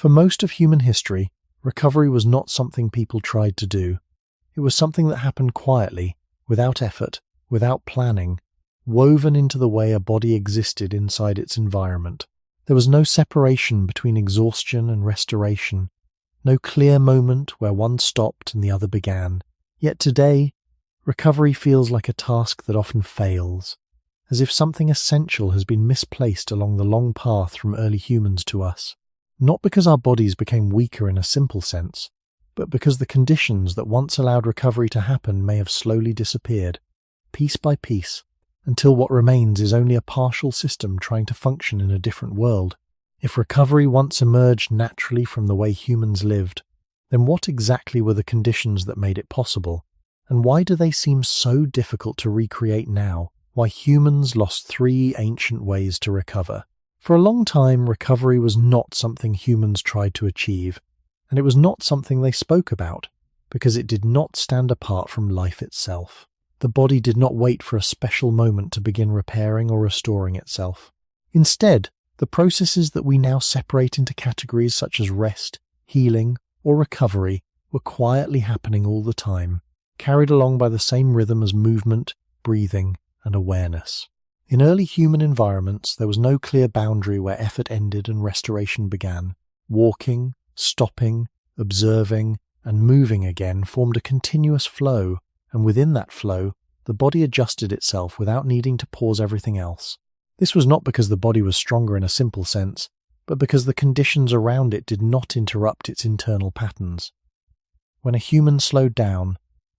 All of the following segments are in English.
For most of human history, recovery was not something people tried to do. It was something that happened quietly, without effort, without planning, woven into the way a body existed inside its environment. There was no separation between exhaustion and restoration, no clear moment where one stopped and the other began. Yet today, recovery feels like a task that often fails, as if something essential has been misplaced along the long path from early humans to us. Not because our bodies became weaker in a simple sense, but because the conditions that once allowed recovery to happen may have slowly disappeared, piece by piece, until what remains is only a partial system trying to function in a different world. If recovery once emerged naturally from the way humans lived, then what exactly were the conditions that made it possible? And why do they seem so difficult to recreate now? Why humans lost 3 ancient ways to recover? For a long time, recovery was not something humans tried to achieve, and it was not something they spoke about, because it did not stand apart from life itself. The body did not wait for a special moment to begin repairing or restoring itself. Instead, the processes that we now separate into categories such as rest, healing, or recovery were quietly happening all the time, carried along by the same rhythm as movement, breathing, and awareness. In early human environments, there was no clear boundary where effort ended and restoration began. Walking, stopping, observing, and moving again formed a continuous flow, and within that flow, the body adjusted itself without needing to pause everything else. This was not because the body was stronger in a simple sense, but because the conditions around it did not interrupt its internal patterns. When a human slowed down,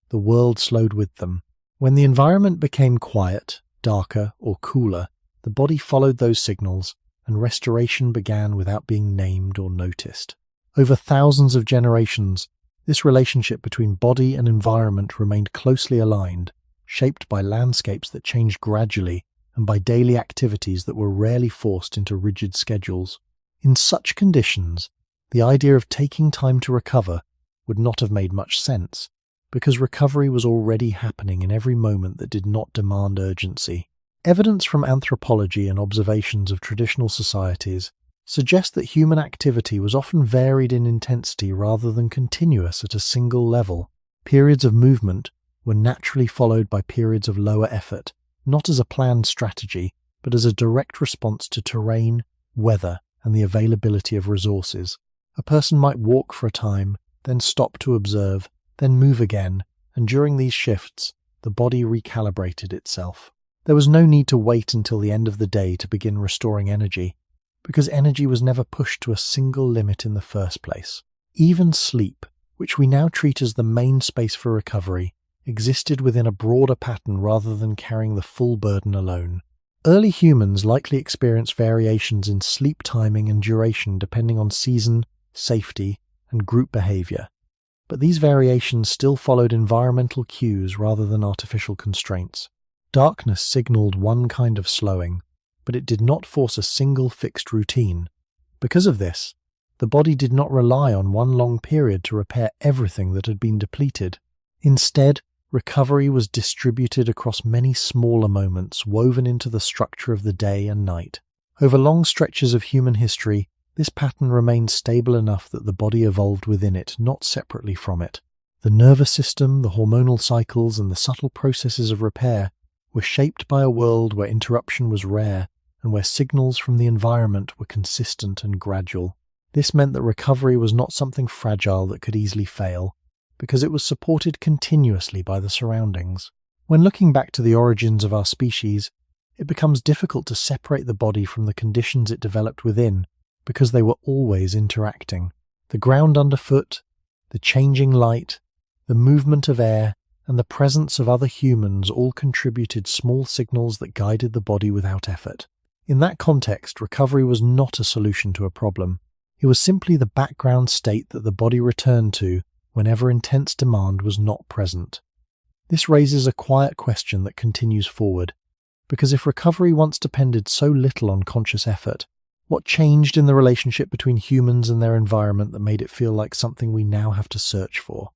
the world slowed with them. When the environment became quiet, darker, or cooler, the body followed those signals, and restoration began without being named or noticed. Over thousands of generations, this relationship between body and environment remained closely aligned, shaped by landscapes that changed gradually and by daily activities that were rarely forced into rigid schedules. In such conditions, the idea of taking time to recover would not have made much sense, because recovery was already happening in every moment that did not demand urgency. Evidence from anthropology and observations of traditional societies suggest that human activity was often varied in intensity rather than continuous at a single level. Periods of movement were naturally followed by periods of lower effort, not as a planned strategy, but as a direct response to terrain, weather, and the availability of resources. A person might walk for a time, then stop to observe, then move again, and during these shifts, the body recalibrated itself. There was no need to wait until the end of the day to begin restoring energy, because energy was never pushed to a single limit in the first place. Even sleep, which we now treat as the main space for recovery, existed within a broader pattern rather than carrying the full burden alone. Early humans likely experienced variations in sleep timing and duration depending on season, safety, and group behavior. But these variations still followed environmental cues rather than artificial constraints. Darkness signaled one kind of slowing, but it did not force a single fixed routine. Because of this, the body did not rely on one long period to repair everything that had been depleted. Instead, recovery was distributed across many smaller moments woven into the structure of the day and night. Over long stretches of human history, this pattern remained stable enough that the body evolved within it, not separately from it. The nervous system, the hormonal cycles, and the subtle processes of repair were shaped by a world where interruption was rare and where signals from the environment were consistent and gradual. This meant that recovery was not something fragile that could easily fail, because it was supported continuously by the surroundings. When looking back to the origins of our species, it becomes difficult to separate the body from the conditions it developed within, because they were always interacting. The ground underfoot, the changing light, the movement of air, and the presence of other humans all contributed small signals that guided the body without effort. In that context, recovery was not a solution to a problem. It was simply the background state that the body returned to whenever intense demand was not present. This raises a quiet question that continues forward, because if recovery once depended so little on conscious effort, what changed in the relationship between humans and their environment that made it feel like something we now have to search for?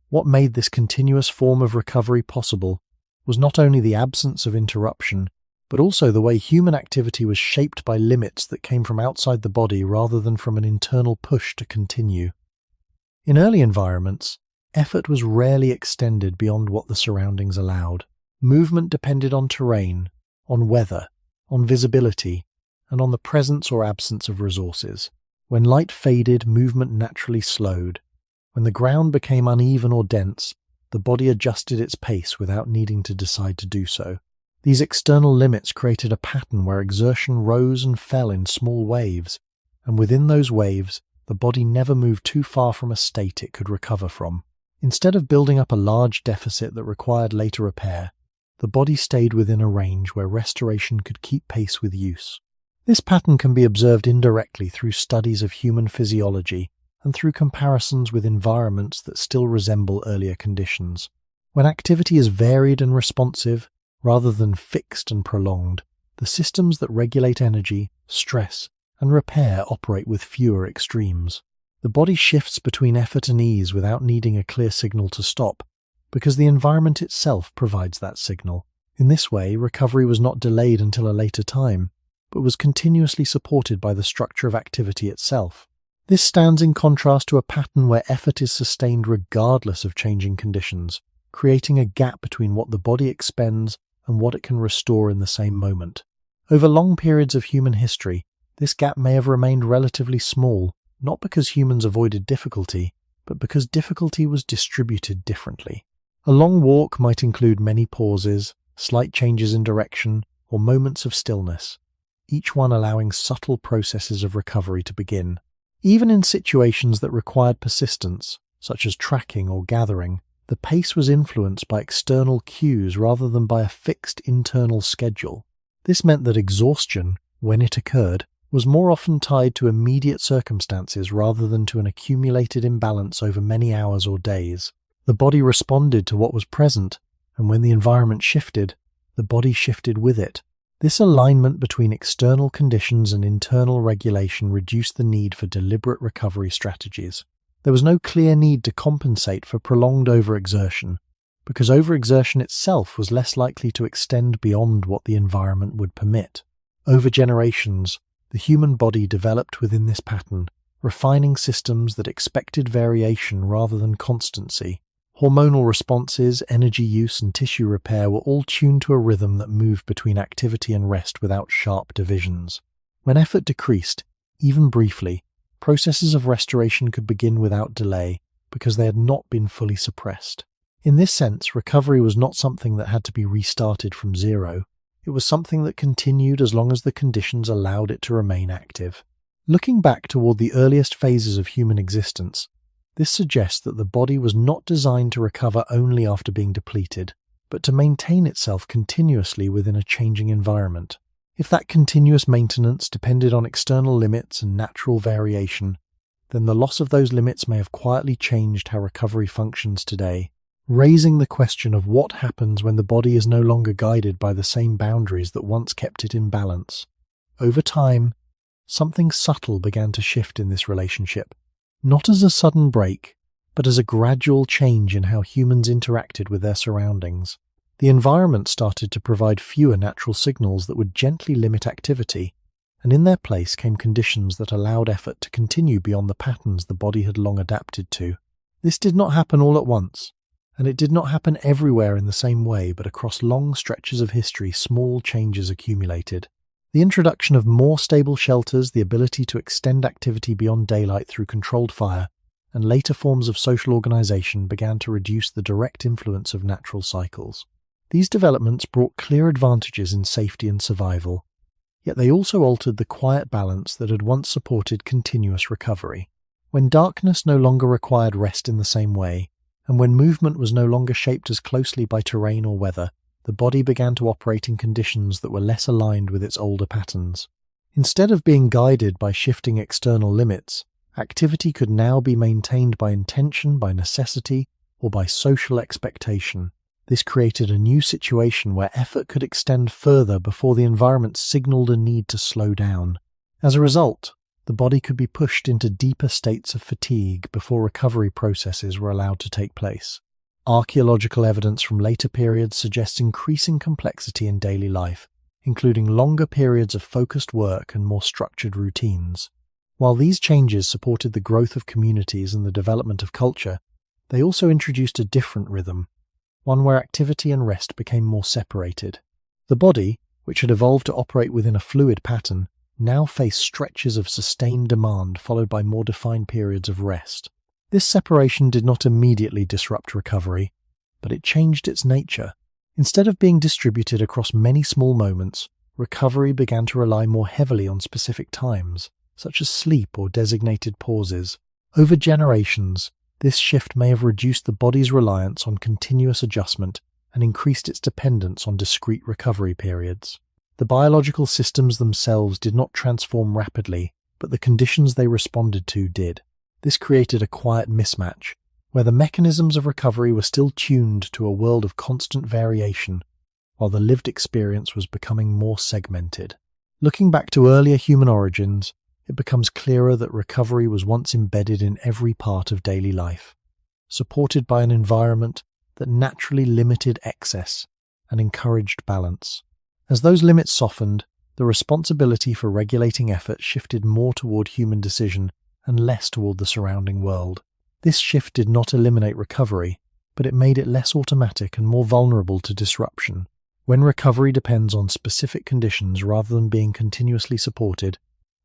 What made this continuous form of recovery possible was not only the absence of interruption, but also the way human activity was shaped by limits that came from outside the body rather than from an internal push to continue. In early environments, effort was rarely extended beyond what the surroundings allowed. Movement depended on terrain, on weather, on visibility, and on the presence or absence of resources. When light faded, movement naturally slowed. When the ground became uneven or dense, the body adjusted its pace without needing to decide to do so. These external limits created a pattern where exertion rose and fell in small waves, and within those waves, the body never moved too far from a state it could recover from. Instead of building up a large deficit that required later repair, the body stayed within a range where restoration could keep pace with use. This pattern can be observed indirectly through studies of human physiology and through comparisons with environments that still resemble earlier conditions. When activity is varied and responsive, rather than fixed and prolonged, the systems that regulate energy, stress, and repair operate with fewer extremes. The body shifts between effort and ease without needing a clear signal to stop, because the environment itself provides that signal. In this way, recovery was not delayed until a later time, but was continuously supported by the structure of activity itself. This stands in contrast to a pattern where effort is sustained regardless of changing conditions, creating a gap between what the body expends and what it can restore in the same moment. Over long periods of human history, this gap may have remained relatively small, not because humans avoided difficulty, but because difficulty was distributed differently. A long walk might include many pauses, slight changes in direction, or moments of stillness, each one allowing subtle processes of recovery to begin. Even in situations that required persistence, such as tracking or gathering, the pace was influenced by external cues rather than by a fixed internal schedule. This meant that exhaustion, when it occurred, was more often tied to immediate circumstances rather than to an accumulated imbalance over many hours or days. The body responded to what was present, and when the environment shifted, the body shifted with it. This alignment between external conditions and internal regulation reduced the need for deliberate recovery strategies. There was no clear need to compensate for prolonged overexertion, because overexertion itself was less likely to extend beyond what the environment would permit. Over generations, the human body developed within this pattern, refining systems that expected variation rather than constancy. Hormonal responses, energy use, and tissue repair were all tuned to a rhythm that moved between activity and rest without sharp divisions. When effort decreased, even briefly, processes of restoration could begin without delay because they had not been fully suppressed. In this sense, recovery was not something that had to be restarted from zero. It was something that continued as long as the conditions allowed it to remain active. Looking back toward the earliest phases of human existence, this suggests that the body was not designed to recover only after being depleted, but to maintain itself continuously within a changing environment. If that continuous maintenance depended on external limits and natural variation, then the loss of those limits may have quietly changed how recovery functions today, raising the question of what happens when the body is no longer guided by the same boundaries that once kept it in balance. Over time, something subtle began to shift in this relationship, not as a sudden break, but as a gradual change in how humans interacted with their surroundings. The environment started to provide fewer natural signals that would gently limit activity, and in their place came conditions that allowed effort to continue beyond the patterns the body had long adapted to. This did not happen all at once, and it did not happen everywhere in the same way, but across long stretches of history small changes accumulated. The introduction of more stable shelters, the ability to extend activity beyond daylight through controlled fire, and later forms of social organization began to reduce the direct influence of natural cycles. These developments brought clear advantages in safety and survival, yet they also altered the quiet balance that had once supported continuous recovery. When darkness no longer required rest in the same way, and when movement was no longer shaped as closely by terrain or weather, the body began to operate in conditions that were less aligned with its older patterns. Instead of being guided by shifting external limits, activity could now be maintained by intention, by necessity, or by social expectation. This created a new situation where effort could extend further before the environment signaled a need to slow down. As a result, the body could be pushed into deeper states of fatigue before recovery processes were allowed to take place. Archaeological evidence from later periods suggests increasing complexity in daily life, including longer periods of focused work and more structured routines. While these changes supported the growth of communities and the development of culture, they also introduced a different rhythm, one where activity and rest became more separated. The body, which had evolved to operate within a fluid pattern, now faced stretches of sustained demand followed by more defined periods of rest. This separation did not immediately disrupt recovery, but it changed its nature. Instead of being distributed across many small moments, recovery began to rely more heavily on specific times, such as sleep or designated pauses. Over generations, this shift may have reduced the body's reliance on continuous adjustment and increased its dependence on discrete recovery periods. The biological systems themselves did not transform rapidly, but the conditions they responded to did. This created a quiet mismatch, where the mechanisms of recovery were still tuned to a world of constant variation, while the lived experience was becoming more segmented. Looking back to earlier human origins, it becomes clearer that recovery was once embedded in every part of daily life, supported by an environment that naturally limited excess and encouraged balance. As those limits softened, the responsibility for regulating effort shifted more toward human decision and less toward the surrounding world. This shift did not eliminate recovery, but it made it less automatic and more vulnerable to disruption. When recovery depends on specific conditions rather than being continuously supported,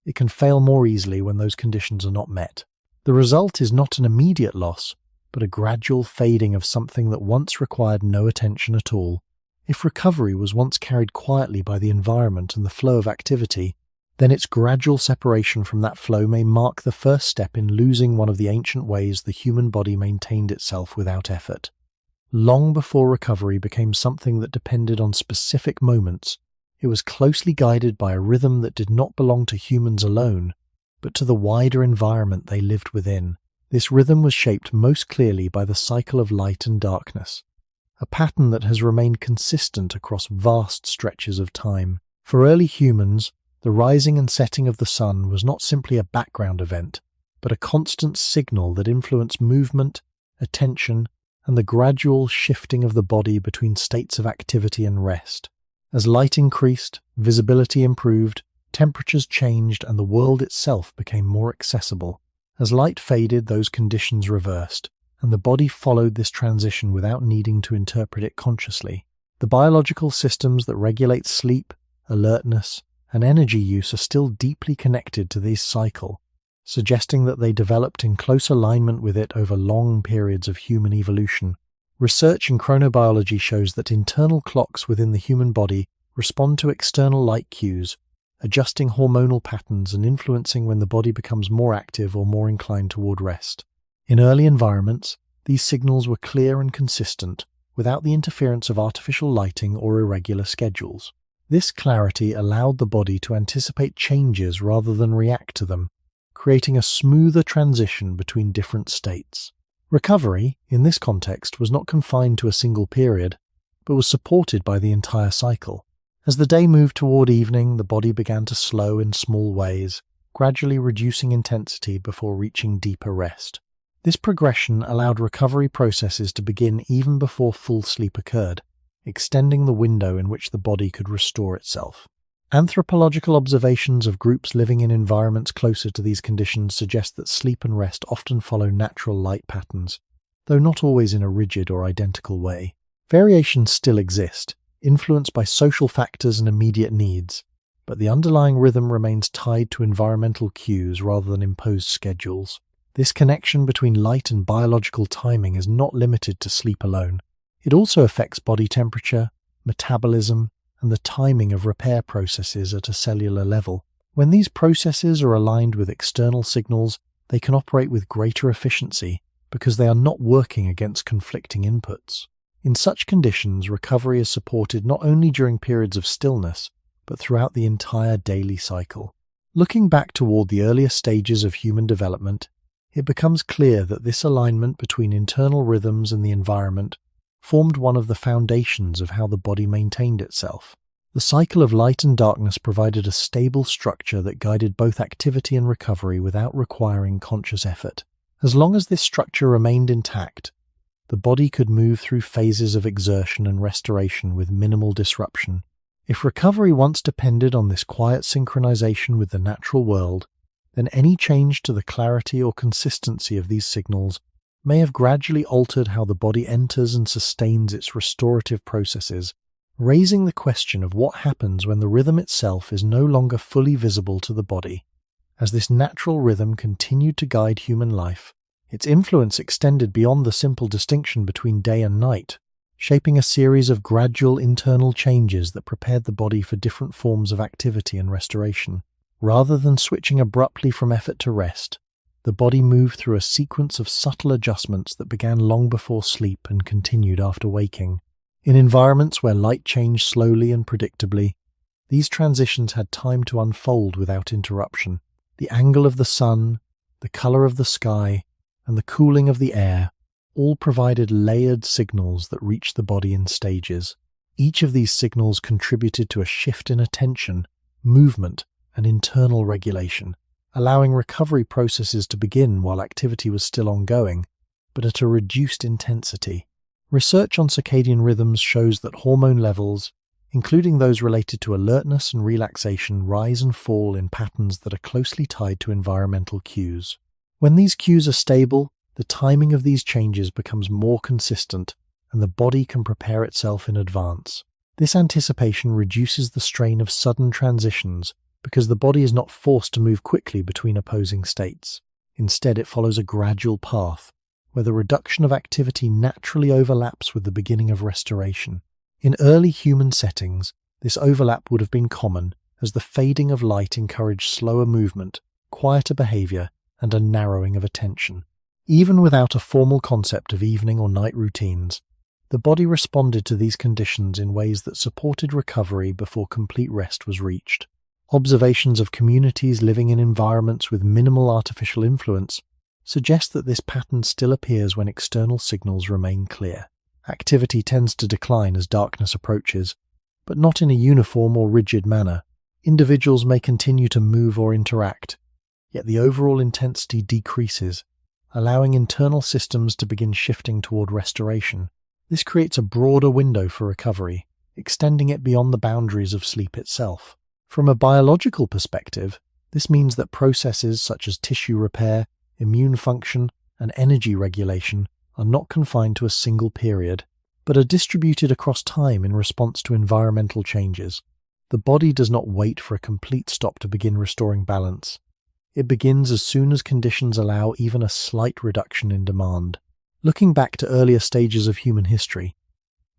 it can fail more easily when those conditions are not met. The result is not an immediate loss, but a gradual fading of something that once required no attention at all. If recovery was once carried quietly by the environment and the flow of activity, then its gradual separation from that flow may mark the first step in losing one of the ancient ways the human body maintained itself without effort. Long before recovery became something that depended on specific moments, it was closely guided by a rhythm that did not belong to humans alone, but to the wider environment they lived within. This rhythm was shaped most clearly by the cycle of light and darkness, a pattern that has remained consistent across vast stretches of time. For early humans, the rising and setting of the sun was not simply a background event, but a constant signal that influenced movement, attention, and the gradual shifting of the body between states of activity and rest. As light increased, visibility improved, temperatures changed, and the world itself became more accessible. As light faded, those conditions reversed, and the body followed this transition without needing to interpret it consciously. The biological systems that regulate sleep, alertness, and energy use are still deeply connected to this cycle, suggesting that they developed in close alignment with it over long periods of human evolution. Research in chronobiology shows that internal clocks within the human body respond to external light cues, adjusting hormonal patterns and influencing when the body becomes more active or more inclined toward rest. In early environments, these signals were clear and consistent, without the interference of artificial lighting or irregular schedules. This clarity allowed the body to anticipate changes rather than react to them, creating a smoother transition between different states. Recovery, in this context, was not confined to a single period, but was supported by the entire cycle. As the day moved toward evening, the body began to slow in small ways, gradually reducing intensity before reaching deeper rest. This progression allowed recovery processes to begin even before full sleep occurred, extending the window in which the body could restore itself. Anthropological observations of groups living in environments closer to these conditions suggest that sleep and rest often follow natural light patterns, though not always in a rigid or identical way. Variations still exist, influenced by social factors and immediate needs, but the underlying rhythm remains tied to environmental cues rather than imposed schedules. This connection between light and biological timing is not limited to sleep alone. It also affects body temperature, metabolism, and the timing of repair processes at a cellular level. When these processes are aligned with external signals, they can operate with greater efficiency because they are not working against conflicting inputs. In such conditions, recovery is supported not only during periods of stillness, but throughout the entire daily cycle. Looking back toward the earlier stages of human development, it becomes clear that this alignment between internal rhythms and the environment formed one of the foundations of how the body maintained itself. The cycle of light and darkness provided a stable structure that guided both activity and recovery without requiring conscious effort. As long as this structure remained intact, the body could move through phases of exertion and restoration with minimal disruption. If recovery once depended on this quiet synchronization with the natural world, then any change to the clarity or consistency of these signals may have gradually altered how the body enters and sustains its restorative processes, raising the question of what happens when the rhythm itself is no longer fully visible to the body. As this natural rhythm continued to guide human life, its influence extended beyond the simple distinction between day and night, shaping a series of gradual internal changes that prepared the body for different forms of activity and restoration. Rather than switching abruptly from effort to rest, the body moved through a sequence of subtle adjustments that began long before sleep and continued after waking. In environments where light changed slowly and predictably, these transitions had time to unfold without interruption. The angle of the sun, the color of the sky, and the cooling of the air all provided layered signals that reached the body in stages. Each of these signals contributed to a shift in attention, movement, and internal regulation, allowing recovery processes to begin while activity was still ongoing, but at a reduced intensity. Research on circadian rhythms shows that hormone levels, including those related to alertness and relaxation, rise and fall in patterns that are closely tied to environmental cues. When these cues are stable, the timing of these changes becomes more consistent, and the body can prepare itself in advance. This anticipation reduces the strain of sudden transitions because the body is not forced to move quickly between opposing states. Instead, it follows a gradual path, where the reduction of activity naturally overlaps with the beginning of restoration. In early human settings, this overlap would have been common, as the fading of light encouraged slower movement, quieter behavior, and a narrowing of attention. Even without a formal concept of evening or night routines, the body responded to these conditions in ways that supported recovery before complete rest was reached. Observations of communities living in environments with minimal artificial influence suggest that this pattern still appears when external signals remain clear. Activity tends to decline as darkness approaches, but not in a uniform or rigid manner. Individuals may continue to move or interact, yet the overall intensity decreases, allowing internal systems to begin shifting toward restoration. This creates a broader window for recovery, extending it beyond the boundaries of sleep itself. From a biological perspective, this means that processes such as tissue repair, immune function, and energy regulation are not confined to a single period, but are distributed across time in response to environmental changes. The body does not wait for a complete stop to begin restoring balance. It begins as soon as conditions allow even a slight reduction in demand. Looking back to earlier stages of human history,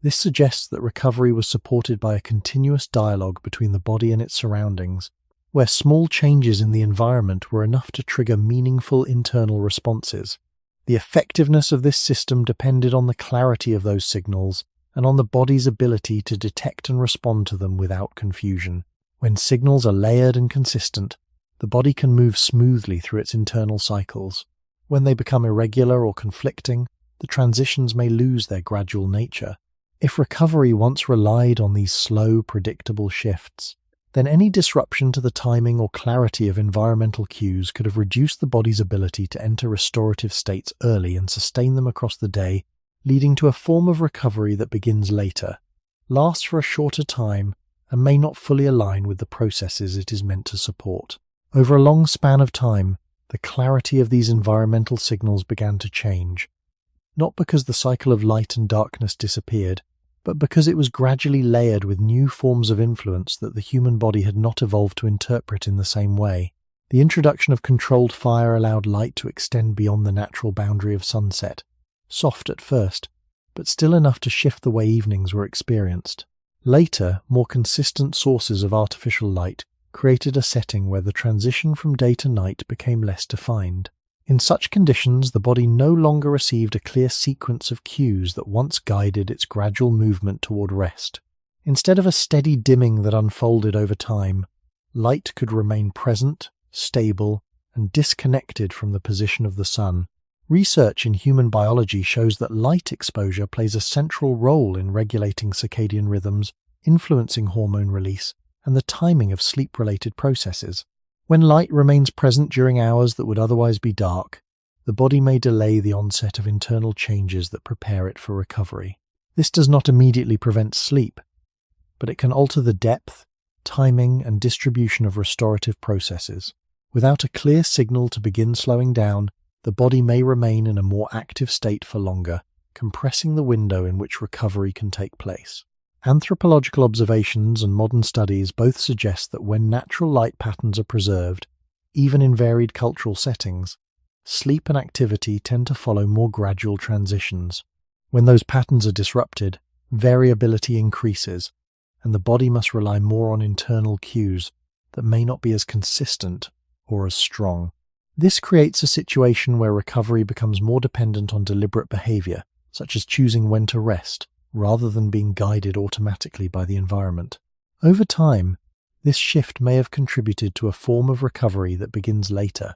this suggests that recovery was supported by a continuous dialogue between the body and its surroundings, where small changes in the environment were enough to trigger meaningful internal responses. The effectiveness of this system depended on the clarity of those signals and on the body's ability to detect and respond to them without confusion. When signals are layered and consistent, the body can move smoothly through its internal cycles. When they become irregular or conflicting, the transitions may lose their gradual nature. If recovery once relied on these slow, predictable shifts, then any disruption to the timing or clarity of environmental cues could have reduced the body's ability to enter restorative states early and sustain them across the day, leading to a form of recovery that begins later, lasts for a shorter time, and may not fully align with the processes it is meant to support. Over a long span of time, the clarity of these environmental signals began to change, not because the cycle of light and darkness disappeared, but because it was gradually layered with new forms of influence that the human body had not evolved to interpret in the same way. The introduction of controlled fire allowed light to extend beyond the natural boundary of sunset, soft at first, but still enough to shift the way evenings were experienced. Later, more consistent sources of artificial light created a setting where the transition from day to night became less defined. In such conditions, the body no longer received a clear sequence of cues that once guided its gradual movement toward rest. Instead of a steady dimming that unfolded over time, light could remain present, stable, and disconnected from the position of the sun. Research in human biology shows that light exposure plays a central role in regulating circadian rhythms, influencing hormone release, and the timing of sleep-related processes. When light remains present during hours that would otherwise be dark, the body may delay the onset of internal changes that prepare it for recovery. This does not immediately prevent sleep, but it can alter the depth, timing, and distribution of restorative processes. Without a clear signal to begin slowing down, the body may remain in a more active state for longer, compressing the window in which recovery can take place. Anthropological observations and modern studies both suggest that when natural light patterns are preserved, even in varied cultural settings, sleep and activity tend to follow more gradual transitions. When those patterns are disrupted, variability increases, and the body must rely more on internal cues that may not be as consistent or as strong. This creates a situation where recovery becomes more dependent on deliberate behavior, such as choosing when to rest, rather than being guided automatically by the environment. Over time, this shift may have contributed to a form of recovery that begins later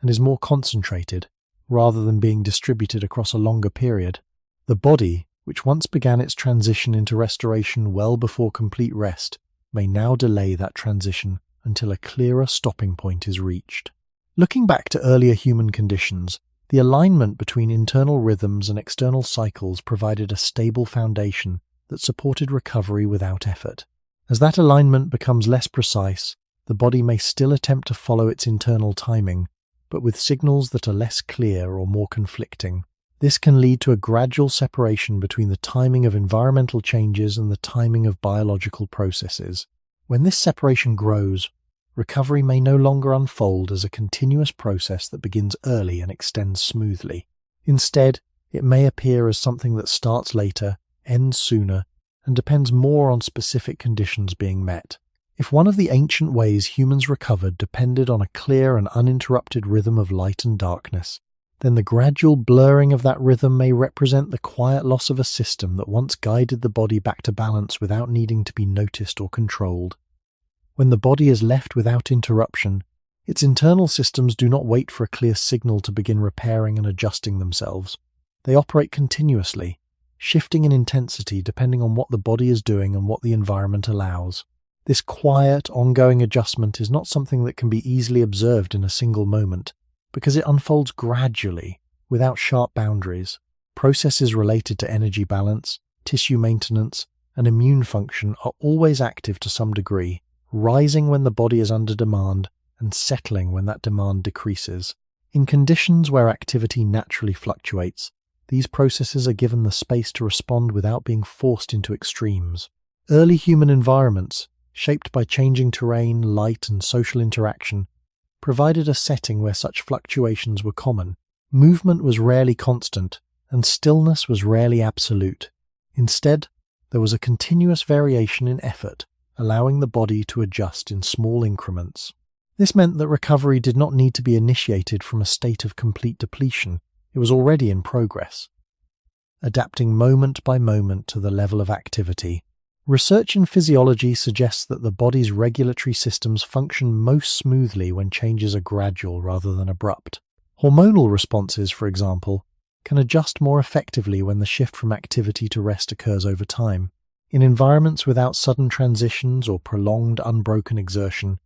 and is more concentrated, rather than being distributed across a longer period. The body, which once began its transition into restoration well before complete rest, may now delay that transition until a clearer stopping point is reached. Looking back to earlier human conditions, the alignment between internal rhythms and external cycles provided a stable foundation that supported recovery without effort. As that alignment becomes less precise, the body may still attempt to follow its internal timing, but with signals that are less clear or more conflicting. This can lead to a gradual separation between the timing of environmental changes and the timing of biological processes. When this separation grows, recovery may no longer unfold as a continuous process that begins early and extends smoothly. Instead, it may appear as something that starts later, ends sooner, and depends more on specific conditions being met. If one of the ancient ways humans recovered depended on a clear and uninterrupted rhythm of light and darkness, then the gradual blurring of that rhythm may represent the quiet loss of a system that once guided the body back to balance without needing to be noticed or controlled. When the body is left without interruption, its internal systems do not wait for a clear signal to begin repairing and adjusting themselves. They operate continuously, shifting in intensity depending on what the body is doing and what the environment allows. This quiet, ongoing adjustment is not something that can be easily observed in a single moment, because it unfolds gradually, without sharp boundaries. Processes related to energy balance, tissue maintenance, and immune function are always active to some degree, rising when the body is under demand and settling when that demand decreases. In conditions where activity naturally fluctuates, these processes are given the space to respond without being forced into extremes. Early human environments, shaped by changing terrain, light, and social interaction, provided a setting where such fluctuations were common. Movement was rarely constant, and stillness was rarely absolute. Instead, there was a continuous variation in effort, allowing the body to adjust in small increments. This meant that recovery did not need to be initiated from a state of complete depletion. It was already in progress, adapting moment by moment to the level of activity. Research in physiology suggests that the body's regulatory systems function most smoothly when changes are gradual rather than abrupt. Hormonal responses, for example, can adjust more effectively when the shift from activity to rest occurs over time. In environments without sudden transitions or prolonged unbroken exertion,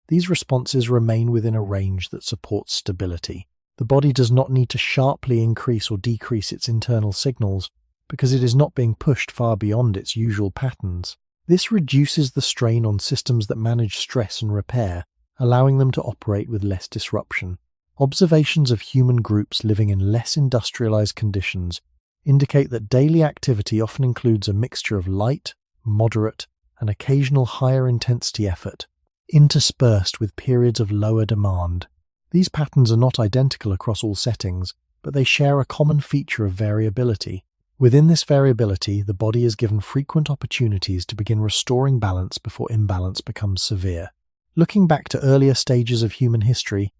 these responses remain within a range that supports stability. The body does not need to sharply increase or decrease its internal signals because it is not being pushed far beyond its usual patterns. This reduces the strain on systems that manage stress and repair, allowing them to operate with less disruption. Observations of human groups living in less industrialized conditions indicate that daily activity often includes a mixture of light, moderate, and occasional higher intensity effort, interspersed with periods of lower demand. These patterns are not identical across all settings, but they share a common feature of variability. Within this variability, the body is given frequent opportunities to begin restoring balance before imbalance becomes severe. Looking back to earlier stages of human history,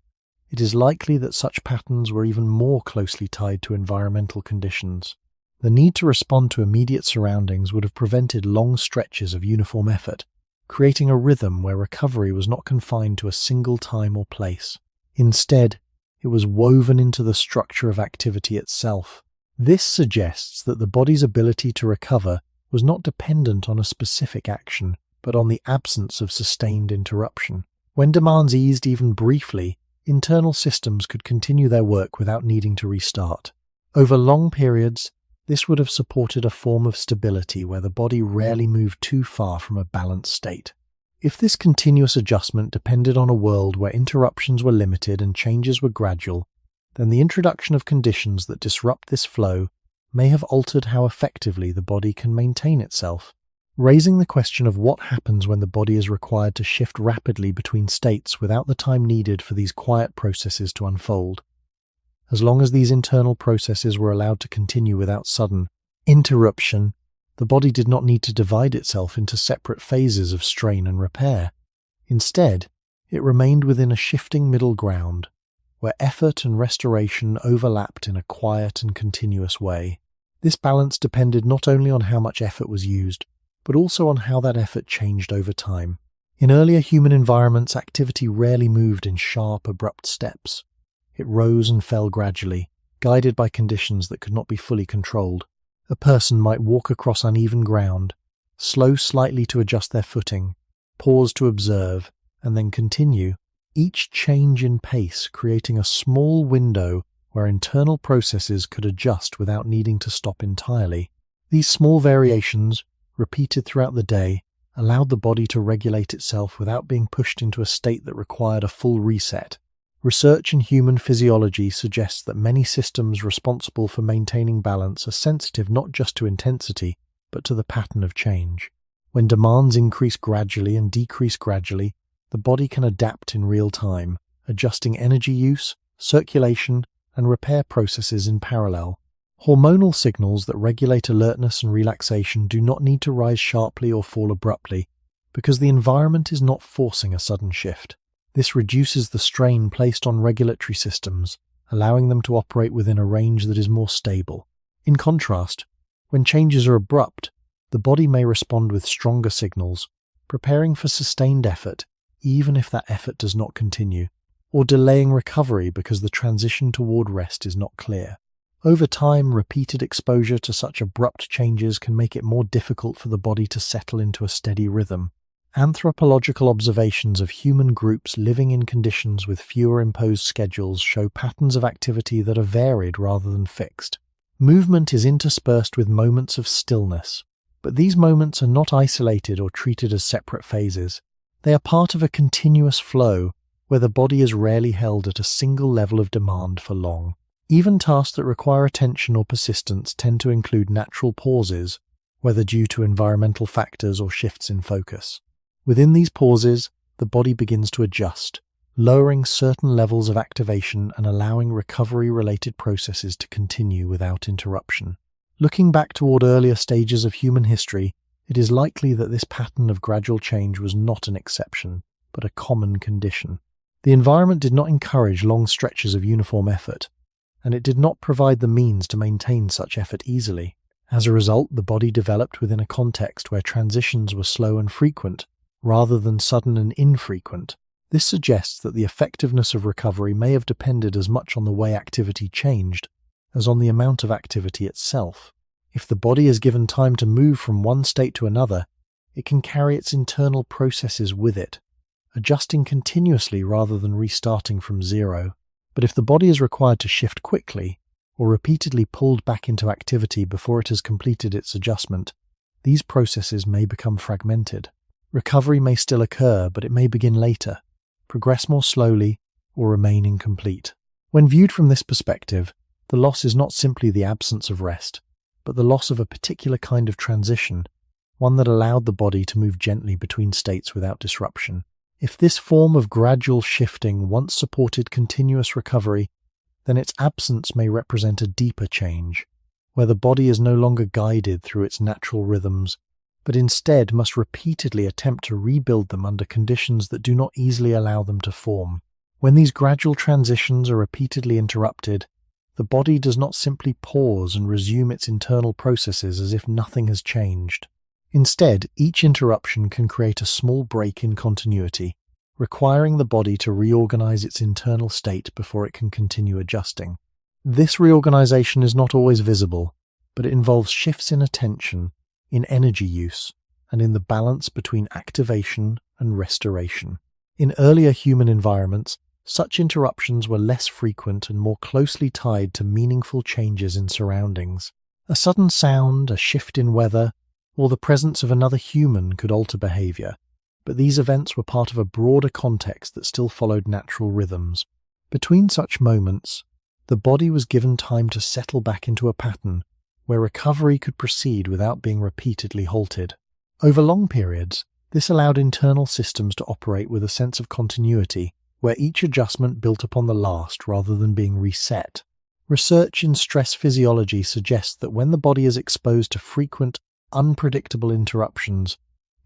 it is likely that such patterns were even more closely tied to environmental conditions. The need to respond to immediate surroundings would have prevented long stretches of uniform effort, creating a rhythm where recovery was not confined to a single time or place. Instead, it was woven into the structure of activity itself. This suggests that the body's ability to recover was not dependent on a specific action, but on the absence of sustained interruption. When demands eased even briefly, internal systems could continue their work without needing to restart. Over long periods, This would have supported a form of stability where the body rarely moved too far from a balanced state. If this continuous adjustment depended on a world where interruptions were limited and changes were gradual, then the introduction of conditions that disrupt this flow may have altered how effectively the body can maintain itself, raising the question of what happens when the body is required to shift rapidly between states without the time needed for these quiet processes to unfold. As long as these internal processes were allowed to continue without sudden interruption, the body did not need to divide itself into separate phases of strain and repair. Instead, it remained within a shifting middle ground, where effort and restoration overlapped in a quiet and continuous way. This balance depended not only on how much effort was used, but also on how that effort changed over time. In earlier human environments, activity rarely moved in sharp, abrupt steps. It rose and fell gradually, guided by conditions that could not be fully controlled. A person might walk across uneven ground, slow slightly to adjust their footing, pause to observe, and then continue, each change in pace creating a small window where internal processes could adjust without needing to stop entirely. These small variations, repeated throughout the day, allowed the body to regulate itself without being pushed into a state that required a full reset. Research in human physiology suggests that many systems responsible for maintaining balance are sensitive not just to intensity, but to the pattern of change. When demands increase gradually and decrease gradually, the body can adapt in real time, adjusting energy use, circulation, and repair processes in parallel. Hormonal signals that regulate alertness and relaxation do not need to rise sharply or fall abruptly, because the environment is not forcing a sudden shift. This reduces the strain placed on regulatory systems, allowing them to operate within a range that is more stable. In contrast, when changes are abrupt, the body may respond with stronger signals, preparing for sustained effort, even if that effort does not continue, or delaying recovery because the transition toward rest is not clear. Over time, repeated exposure to such abrupt changes can make it more difficult for the body to settle into a steady rhythm. Anthropological observations of human groups living in conditions with fewer imposed schedules show patterns of activity that are varied rather than fixed. Movement is interspersed with moments of stillness, but these moments are not isolated or treated as separate phases. They are part of a continuous flow where the body is rarely held at a single level of demand for long. Even tasks that require attention or persistence tend to include natural pauses, whether due to environmental factors or shifts in focus. Within these pauses, the body begins to adjust, lowering certain levels of activation and allowing recovery-related processes to continue without interruption. Looking back toward earlier stages of human history, it is likely that this pattern of gradual change was not an exception, but a common condition. The environment did not encourage long stretches of uniform effort, and it did not provide the means to maintain such effort easily. As a result, the body developed within a context where transitions were slow and frequent, rather than sudden and infrequent. This suggests that the effectiveness of recovery may have depended as much on the way activity changed as on the amount of activity itself. If the body is given time to move from one state to another, it can carry its internal processes with it, adjusting continuously rather than restarting from zero. But if the body is required to shift quickly, or repeatedly pulled back into activity before it has completed its adjustment, these processes may become fragmented. Recovery may still occur, but it may begin later, progress more slowly, or remain incomplete. When viewed from this perspective, the loss is not simply the absence of rest, but the loss of a particular kind of transition, one that allowed the body to move gently between states without disruption. If this form of gradual shifting once supported continuous recovery, then its absence may represent a deeper change, where the body is no longer guided through its natural rhythms, but instead must repeatedly attempt to rebuild them under conditions that do not easily allow them to form. When these gradual transitions are repeatedly interrupted, the body does not simply pause and resume its internal processes as if nothing has changed. Instead, each interruption can create a small break in continuity, requiring the body to reorganize its internal state before it can continue adjusting. This reorganization is not always visible, but it involves shifts in attention, in energy use, and in the balance between activation and restoration. In earlier human environments, such interruptions were less frequent and more closely tied to meaningful changes in surroundings. A sudden sound, a shift in weather, or the presence of another human could alter behavior, but these events were part of a broader context that still followed natural rhythms. Between such moments, the body was given time to settle back into a pattern where recovery could proceed without being repeatedly halted. Over long periods, this allowed internal systems to operate with a sense of continuity, where each adjustment built upon the last rather than being reset. Research in stress physiology suggests that when the body is exposed to frequent, unpredictable interruptions,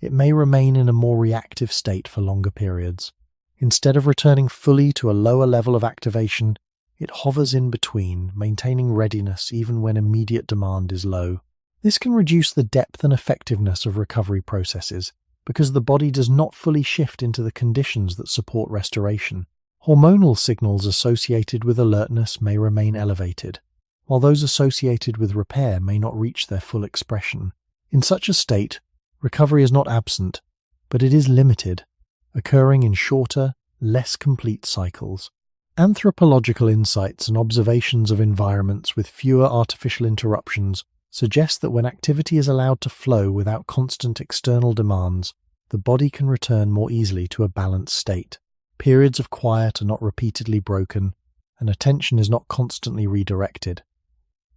it may remain in a more reactive state for longer periods. Instead of returning fully to a lower level of activation, it hovers in between, maintaining readiness even when immediate demand is low. This can reduce the depth and effectiveness of recovery processes, because the body does not fully shift into the conditions that support restoration. Hormonal signals associated with alertness may remain elevated, while those associated with repair may not reach their full expression. In such a state, recovery is not absent, but it is limited, occurring in shorter, less complete cycles. Anthropological insights and observations of environments with fewer artificial interruptions suggest that when activity is allowed to flow without constant external demands, the body can return more easily to a balanced state. Periods of quiet are not repeatedly broken, and attention is not constantly redirected.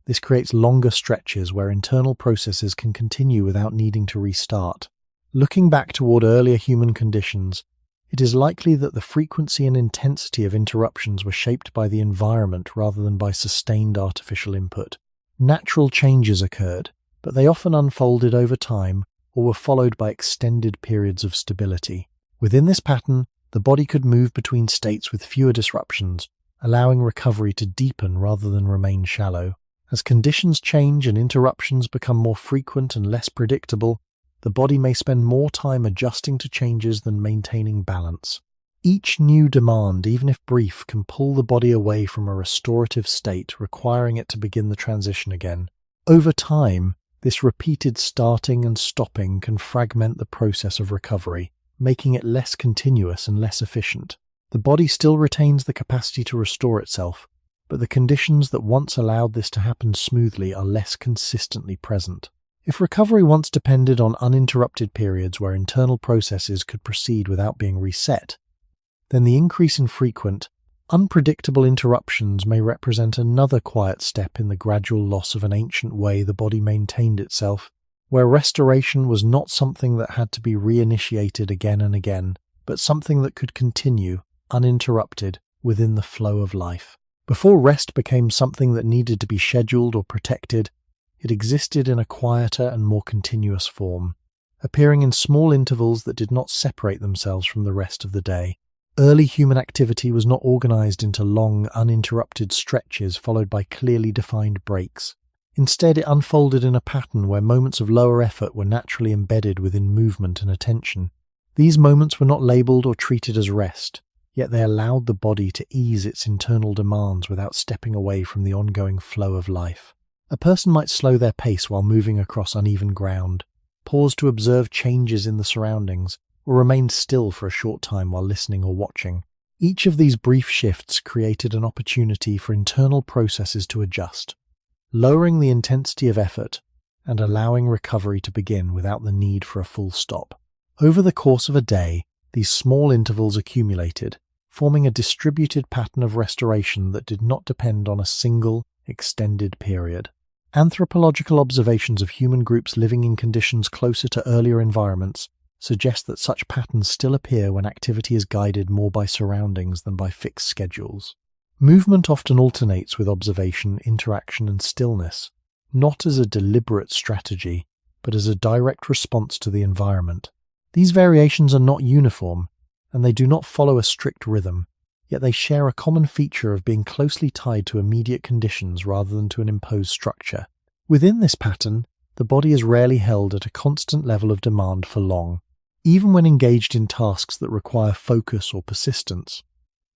This creates longer stretches where internal processes can continue without needing to restart. Looking back toward earlier human conditions, it is likely that the frequency and intensity of interruptions were shaped by the environment rather than by sustained artificial input. Natural changes occurred, but they often unfolded over time or were followed by extended periods of stability. Within this pattern, the body could move between states with fewer disruptions, allowing recovery to deepen rather than remain shallow. As conditions change and interruptions become more frequent and less predictable, the body may spend more time adjusting to changes than maintaining balance. Each new demand, even if brief, can pull the body away from a restorative state, requiring it to begin the transition again. Over time, this repeated starting and stopping can fragment the process of recovery, making it less continuous and less efficient. The body still retains the capacity to restore itself, but the conditions that once allowed this to happen smoothly are less consistently present. If recovery once depended on uninterrupted periods where internal processes could proceed without being reset, then the increase in frequent, unpredictable interruptions may represent another quiet step in the gradual loss of an ancient way the body maintained itself, where restoration was not something that had to be reinitiated again and again, but something that could continue, uninterrupted, within the flow of life. Before rest became something that needed to be scheduled or protected, it existed in a quieter and more continuous form, appearing in small intervals that did not separate themselves from the rest of the day. Early human activity was not organized into long, uninterrupted stretches followed by clearly defined breaks. Instead, it unfolded in a pattern where moments of lower effort were naturally embedded within movement and attention. These moments were not labeled or treated as rest, yet they allowed the body to ease its internal demands without stepping away from the ongoing flow of life. A person might slow their pace while moving across uneven ground, pause to observe changes in the surroundings, or remain still for a short time while listening or watching. Each of these brief shifts created an opportunity for internal processes to adjust, lowering the intensity of effort and allowing recovery to begin without the need for a full stop. Over the course of a day, these small intervals accumulated, forming a distributed pattern of restoration that did not depend on a single, extended period. Anthropological observations of human groups living in conditions closer to earlier environments suggest that such patterns still appear when activity is guided more by surroundings than by fixed schedules. Movement often alternates with observation, interaction, and stillness, not as a deliberate strategy, but as a direct response to the environment. These variations are not uniform, and they do not follow a strict rhythm, yet they share a common feature of being closely tied to immediate conditions rather than to an imposed structure. Within this pattern, the body is rarely held at a constant level of demand for long. Even when engaged in tasks that require focus or persistence,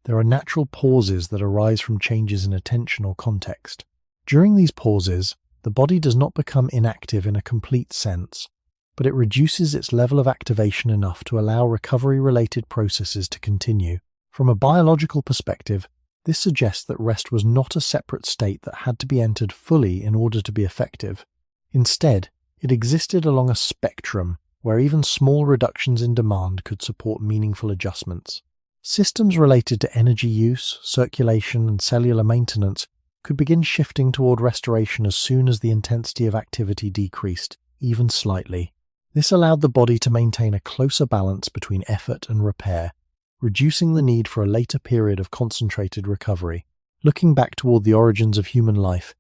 there are natural pauses that arise from changes in attention or context. During these pauses, the body does not become inactive in a complete sense, but it reduces its level of activation enough to allow recovery-related processes to continue. From a biological perspective, This suggests that rest was not a separate state that had to be entered fully in order to be effective. Instead, it existed along a spectrum where even small reductions in demand could support meaningful adjustments. Systems related to energy use, circulation, and cellular maintenance could begin shifting toward restoration as soon as the intensity of activity decreased, even slightly. This allowed the body to maintain a closer balance between effort and repair, reducing the need for a later period of concentrated recovery. Looking back toward the origins of human life,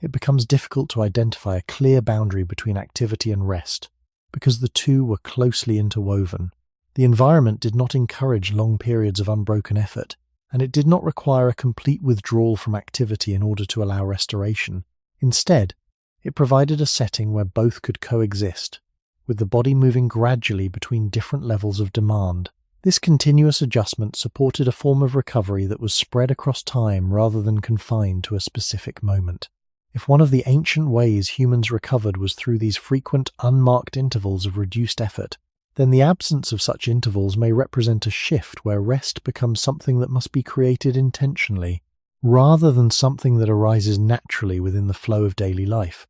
it becomes difficult to identify a clear boundary between activity and rest, because the two were closely interwoven. The environment did not encourage long periods of unbroken effort, and it did not require a complete withdrawal from activity in order to allow restoration. Instead, it provided a setting where both could coexist, with the body moving gradually between different levels of demand. This continuous adjustment supported a form of recovery that was spread across time rather than confined to a specific moment. If one of the ancient ways humans recovered was through these frequent, unmarked intervals of reduced effort, then the absence of such intervals may represent a shift where rest becomes something that must be created intentionally, rather than something that arises naturally within the flow of daily life,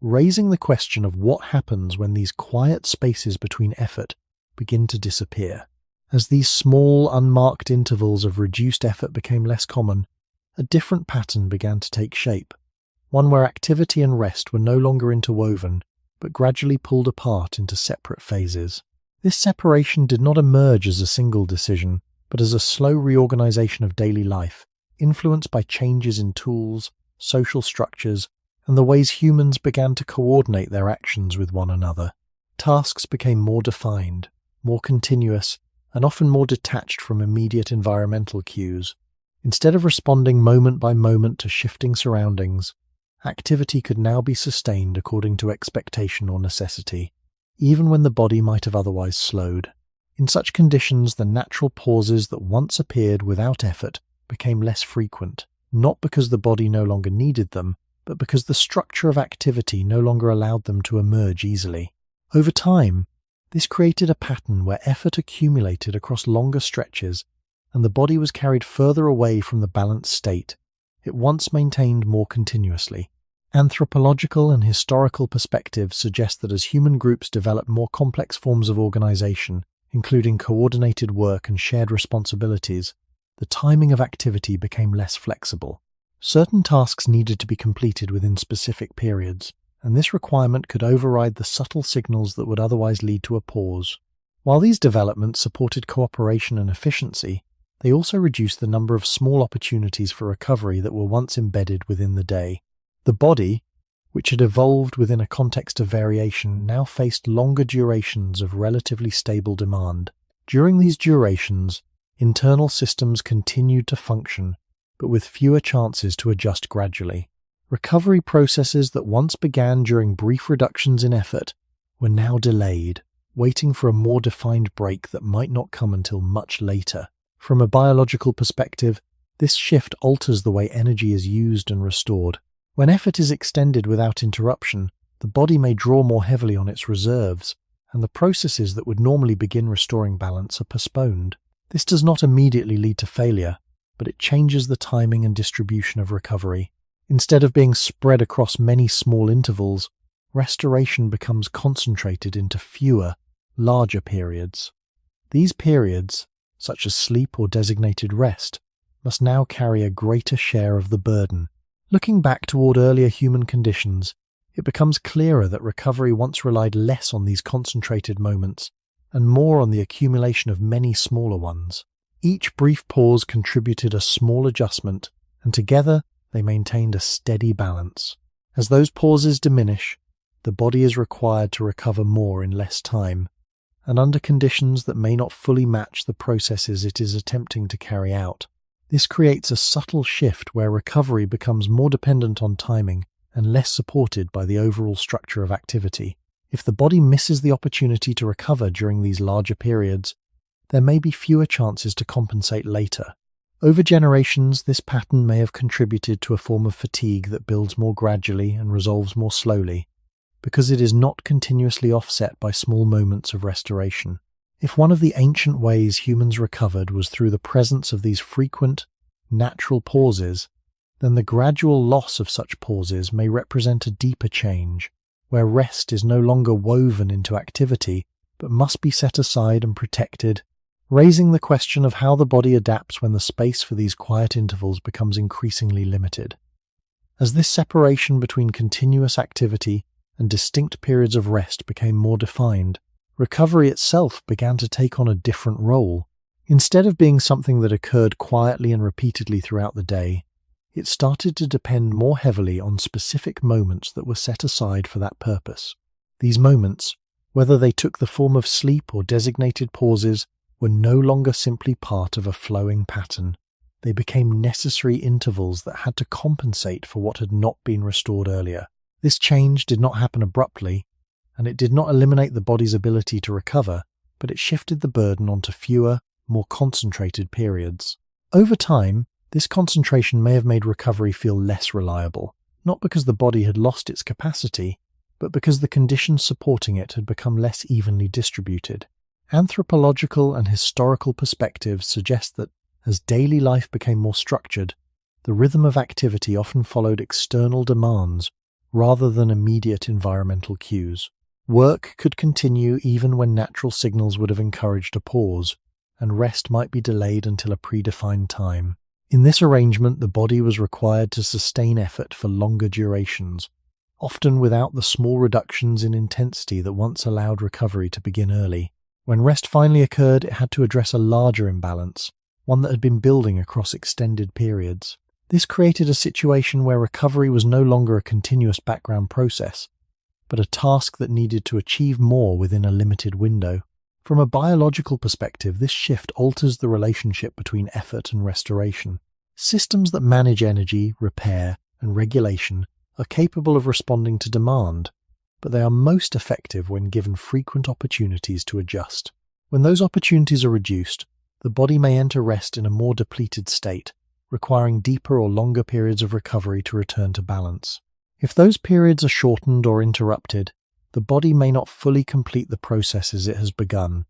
raising the question of what happens when these quiet spaces between effort begin to disappear. As these small, unmarked intervals of reduced effort became less common, a different pattern began to take shape, one where activity and rest were no longer interwoven, but gradually pulled apart into separate phases. This separation did not emerge as a single decision, but as a slow reorganization of daily life, influenced by changes in tools, social structures, and the ways humans began to coordinate their actions with one another. Tasks became more defined, more continuous, and often more detached from immediate environmental cues. Instead of responding moment by moment to shifting surroundings, activity could now be sustained according to expectation or necessity, even when the body might have otherwise slowed. In such conditions, the natural pauses that once appeared without effort became less frequent, not because the body no longer needed them, but because the structure of activity no longer allowed them to emerge easily. Over time, this created a pattern where effort accumulated across longer stretches, and the body was carried further away from the balanced state it once maintained more continuously. Anthropological and historical perspectives suggest that as human groups developed more complex forms of organization, including coordinated work and shared responsibilities, the timing of activity became less flexible. Certain tasks needed to be completed within specific periods, and this requirement could override the subtle signals that would otherwise lead to a pause. While these developments supported cooperation and efficiency, they also reduced the number of small opportunities for recovery that were once embedded within the day. The body, which had evolved within a context of variation, now faced longer durations of relatively stable demand. During these durations, internal systems continued to function, but with fewer chances to adjust gradually. Recovery processes that once began during brief reductions in effort were now delayed, waiting for a more defined break that might not come until much later. From a biological perspective, this shift alters the way energy is used and restored. When effort is extended without interruption, the body may draw more heavily on its reserves, and the processes that would normally begin restoring balance are postponed. This does not immediately lead to failure, but it changes the timing and distribution of recovery. Instead of being spread across many small intervals, restoration becomes concentrated into fewer, larger periods. These periods, such as sleep or designated rest, must now carry a greater share of the burden. Looking back toward earlier human conditions, it becomes clearer that recovery once relied less on these concentrated moments and more on the accumulation of many smaller ones. Each brief pause contributed a small adjustment, and together they maintained a steady balance. As those pauses diminish, the body is required to recover more in less time, and under conditions that may not fully match the processes it is attempting to carry out. This creates a subtle shift where recovery becomes more dependent on timing and less supported by the overall structure of activity. If the body misses the opportunity to recover during these larger periods, there may be fewer chances to compensate later. Over generations, this pattern may have contributed to a form of fatigue that builds more gradually and resolves more slowly, because it is not continuously offset by small moments of restoration. If one of the ancient ways humans recovered was through the presence of these frequent, natural pauses, then the gradual loss of such pauses may represent a deeper change, where rest is no longer woven into activity, but must be set aside and protected, raising the question of how the body adapts when the space for these quiet intervals becomes increasingly limited. As this separation between continuous activity and distinct periods of rest became more defined, recovery itself began to take on a different role. Instead of being something that occurred quietly and repeatedly throughout the day, it started to depend more heavily on specific moments that were set aside for that purpose. These moments, whether they took the form of sleep or designated pauses, were no longer simply part of a flowing pattern. They became necessary intervals that had to compensate for what had not been restored earlier. This change did not happen abruptly, and it did not eliminate the body's ability to recover, but it shifted the burden onto fewer, more concentrated periods. Over time, this concentration may have made recovery feel less reliable, not because the body had lost its capacity, but because the conditions supporting it had become less evenly distributed. Anthropological and historical perspectives suggest that, as daily life became more structured, the rhythm of activity often followed external demands rather than immediate environmental cues. Work could continue even when natural signals would have encouraged a pause, and rest might be delayed until a predefined time. In this arrangement, the body was required to sustain effort for longer durations, often without the small reductions in intensity that once allowed recovery to begin early. When rest finally occurred, it had to address a larger imbalance, one that had been building across extended periods. This created a situation where recovery was no longer a continuous background process, but a task that needed to achieve more within a limited window. From a biological perspective, this shift alters the relationship between effort and restoration. Systems that manage energy, repair, and regulation are capable of responding to demand, but they are most effective when given frequent opportunities to adjust. When those opportunities are reduced, the body may enter rest in a more depleted state, requiring deeper or longer periods of recovery to return to balance. If those periods are shortened or interrupted, the body may not fully complete the processes it has begun,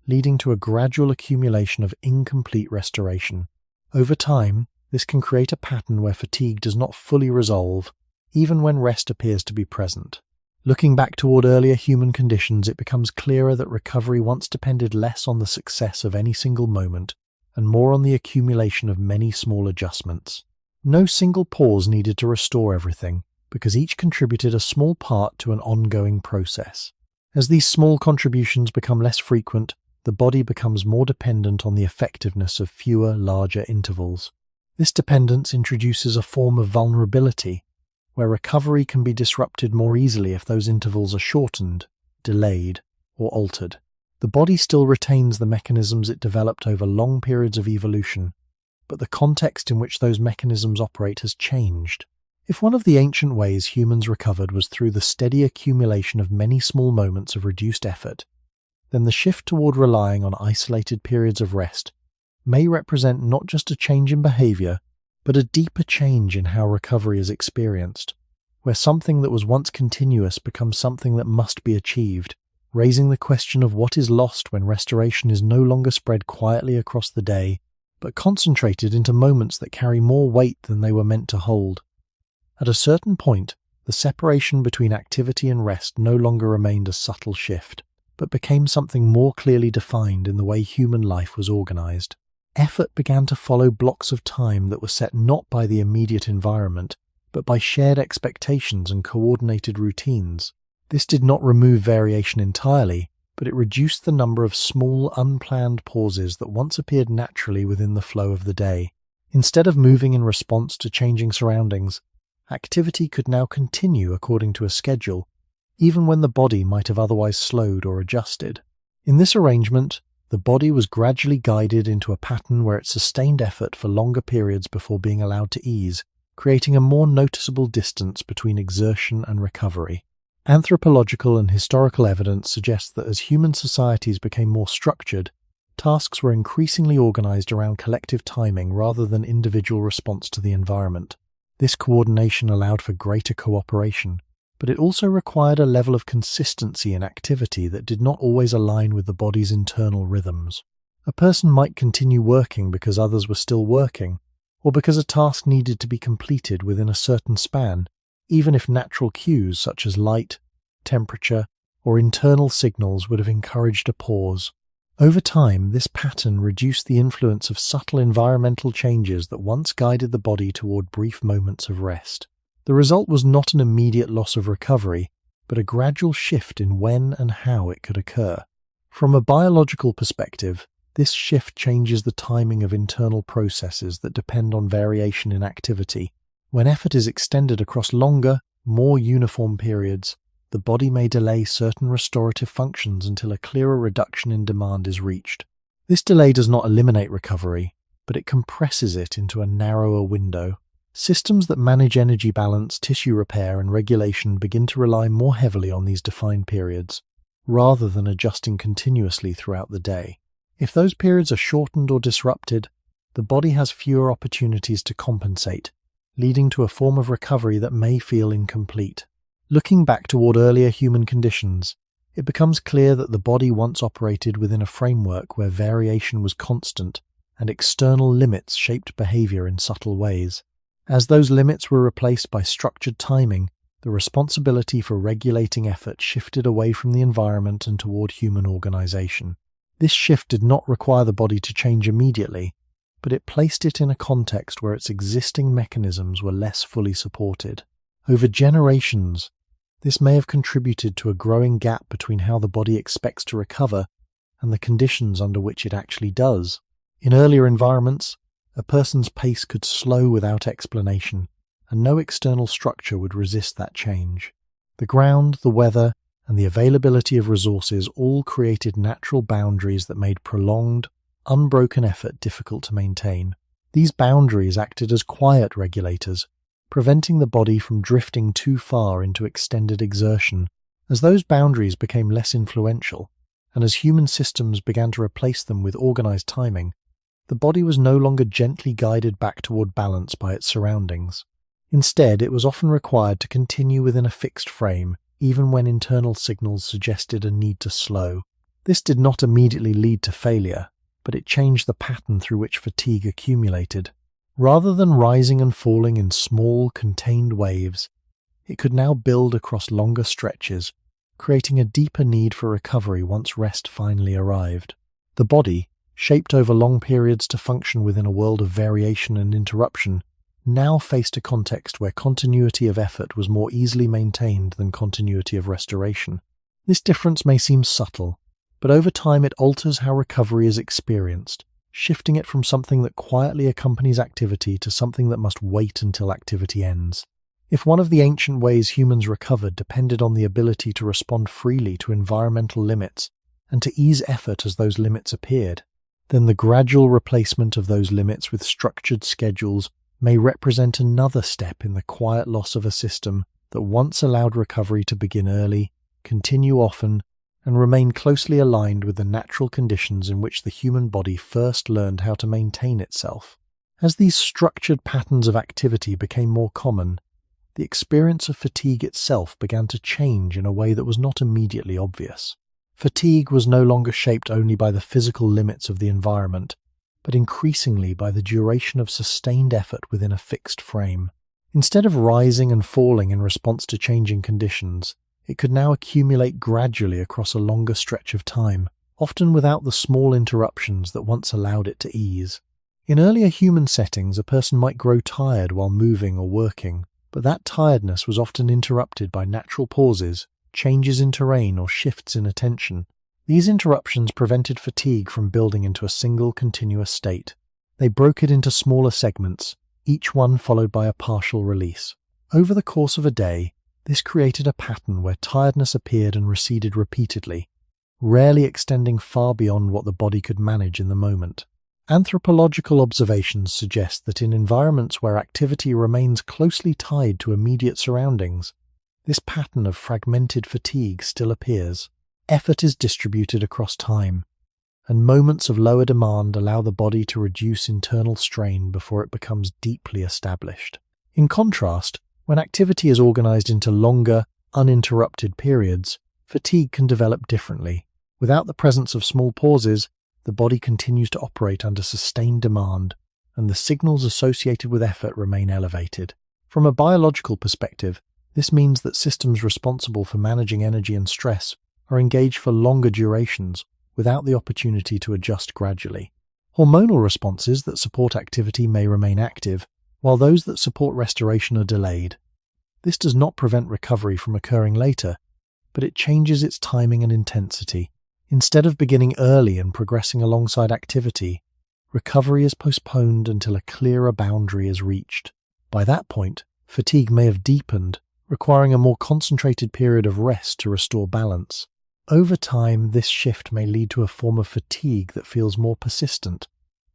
leading to a gradual accumulation of incomplete restoration. Over time, this can create a pattern where fatigue does not fully resolve, even when rest appears to be present. Looking back toward earlier human conditions, it becomes clearer that recovery once depended less on the success of any single moment and more on the accumulation of many small adjustments. No single pause needed to restore everything, because each contributed a small part to an ongoing process. As these small contributions become less frequent, the body becomes more dependent on the effectiveness of fewer, larger intervals. This dependence introduces a form of vulnerability, where recovery can be disrupted more easily if those intervals are shortened, delayed, or altered. The body still retains the mechanisms it developed over long periods of evolution, but the context in which those mechanisms operate has changed. If one of the ancient ways humans recovered was through the steady accumulation of many small moments of reduced effort, then the shift toward relying on isolated periods of rest may represent not just a change in behavior, but a deeper change in how recovery is experienced, where something that was once continuous becomes something that must be achieved, raising the question of what is lost when restoration is no longer spread quietly across the day, but concentrated into moments that carry more weight than they were meant to hold. At a certain point, the separation between activity and rest no longer remained a subtle shift, but became something more clearly defined in the way human life was organized. Effort began to follow blocks of time that were set not by the immediate environment, but by shared expectations and coordinated routines. This did not remove variation entirely, but it reduced the number of small, unplanned pauses that once appeared naturally within the flow of the day. Instead of moving in response to changing surroundings, activity could now continue according to a schedule, even when the body might have otherwise slowed or adjusted. In this arrangement, the body was gradually guided into a pattern where it sustained effort for longer periods before being allowed to ease, creating a more noticeable distance between exertion and recovery. Anthropological and historical evidence suggests that as human societies became more structured, tasks were increasingly organized around collective timing rather than individual response to the environment. This coordination allowed for greater cooperation, but it also required a level of consistency in activity that did not always align with the body's internal rhythms. A person might continue working because others were still working, or because a task needed to be completed within a certain span, even if natural cues such as light, temperature, or internal signals would have encouraged a pause. Over time, this pattern reduced the influence of subtle environmental changes that once guided the body toward brief moments of rest. The result was not an immediate loss of recovery, but a gradual shift in when and how it could occur. From a biological perspective, this shift changes the timing of internal processes that depend on variation in activity. When effort is extended across longer, more uniform periods, the body may delay certain restorative functions until a clearer reduction in demand is reached. This delay does not eliminate recovery, but it compresses it into a narrower window. Systems that manage energy balance, tissue repair, and regulation begin to rely more heavily on these defined periods, rather than adjusting continuously throughout the day. If those periods are shortened or disrupted, the body has fewer opportunities to compensate, leading to a form of recovery that may feel incomplete. Looking back toward earlier human conditions, it becomes clear that the body once operated within a framework where variation was constant and external limits shaped behavior in subtle ways. As those limits were replaced by structured timing, the responsibility for regulating effort shifted away from the environment and toward human organization. This shift did not require the body to change immediately, but it placed it in a context where its existing mechanisms were less fully supported. Over generations, this may have contributed to a growing gap between how the body expects to recover and the conditions under which it actually does. In earlier environments, a person's pace could slow without explanation, and no external structure would resist that change. The ground, the weather, and the availability of resources all created natural boundaries that made prolonged, unbroken effort difficult to maintain. These boundaries acted as quiet regulators, preventing the body from drifting too far into extended exertion. As those boundaries became less influential, and as human systems began to replace them with organized timing, the body was no longer gently guided back toward balance by its surroundings. Instead, it was often required to continue within a fixed frame, even when internal signals suggested a need to slow. This did not immediately lead to failure, but it changed the pattern through which fatigue accumulated. Rather than rising and falling in small, contained waves, it could now build across longer stretches, creating a deeper need for recovery once rest finally arrived. The body, shaped over long periods to function within a world of variation and interruption, now faced a context where continuity of effort was more easily maintained than continuity of restoration. This difference may seem subtle, but over time it alters how recovery is experienced, shifting it from something that quietly accompanies activity to something that must wait until activity ends. If one of the ancient ways humans recovered depended on the ability to respond freely to environmental limits and to ease effort as those limits appeared, then the gradual replacement of those limits with structured schedules may represent another step in the quiet loss of a system that once allowed recovery to begin early, continue often, and remain closely aligned with the natural conditions in which the human body first learned how to maintain itself. As these structured patterns of activity became more common, the experience of fatigue itself began to change in a way that was not immediately obvious. Fatigue was no longer shaped only by the physical limits of the environment, but increasingly by the duration of sustained effort within a fixed frame. Instead of rising and falling in response to changing conditions, it could now accumulate gradually across a longer stretch of time, often without the small interruptions that once allowed it to ease. In earlier human settings, a person might grow tired while moving or working, but that tiredness was often interrupted by natural pauses, changes in terrain, or shifts in attention. These interruptions prevented fatigue from building into a single continuous state. They broke it into smaller segments, each one followed by a partial release. Over the course of a day, this created a pattern where tiredness appeared and receded repeatedly, rarely extending far beyond what the body could manage in the moment. Anthropological observations suggest that in environments where activity remains closely tied to immediate surroundings, this pattern of fragmented fatigue still appears. Effort is distributed across time, and moments of lower demand allow the body to reduce internal strain before it becomes deeply established. In contrast, when activity is organized into longer, uninterrupted periods, fatigue can develop differently. Without the presence of small pauses, the body continues to operate under sustained demand, and the signals associated with effort remain elevated. From a biological perspective, this means that systems responsible for managing energy and stress are engaged for longer durations without the opportunity to adjust gradually. Hormonal responses that support activity may remain active, while those that support restoration are delayed. This does not prevent recovery from occurring later, but it changes its timing and intensity. Instead of beginning early and progressing alongside activity, recovery is postponed until a clearer boundary is reached. By that point, fatigue may have deepened, requiring a more concentrated period of rest to restore balance. Over time, this shift may lead to a form of fatigue that feels more persistent,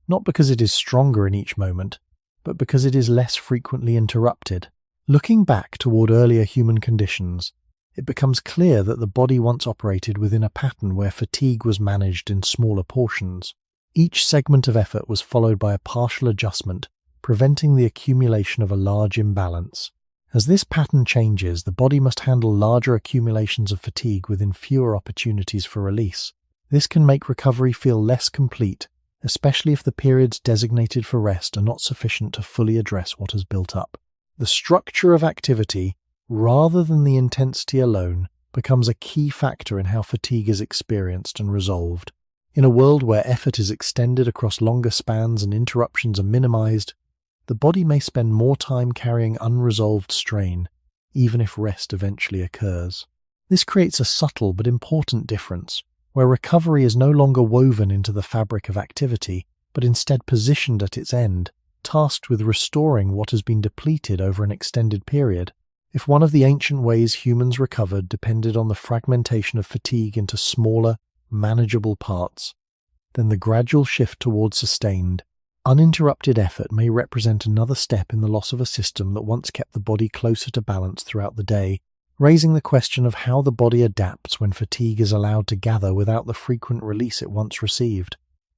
not because it is stronger in each moment, but because it is less frequently interrupted. Looking back toward earlier human conditions, it becomes clear that the body once operated within a pattern where fatigue was managed in smaller portions. Each segment of effort was followed by a partial adjustment, preventing the accumulation of a large imbalance. As this pattern changes, the body must handle larger accumulations of fatigue within fewer opportunities for release. This can make recovery feel less complete, especially if the periods designated for rest are not sufficient to fully address what has built up. The structure of activity, rather than the intensity alone, becomes a key factor in how fatigue is experienced and resolved. In a world where effort is extended across longer spans and interruptions are minimized, the body may spend more time carrying unresolved strain, even if rest eventually occurs. This creates a subtle but important difference, where recovery is no longer woven into the fabric of activity, but instead positioned at its end, tasked with restoring what has been depleted over an extended period. If one of the ancient ways humans recovered depended on the fragmentation of fatigue into smaller, manageable parts, then the gradual shift towards sustained, uninterrupted effort may represent another step in the loss of a system that once kept the body closer to balance throughout the day, raising the question of how the body adapts when fatigue is allowed to gather without the frequent release it once received.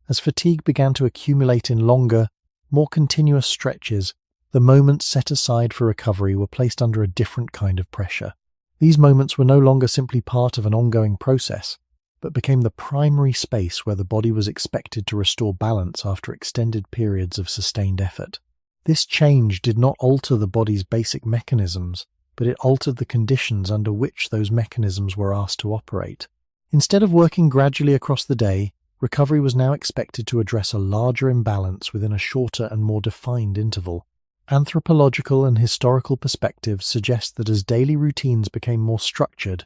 As fatigue began to accumulate in longer, more continuous stretches, the moments set aside for recovery were placed under a different kind of pressure. These moments were no longer simply part of an ongoing process, but became the primary space where the body was expected to restore balance after extended periods of sustained effort. This change did not alter the body's basic mechanisms, but it altered the conditions under which those mechanisms were asked to operate. Instead of working gradually across the day, recovery was now expected to address a larger imbalance within a shorter and more defined interval. Anthropological and historical perspectives suggest that as daily routines became more structured,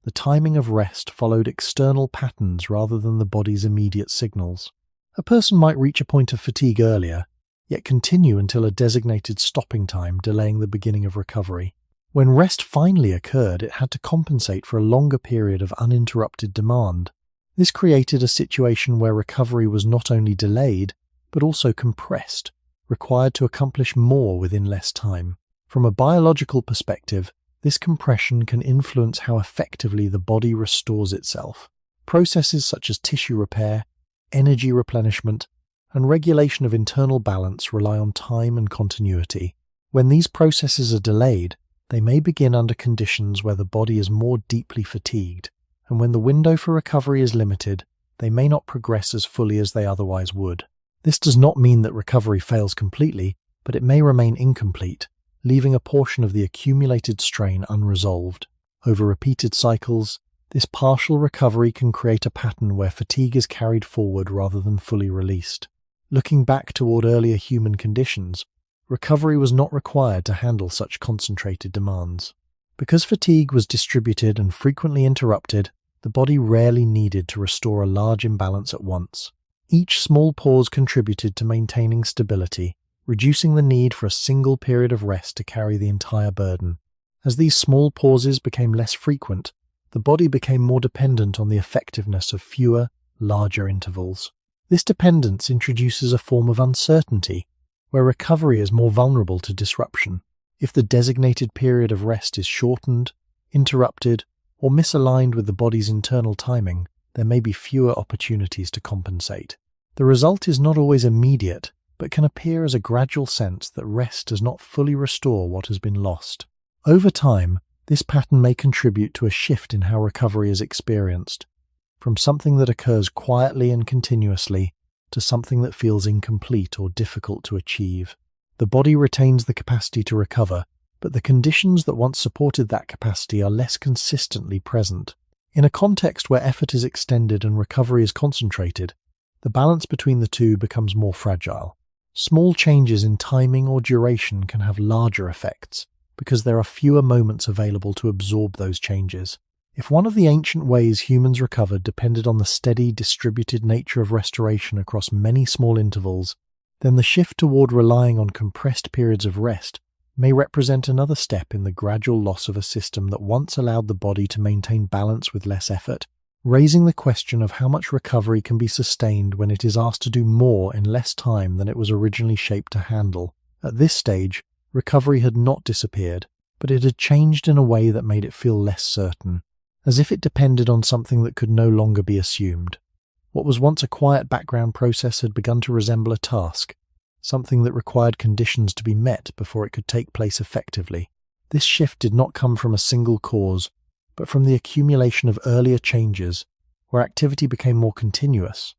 the timing of rest followed external patterns rather than the body's immediate signals. A person might reach a point of fatigue earlier, yet continue until a designated stopping time, delaying the beginning of recovery. When rest finally occurred, it had to compensate for a longer period of uninterrupted demand. This created a situation where recovery was not only delayed, but also compressed, required to accomplish more within less time. From a biological perspective, this compression can influence how effectively the body restores itself. Processes such as tissue repair, energy replenishment, and regulation of internal balance rely on time and continuity. When these processes are delayed, they may begin under conditions where the body is more deeply fatigued, and when the window for recovery is limited, they may not progress as fully as they otherwise would. This does not mean that recovery fails completely, but it may remain incomplete, leaving a portion of the accumulated strain unresolved. Over repeated cycles, this partial recovery can create a pattern where fatigue is carried forward rather than fully released. Looking back toward earlier human conditions, recovery was not required to handle such concentrated demands. Because fatigue was distributed and frequently interrupted, the body rarely needed to restore a large imbalance at once. Each small pause contributed to maintaining stability, reducing the need for a single period of rest to carry the entire burden. As these small pauses became less frequent, the body became more dependent on the effectiveness of fewer, larger intervals. This dependence introduces a form of uncertainty, where recovery is more vulnerable to disruption. If the designated period of rest is shortened, interrupted, or misaligned with the body's internal timing, there may be fewer opportunities to compensate. The result is not always immediate, but can appear as a gradual sense that rest does not fully restore what has been lost. Over time, this pattern may contribute to a shift in how recovery is experienced, from something that occurs quietly and continuously to something that feels incomplete or difficult to achieve. The body retains the capacity to recover, but the conditions that once supported that capacity are less consistently present. In a context where effort is extended and recovery is concentrated, the balance between the two becomes more fragile. Small changes in timing or duration can have larger effects, because there are fewer moments available to absorb those changes. If one of the ancient ways humans recovered depended on the steady, distributed nature of restoration across many small intervals, then the shift toward relying on compressed periods of rest may represent another step in the gradual loss of a system that once allowed the body to maintain balance with less effort, raising the question of how much recovery can be sustained when it is asked to do more in less time than it was originally shaped to handle. At this stage, recovery had not disappeared, but it had changed in a way that made it feel less certain, as if it depended on something that could no longer be assumed. What was once a quiet background process had begun to resemble a task, something that required conditions to be met before it could take place effectively. This shift did not come from a single cause, but from the accumulation of earlier changes, where activity became more continuous,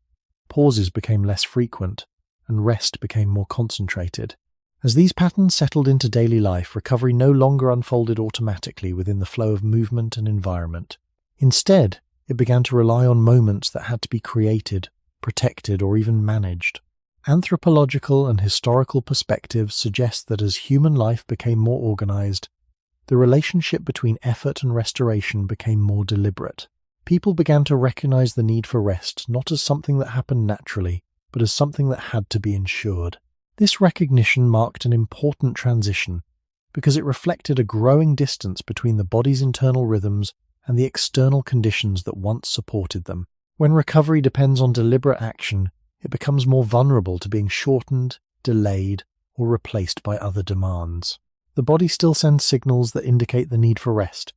pauses became less frequent, and rest became more concentrated. As these patterns settled into daily life, recovery no longer unfolded automatically within the flow of movement and environment. Instead, it began to rely on moments that had to be created, protected, or even managed. Anthropological and historical perspectives suggest that as human life became more organized, the relationship between effort and restoration became more deliberate. People began to recognize the need for rest not as something that happened naturally, but as something that had to be ensured. This recognition marked an important transition because it reflected a growing distance between the body's internal rhythms and the external conditions that once supported them. When recovery depends on deliberate action, it becomes more vulnerable to being shortened, delayed, or replaced by other demands. The body still sends signals that indicate the need for rest,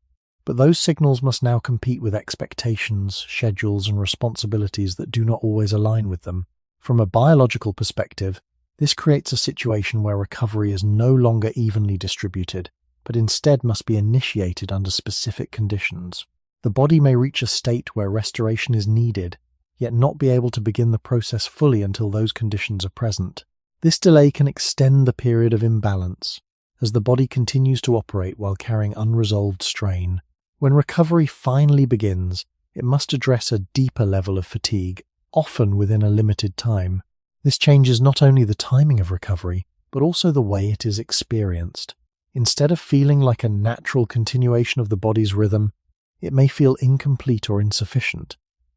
but those signals must now compete with expectations, schedules, and responsibilities that do not always align with them. From a biological perspective, this creates a situation where recovery is no longer evenly distributed, but instead must be initiated under specific conditions. The body may reach a state where restoration is needed, yet not be able to begin the process fully until those conditions are present. This delay can extend the period of imbalance, as the body continues to operate while carrying unresolved strain. When recovery finally begins, it must address a deeper level of fatigue, often within a limited time. This changes not only the timing of recovery, but also the way it is experienced. Instead of feeling like a natural continuation of the body's rhythm, it may feel incomplete or insufficient,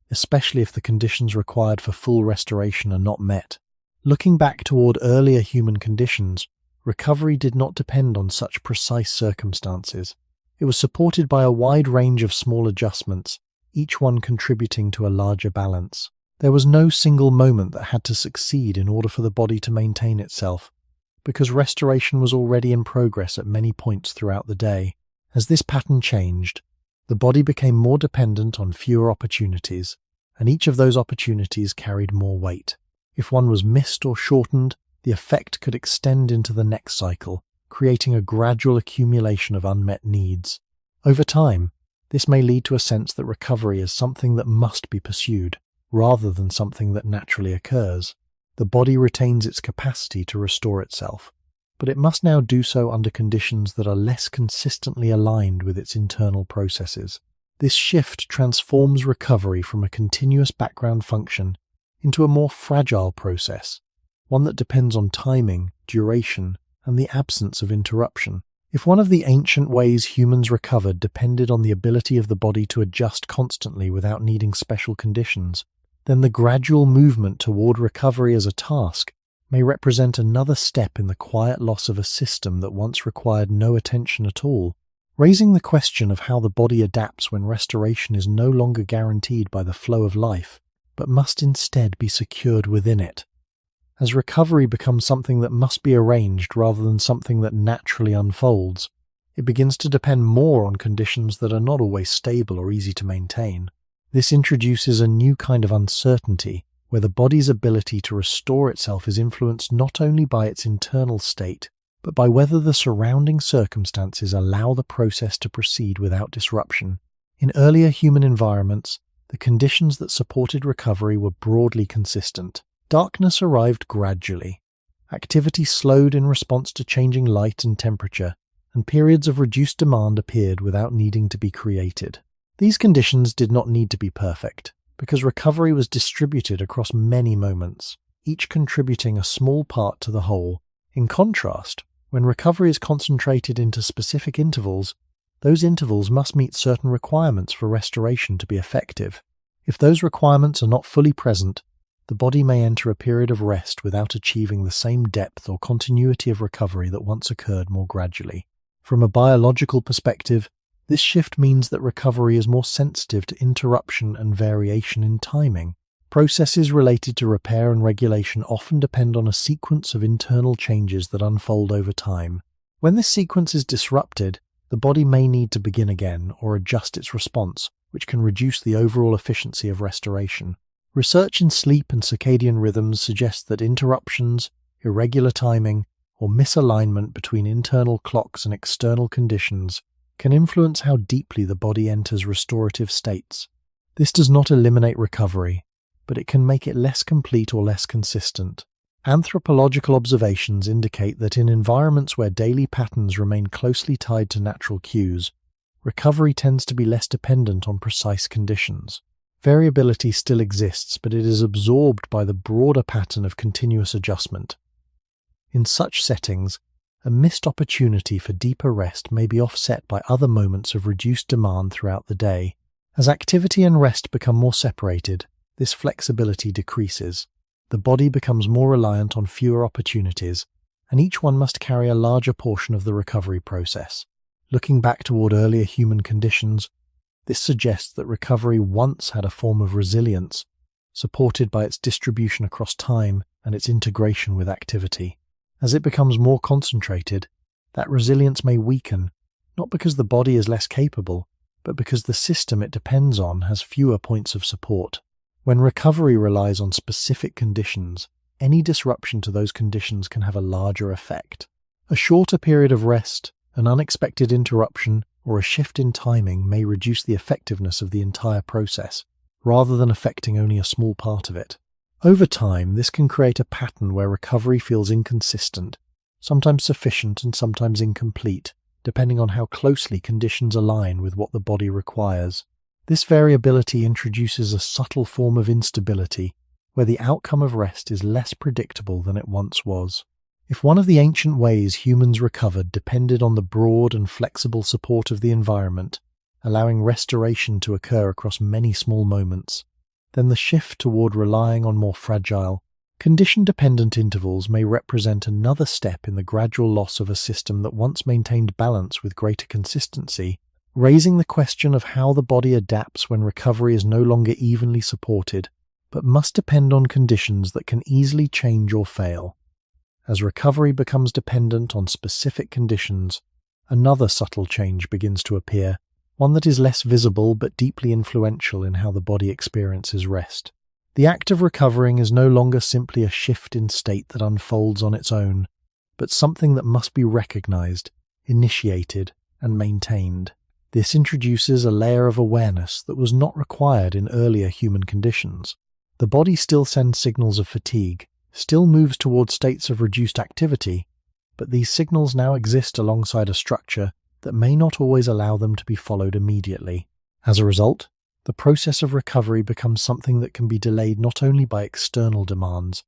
especially if the conditions required for full restoration are not met. Looking back toward earlier human conditions, recovery did not depend on such precise circumstances. It was supported by a wide range of small adjustments, each one contributing to a larger balance. There was no single moment that had to succeed in order for the body to maintain itself, because restoration was already in progress at many points throughout the day. As this pattern changed, the body became more dependent on fewer opportunities, and each of those opportunities carried more weight. If one was missed or shortened, the effect could extend into the next cycle, creating a gradual accumulation of unmet needs. Over time, this may lead to a sense that recovery is something that must be pursued, rather than something that naturally occurs. The body retains its capacity to restore itself, but it must now do so under conditions that are less consistently aligned with its internal processes. This shift transforms recovery from a continuous background function into a more fragile process, one that depends on timing, duration, and the absence of interruption. If one of the ancient ways humans recovered depended on the ability of the body to adjust constantly without needing special conditions, then the gradual movement toward recovery as a task may represent another step in the quiet loss of a system that once required no attention at all, raising the question of how the body adapts when restoration is no longer guaranteed by the flow of life, but must instead be secured within it. As recovery becomes something that must be arranged rather than something that naturally unfolds, it begins to depend more on conditions that are not always stable or easy to maintain. This introduces a new kind of uncertainty, where the body's ability to restore itself is influenced not only by its internal state, but by whether the surrounding circumstances allow the process to proceed without disruption. In earlier human environments, the conditions that supported recovery were broadly consistent. Darkness arrived gradually. Activity slowed in response to changing light and temperature, and periods of reduced demand appeared without needing to be created. These conditions did not need to be perfect, because recovery was distributed across many moments, each contributing a small part to the whole. In contrast, when recovery is concentrated into specific intervals, those intervals must meet certain requirements for restoration to be effective. If those requirements are not fully present, the body may enter a period of rest without achieving the same depth or continuity of recovery that once occurred more gradually. From a biological perspective, this shift means that recovery is more sensitive to interruption and variation in timing. Processes related to repair and regulation often depend on a sequence of internal changes that unfold over time. When this sequence is disrupted, the body may need to begin again or adjust its response, which can reduce the overall efficiency of restoration. Research in sleep and circadian rhythms suggests that interruptions, irregular timing, or misalignment between internal clocks and external conditions can influence how deeply the body enters restorative states. This does not eliminate recovery, but it can make it less complete or less consistent. Anthropological observations indicate that in environments where daily patterns remain closely tied to natural cues, recovery tends to be less dependent on precise conditions. Variability still exists, but it is absorbed by the broader pattern of continuous adjustment. In such settings, a missed opportunity for deeper rest may be offset by other moments of reduced demand throughout the day. As activity and rest become more separated, this flexibility decreases. The body becomes more reliant on fewer opportunities, and each one must carry a larger portion of the recovery process. Looking back toward earlier human conditions, this suggests that recovery once had a form of resilience, supported by its distribution across time and its integration with activity. As it becomes more concentrated, that resilience may weaken, not because the body is less capable, but because the system it depends on has fewer points of support. When recovery relies on specific conditions, any disruption to those conditions can have a larger effect. A shorter period of rest, an unexpected interruption, or a shift in timing may reduce the effectiveness of the entire process, rather than affecting only a small part of it. Over time, this can create a pattern where recovery feels inconsistent, sometimes sufficient and sometimes incomplete, depending on how closely conditions align with what the body requires. This variability introduces a subtle form of instability, where the outcome of rest is less predictable than it once was. If one of the ancient ways humans recovered depended on the broad and flexible support of the environment, allowing restoration to occur across many small moments, then the shift toward relying on more fragile, condition-dependent intervals may represent another step in the gradual loss of a system that once maintained balance with greater consistency, raising the question of how the body adapts when recovery is no longer evenly supported, but must depend on conditions that can easily change or fail. As recovery becomes dependent on specific conditions, another subtle change begins to appear, one that is less visible but deeply influential in how the body experiences rest. The act of recovering is no longer simply a shift in state that unfolds on its own, but something that must be recognized, initiated, and maintained. This introduces a layer of awareness that was not required in earlier human conditions. The body still sends signals of fatigue, still moves toward states of reduced activity, but these signals now exist alongside a structure that may not always allow them to be followed immediately. As a result, the process of recovery becomes something that can be delayed not only by external demands,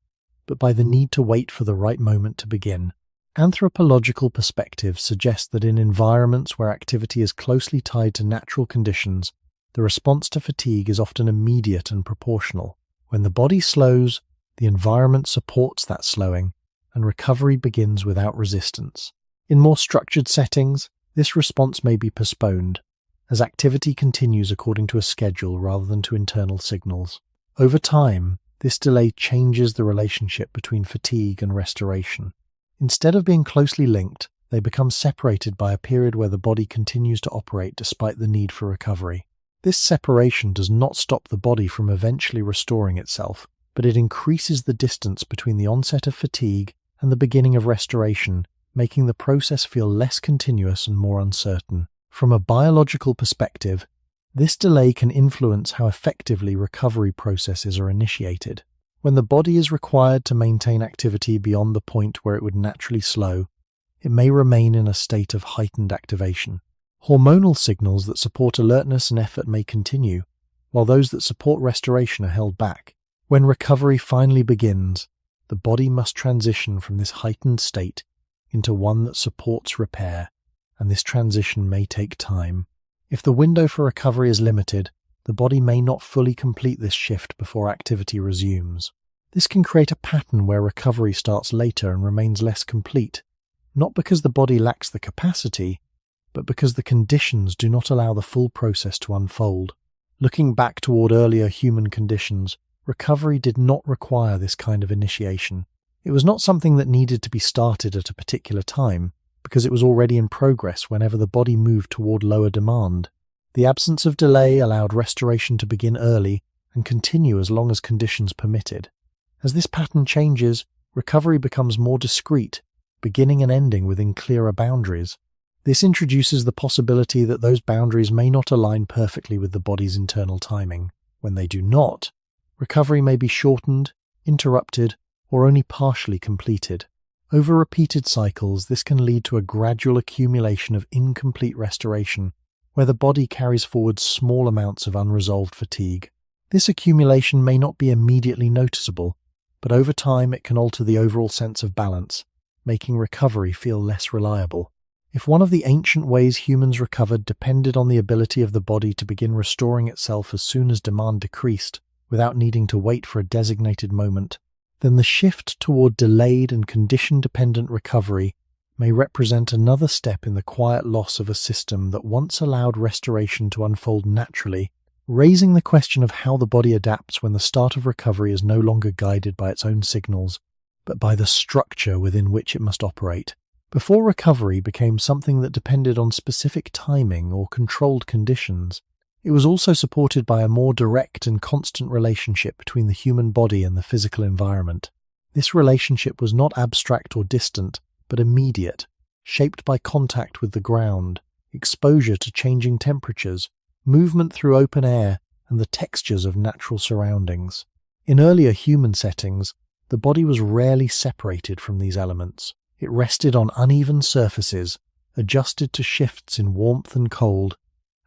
but by the need to wait for the right moment to begin. Anthropological perspectives suggest that in environments where activity is closely tied to natural conditions, the response to fatigue is often immediate and proportional. When the body slows, the environment supports that slowing, and recovery begins without resistance. In more structured settings, this response may be postponed, as activity continues according to a schedule rather than to internal signals. Over time, this delay changes the relationship between fatigue and restoration. Instead of being closely linked, they become separated by a period where the body continues to operate despite the need for recovery. This separation does not stop the body from eventually restoring itself, but it increases the distance between the onset of fatigue and the beginning of restoration, making the process feel less continuous and more uncertain. From a biological perspective, this delay can influence how effectively recovery processes are initiated. When the body is required to maintain activity beyond the point where it would naturally slow, it may remain in a state of heightened activation. Hormonal signals that support alertness and effort may continue, while those that support restoration are held back. When recovery finally begins, the body must transition from this heightened state into one that supports repair, and this transition may take time. If the window for recovery is limited, the body may not fully complete this shift before activity resumes. This can create a pattern where recovery starts later and remains less complete, not because the body lacks the capacity, but because the conditions do not allow the full process to unfold. Looking back toward earlier human conditions, recovery did not require this kind of initiation. It was not something that needed to be started at a particular time, because it was already in progress whenever the body moved toward lower demand. The absence of delay allowed restoration to begin early and continue as long as conditions permitted. As this pattern changes, recovery becomes more discrete, beginning and ending within clearer boundaries. This introduces the possibility that those boundaries may not align perfectly with the body's internal timing. When they do not, recovery may be shortened, interrupted, or only partially completed. Over repeated cycles, this can lead to a gradual accumulation of incomplete restoration, where the body carries forward small amounts of unresolved fatigue. This accumulation may not be immediately noticeable, but over time it can alter the overall sense of balance, making recovery feel less reliable. If one of the ancient ways humans recovered depended on the ability of the body to begin restoring itself as soon as demand decreased, without needing to wait for a designated moment, then the shift toward delayed and condition-dependent recovery may represent another step in the quiet loss of a system that once allowed restoration to unfold naturally, raising the question of how the body adapts when the start of recovery is no longer guided by its own signals, but by the structure within which it must operate. Before recovery became something that depended on specific timing or controlled conditions, it was also supported by a more direct and constant relationship between the human body and the physical environment. This relationship was not abstract or distant, but immediate, shaped by contact with the ground, exposure to changing temperatures, movement through open air, and the textures of natural surroundings. In earlier human settings, the body was rarely separated from these elements. It rested on uneven surfaces, adjusted to shifts in warmth and cold,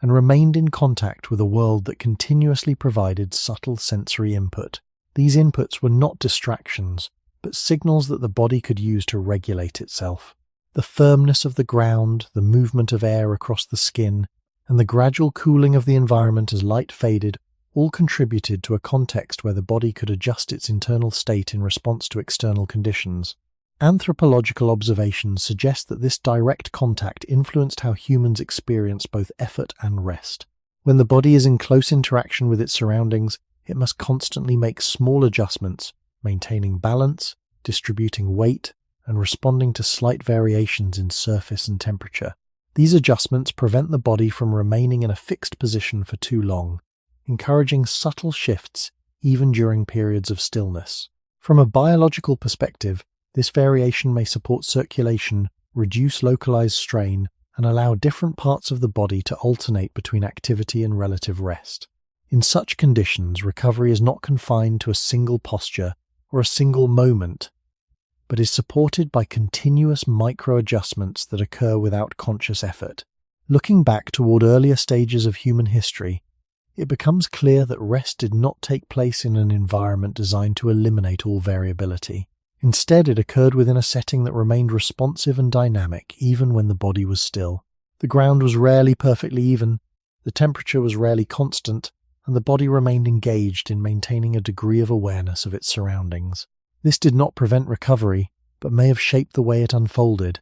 and remained in contact with a world that continuously provided subtle sensory input. These inputs were not distractions, but signals that the body could use to regulate itself. The firmness of the ground, the movement of air across the skin, and the gradual cooling of the environment as light faded all contributed to a context where the body could adjust its internal state in response to external conditions. Anthropological observations suggest that this direct contact influenced how humans experience both effort and rest. When the body is in close interaction with its surroundings, it must constantly make small adjustments, maintaining balance, distributing weight, and responding to slight variations in surface and temperature. These adjustments prevent the body from remaining in a fixed position for too long, encouraging subtle shifts even during periods of stillness. From a biological perspective, this variation may support circulation, reduce localized strain, and allow different parts of the body to alternate between activity and relative rest. In such conditions, recovery is not confined to a single posture or a single moment, but is supported by continuous micro-adjustments that occur without conscious effort. Looking back toward earlier stages of human history, it becomes clear that rest did not take place in an environment designed to eliminate all variability. Instead, it occurred within a setting that remained responsive and dynamic even when the body was still. The ground was rarely perfectly even, the temperature was rarely constant, and the body remained engaged in maintaining a degree of awareness of its surroundings. This did not prevent recovery, but may have shaped the way it unfolded,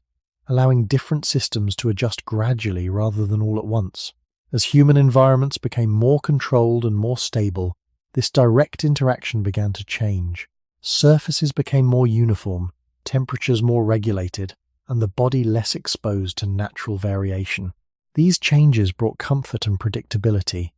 allowing different systems to adjust gradually rather than all at once. As human environments became more controlled and more stable, this direct interaction began to change. Surfaces became more uniform, temperatures more regulated, and the body less exposed to natural variation. These changes brought comfort and predictability,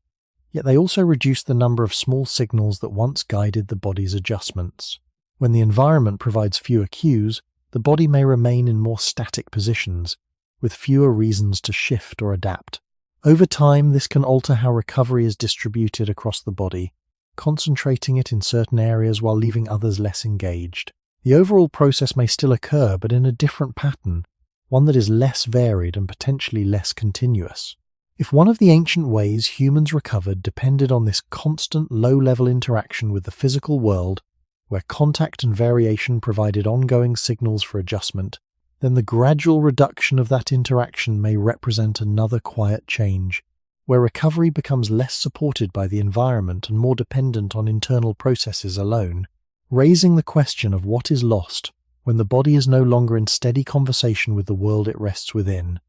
yet they also reduced the number of small signals that once guided the body's adjustments. When the environment provides fewer cues, the body may remain in more static positions, with fewer reasons to shift or adapt. Over time, this can alter how recovery is distributed across the body, concentrating it in certain areas while leaving others less engaged. The overall process may still occur, but in a different pattern, one that is less varied and potentially less continuous. If one of the ancient ways humans recovered depended on this constant low-level interaction with the physical world, where contact and variation provided ongoing signals for adjustment, then the gradual reduction of that interaction may represent another quiet change, where recovery becomes less supported by the environment and more dependent on internal processes alone, raising the question of what is lost when the body is no longer in steady conversation with the world it rests within.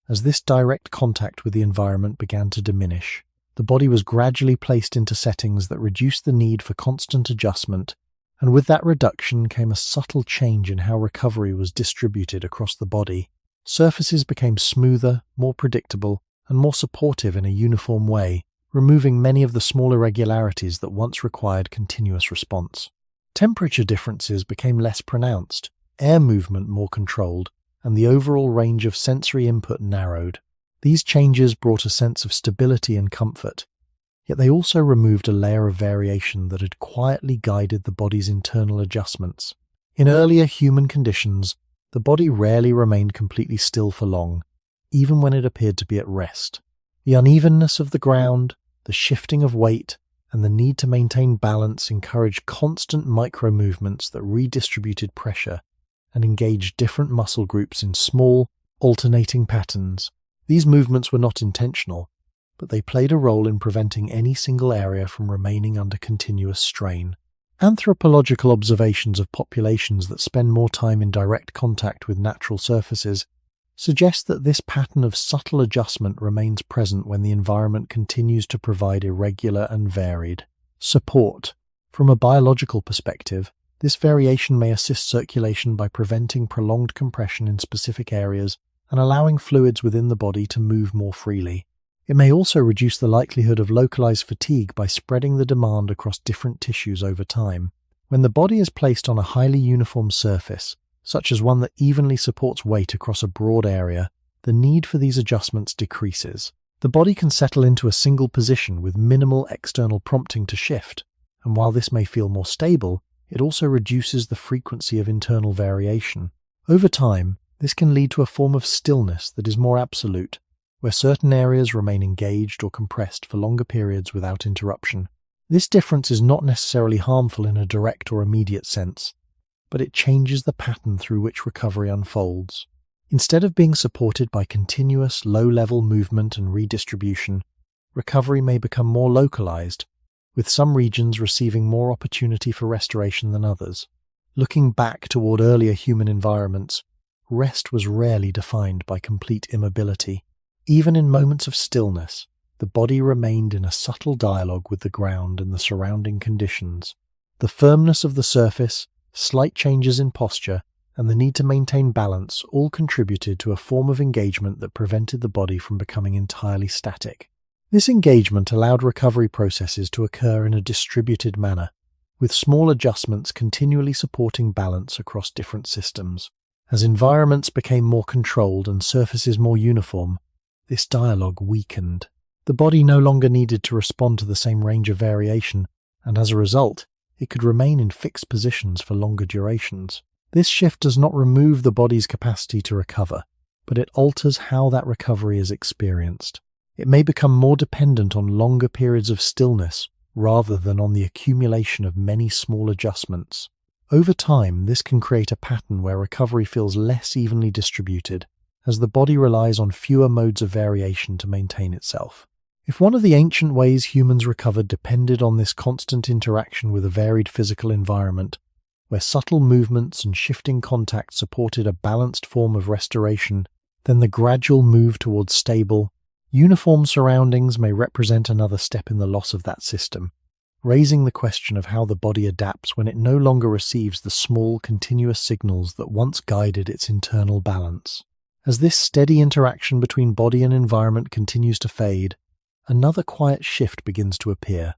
As this direct contact with the environment began to diminish, the body was gradually placed into settings that reduced the need for constant adjustment, and with that reduction came a subtle change in how recovery was distributed across the body. Surfaces became smoother, more predictable, and more supportive in a uniform way, removing many of the small irregularities that once required continuous response. Temperature differences became less pronounced, air movement more controlled, and the overall range of sensory input narrowed. These changes brought a sense of stability and comfort, yet they also removed a layer of variation that had quietly guided the body's internal adjustments. In earlier human conditions, the body rarely remained completely still for long, even when it appeared to be at rest. The unevenness of the ground, the shifting of weight, and the need to maintain balance encouraged constant micro-movements that redistributed pressure and engaged different muscle groups in small, alternating patterns. These movements were not intentional, but they played a role in preventing any single area from remaining under continuous strain. Anthropological observations of populations that spend more time in direct contact with natural surfaces suggest that this pattern of subtle adjustment remains present when the environment continues to provide irregular and varied support. From a biological perspective, this variation may assist circulation by preventing prolonged compression in specific areas and allowing fluids within the body to move more freely. It may also reduce the likelihood of localized fatigue by spreading the demand across different tissues over time. When the body is placed on a highly uniform surface, such as one that evenly supports weight across a broad area, the need for these adjustments decreases. The body can settle into a single position with minimal external prompting to shift, and while this may feel more stable, it also reduces the frequency of internal variation. Over time, this can lead to a form of stillness that is more absolute, where certain areas remain engaged or compressed for longer periods without interruption. This difference is not necessarily harmful in a direct or immediate sense, but it changes the pattern through which recovery unfolds. Instead of being supported by continuous low-level movement and redistribution, recovery may become more localized, with some regions receiving more opportunity for restoration than others. Looking back toward earlier human environments, rest was rarely defined by complete immobility. Even in moments of stillness, the body remained in a subtle dialogue with the ground and the surrounding conditions. The firmness of the surface, slight changes in posture, and the need to maintain balance all contributed to a form of engagement that prevented the body from becoming entirely static. This engagement allowed recovery processes to occur in a distributed manner, with small adjustments continually supporting balance across different systems. As environments became more controlled and surfaces more uniform, this dialogue weakened. The body no longer needed to respond to the same range of variation, and as a result, it could remain in fixed positions for longer durations. This shift does not remove the body's capacity to recover, but it alters how that recovery is experienced. It may become more dependent on longer periods of stillness rather than on the accumulation of many small adjustments. Over time, this can create a pattern where recovery feels less evenly distributed, as the body relies on fewer modes of variation to maintain itself. If one of the ancient ways humans recovered depended on this constant interaction with a varied physical environment, where subtle movements and shifting contact supported a balanced form of restoration, then the gradual move towards stable, uniform surroundings may represent another step in the loss of that system, raising the question of how the body adapts when it no longer receives the small, continuous signals that once guided its internal balance. As this steady interaction between body and environment continues to fade, another quiet shift begins to appear,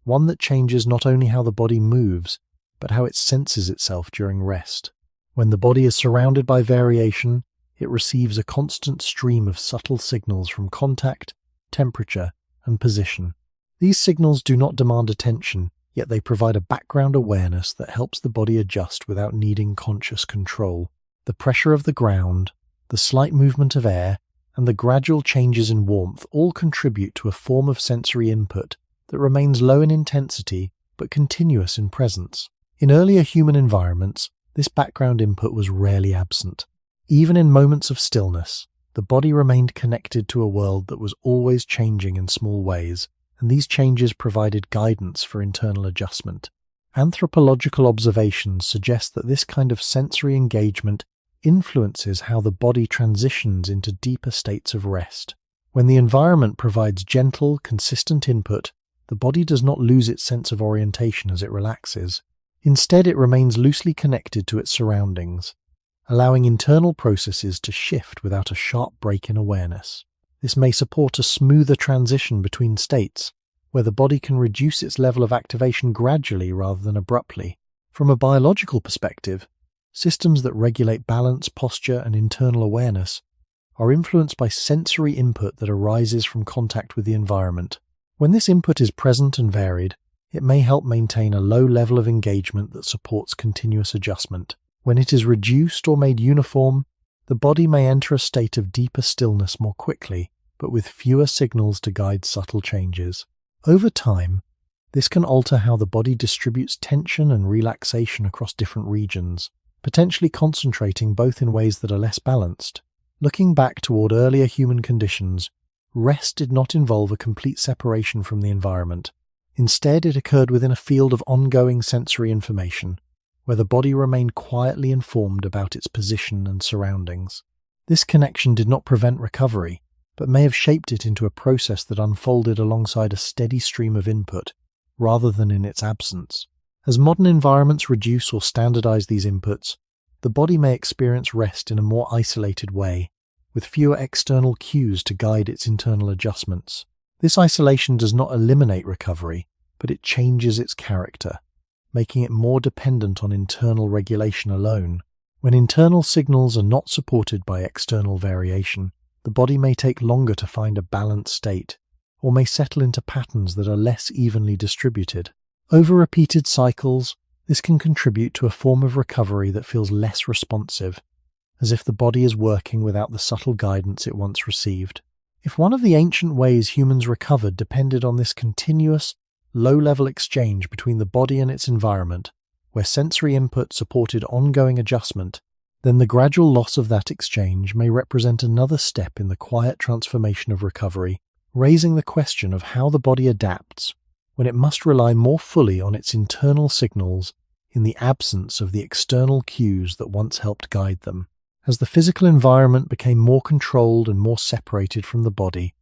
one that changes not only how the body moves, but how it senses itself during rest. When the body is surrounded by variation, it receives a constant stream of subtle signals from contact, temperature, and position. These signals do not demand attention, yet they provide a background awareness that helps the body adjust without needing conscious control. The pressure of the ground, the slight movement of air, and the gradual changes in warmth all contribute to a form of sensory input that remains low in intensity but continuous in presence. In earlier human environments, this background input was rarely absent. Even in moments of stillness, the body remained connected to a world that was always changing in small ways, and these changes provided guidance for internal adjustment. Anthropological observations suggest that this kind of sensory engagement influences how the body transitions into deeper states of rest. When the environment provides gentle, consistent input, the body does not lose its sense of orientation as it relaxes. Instead, it remains loosely connected to its surroundings, allowing internal processes to shift without a sharp break in awareness. This may support a smoother transition between states, where the body can reduce its level of activation gradually rather than abruptly. From a biological perspective, systems that regulate balance, posture, and internal awareness are influenced by sensory input that arises from contact with the environment. When this input is present and varied, it may help maintain a low level of engagement that supports continuous adjustment. When it is reduced or made uniform, the body may enter a state of deeper stillness more quickly, but with fewer signals to guide subtle changes. Over time, this can alter how the body distributes tension and relaxation across different regions, potentially concentrating both in ways that are less balanced. Looking back toward earlier human conditions, rest did not involve a complete separation from the environment. Instead, it occurred within a field of ongoing sensory information, where the body remained quietly informed about its position and surroundings. This connection did not prevent recovery, but may have shaped it into a process that unfolded alongside a steady stream of input, rather than in its absence. As modern environments reduce or standardize these inputs, the body may experience rest in a more isolated way, with fewer external cues to guide its internal adjustments. This isolation does not eliminate recovery, but it changes its character, making it more dependent on internal regulation alone. When internal signals are not supported by external variation, the body may take longer to find a balanced state, or may settle into patterns that are less evenly distributed. Over repeated cycles, this can contribute to a form of recovery that feels less responsive, as if the body is working without the subtle guidance it once received. If one of the ancient ways humans recovered depended on this continuous, low-level exchange between the body and its environment, where sensory input supported ongoing adjustment, then the gradual loss of that exchange may represent another step in the quiet transformation of recovery, raising the question of how the body adapts when it must rely more fully on its internal signals in the absence of the external cues that once helped guide them. As the physical environment became more controlled and more separated from the body,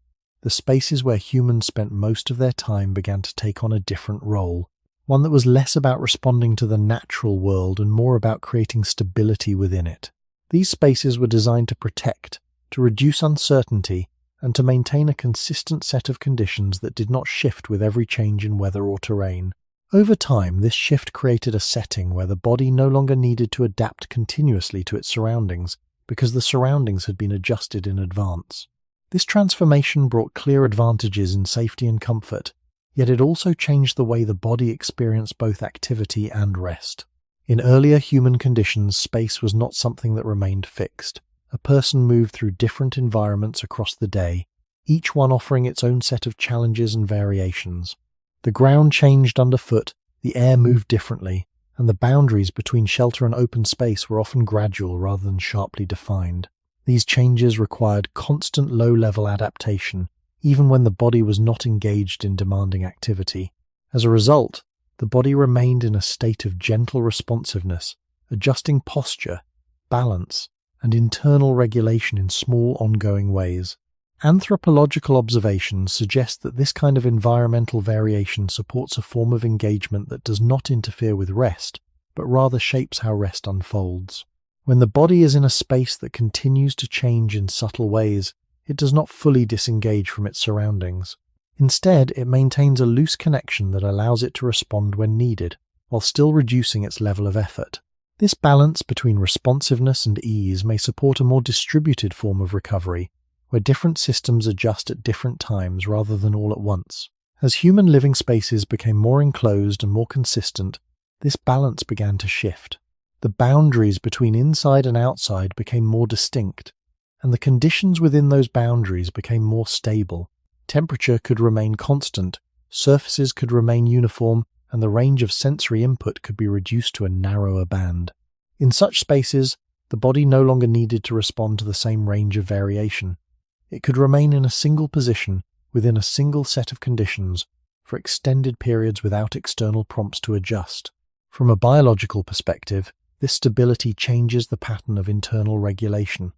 the spaces where humans spent most of their time began to take on a different role, one that was less about responding to the natural world and more about creating stability within it. These spaces were designed to protect, to reduce uncertainty, and to maintain a consistent set of conditions that did not shift with every change in weather or terrain. Over time, this shift created a setting where the body no longer needed to adapt continuously to its surroundings, because the surroundings had been adjusted in advance. This transformation brought clear advantages in safety and comfort, yet it also changed the way the body experienced both activity and rest. In earlier human conditions, space was not something that remained fixed. A person moved through different environments across the day, each one offering its own set of challenges and variations. The ground changed underfoot, the air moved differently, and the boundaries between shelter and open space were often gradual rather than sharply defined. These changes required constant low-level adaptation, even when the body was not engaged in demanding activity. As a result, the body remained in a state of gentle responsiveness, adjusting posture, balance, and internal regulation in small ongoing ways. Anthropological observations suggest that this kind of environmental variation supports a form of engagement that does not interfere with rest, but rather shapes how rest unfolds. When the body is in a space that continues to change in subtle ways, it does not fully disengage from its surroundings. Instead, it maintains a loose connection that allows it to respond when needed, while still reducing its level of effort. This balance between responsiveness and ease may support a more distributed form of recovery, where different systems adjust at different times rather than all at once. As human living spaces became more enclosed and more consistent, this balance began to shift. The boundaries between inside and outside became more distinct, and the conditions within those boundaries became more stable. Temperature could remain constant, surfaces could remain uniform, and the range of sensory input could be reduced to a narrower band. In such spaces, the body no longer needed to respond to the same range of variation. It could remain in a single position within a single set of conditions for extended periods without external prompts to adjust. From a biological perspective, this stability changes the pattern of internal regulation.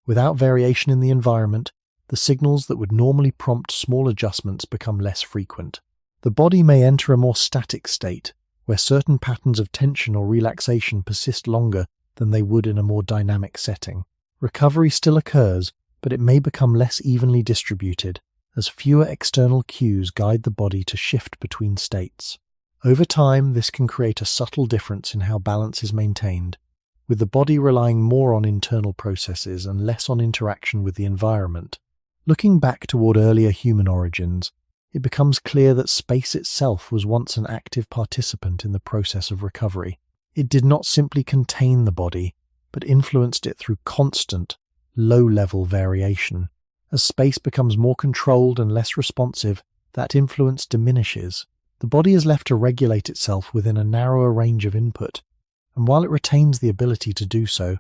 Without variation in the environment, the signals that would normally prompt small adjustments become less frequent. The body may enter a more static state, where certain patterns of tension or relaxation persist longer than they would in a more dynamic setting. Recovery still occurs, but it may become less evenly distributed, as fewer external cues guide the body to shift between states. Over time, this can create a subtle difference in how balance is maintained, with the body relying more on internal processes and less on interaction with the environment. Looking back toward earlier human origins, it becomes clear that space itself was once an active participant in the process of recovery. It did not simply contain the body, but influenced it through constant, low-level variation. As space becomes more controlled and less responsive, that influence diminishes. The body is left to regulate itself within a narrower range of input, and while it retains the ability to do so,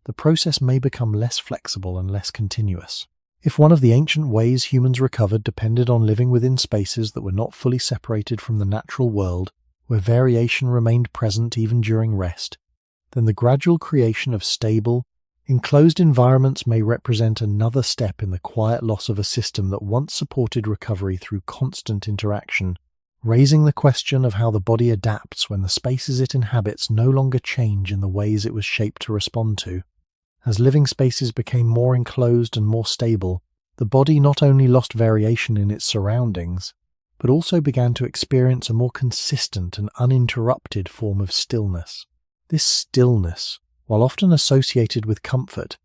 the process may become less flexible and less continuous. If one of the ancient ways humans recovered depended on living within spaces that were not fully separated from the natural world, where variation remained present even during rest, then the gradual creation of stable, enclosed environments may represent another step in the quiet loss of a system that once supported recovery through constant interaction, raising the question of how the body adapts when the spaces it inhabits no longer change in the ways it was shaped to respond to. As living spaces became more enclosed and more stable, the body not only lost variation in its surroundings, but also began to experience a more consistent and uninterrupted form of stillness. This stillness, while often associated with comfort,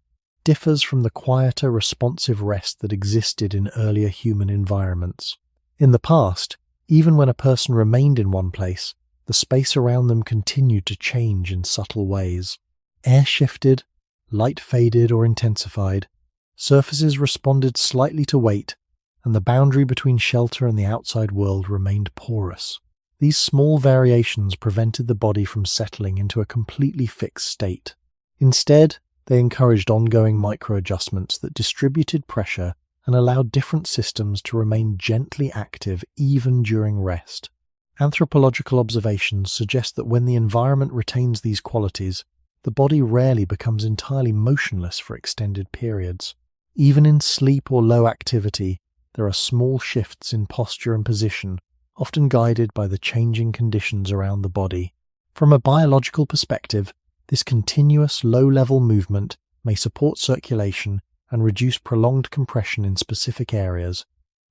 differs from the quieter, responsive rest that existed in earlier human environments. In the past, even when a person remained in one place, the space around them continued to change in subtle ways. Air shifted, light faded or intensified, surfaces responded slightly to weight, and the boundary between shelter and the outside world remained porous. These small variations prevented the body from settling into a completely fixed state. Instead, they encouraged ongoing micro-adjustments that distributed pressure and allowed different systems to remain gently active even during rest. Anthropological observations suggest that when the environment retains these qualities, the body rarely becomes entirely motionless for extended periods. Even in sleep or low activity, there are small shifts in posture and position, often guided by the changing conditions around the body. From a biological perspective, this continuous low-level movement may support circulation and reduce prolonged compression in specific areas,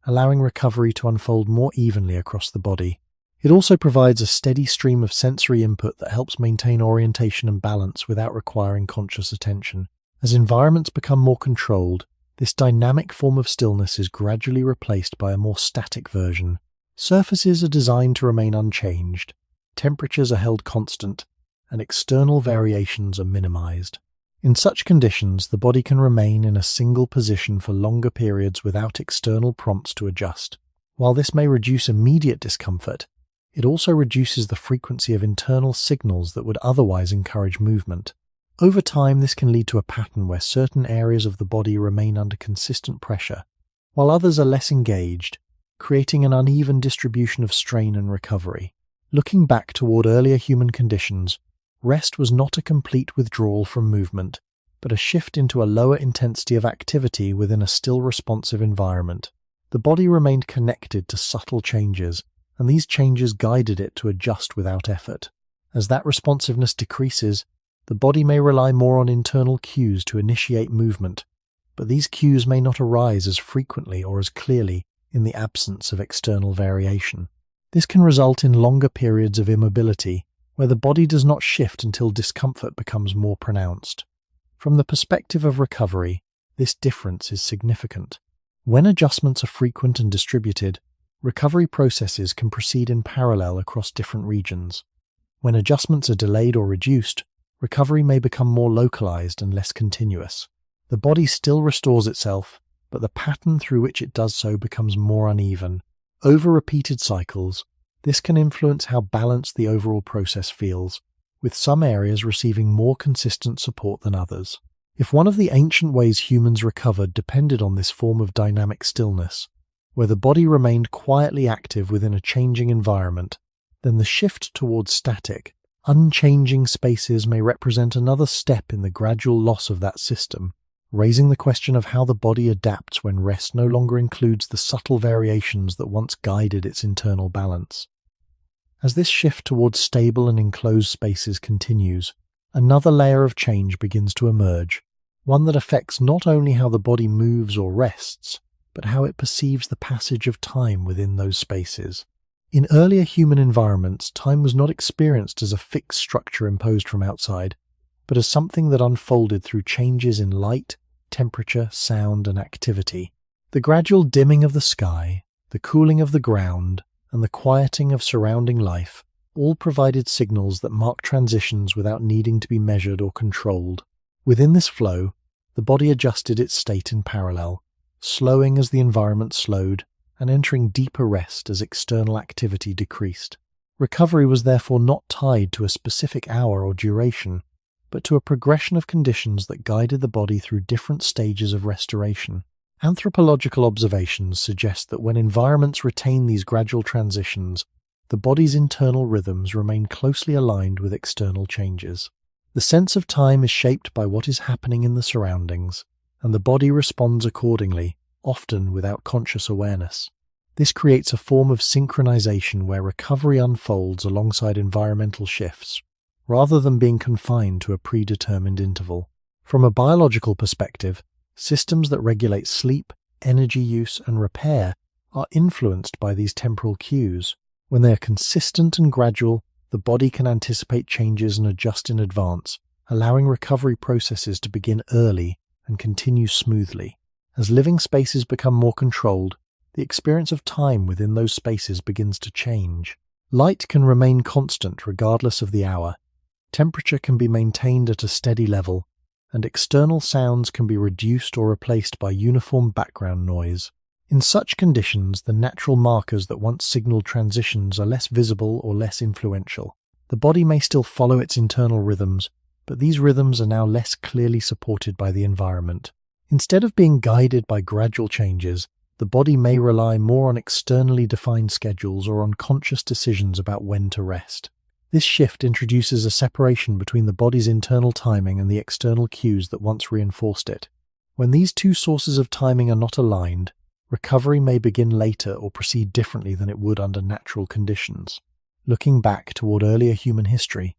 allowing recovery to unfold more evenly across the body. It also provides a steady stream of sensory input that helps maintain orientation and balance without requiring conscious attention. As environments become more controlled, this dynamic form of stillness is gradually replaced by a more static version. Surfaces are designed to remain unchanged, temperatures are held constant, and external variations are minimized. In such conditions, the body can remain in a single position for longer periods without external prompts to adjust. While this may reduce immediate discomfort, it also reduces the frequency of internal signals that would otherwise encourage movement. Over time, this can lead to a pattern where certain areas of the body remain under consistent pressure, while others are less engaged, creating an uneven distribution of strain and recovery. Looking back toward earlier human conditions, rest was not a complete withdrawal from movement, but a shift into a lower intensity of activity within a still responsive environment. The body remained connected to subtle changes, and these changes guided it to adjust without effort. As that responsiveness decreases, the body may rely more on internal cues to initiate movement, but these cues may not arise as frequently or as clearly in the absence of external variation. This can result in longer periods of immobility, where the body does not shift until discomfort becomes more pronounced. From the perspective of recovery, this difference is significant. When adjustments are frequent and distributed, recovery processes can proceed in parallel across different regions. When adjustments are delayed or reduced, recovery may become more localized and less continuous. The body still restores itself, but the pattern through which it does so becomes more uneven. Over repeated cycles, this can influence how balanced the overall process feels, with some areas receiving more consistent support than others. If one of the ancient ways humans recovered depended on this form of dynamic stillness, where the body remained quietly active within a changing environment, then the shift towards static, unchanging spaces may represent another step in the gradual loss of that system, raising the question of how the body adapts when rest no longer includes the subtle variations that once guided its internal balance. As this shift towards stable and enclosed spaces continues, another layer of change begins to emerge, one that affects not only how the body moves or rests, but how it perceives the passage of time within those spaces. In earlier human environments, time was not experienced as a fixed structure imposed from outside, but as something that unfolded through changes in light, temperature, sound, and activity. The gradual dimming of the sky, the cooling of the ground, and the quieting of surrounding life all provided signals that marked transitions without needing to be measured or controlled. Within this flow, the body adjusted its state in parallel, slowing as the environment slowed and entering deeper rest as external activity decreased. Recovery was therefore not tied to a specific hour or duration, but to a progression of conditions that guided the body through different stages of restoration. Anthropological observations suggest that when environments retain these gradual transitions, the body's internal rhythms remain closely aligned with external changes. The sense of time is shaped by what is happening in the surroundings, and the body responds accordingly, often without conscious awareness. This creates a form of synchronization where recovery unfolds alongside environmental shifts, rather than being confined to a predetermined interval. From a biological perspective, systems that regulate sleep, energy use, and repair are influenced by these temporal cues. When they are consistent and gradual, the body can anticipate changes and adjust in advance, allowing recovery processes to begin early and continue smoothly. As living spaces become more controlled, the experience of time within those spaces begins to change. Light can remain constant regardless of the hour, temperature can be maintained at a steady level, and external sounds can be reduced or replaced by uniform background noise. In such conditions, the natural markers that once signaled transitions are less visible or less influential. The body may still follow its internal rhythms, but these rhythms are now less clearly supported by the environment. Instead of being guided by gradual changes, the body may rely more on externally defined schedules or on conscious decisions about when to rest. This shift introduces a separation between the body's internal timing and the external cues that once reinforced it. When these two sources of timing are not aligned, recovery may begin later or proceed differently than it would under natural conditions. Looking back toward earlier human history,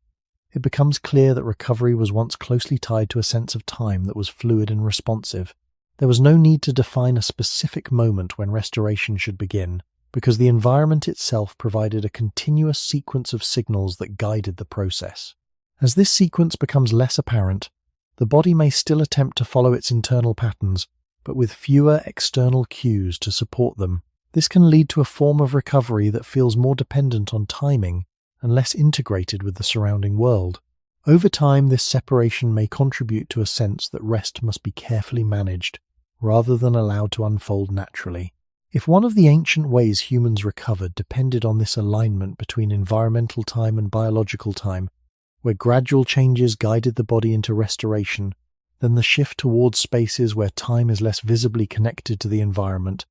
it becomes clear that recovery was once closely tied to a sense of time that was fluid and responsive. There was no need to define a specific moment when restoration should begin, because the environment itself provided a continuous sequence of signals that guided the process. As this sequence becomes less apparent, the body may still attempt to follow its internal patterns, but with fewer external cues to support them. This can lead to a form of recovery that feels more dependent on timing and less integrated with the surrounding world. Over time, this separation may contribute to a sense that rest must be carefully managed, rather than allowed to unfold naturally. If one of the ancient ways humans recovered depended on this alignment between environmental time and biological time, where gradual changes guided the body into restoration, then the shift towards spaces where time is less visibly connected to the environment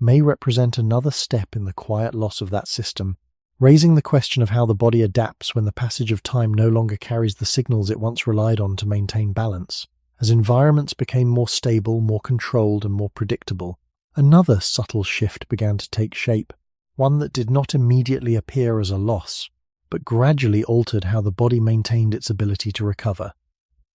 may represent another step in the quiet loss of that system, raising the question of how the body adapts when the passage of time no longer carries the signals it once relied on to maintain balance. As environments became more stable, more controlled, and more predictable, another subtle shift began to take shape, one that did not immediately appear as a loss, but gradually altered how the body maintained its ability to recover.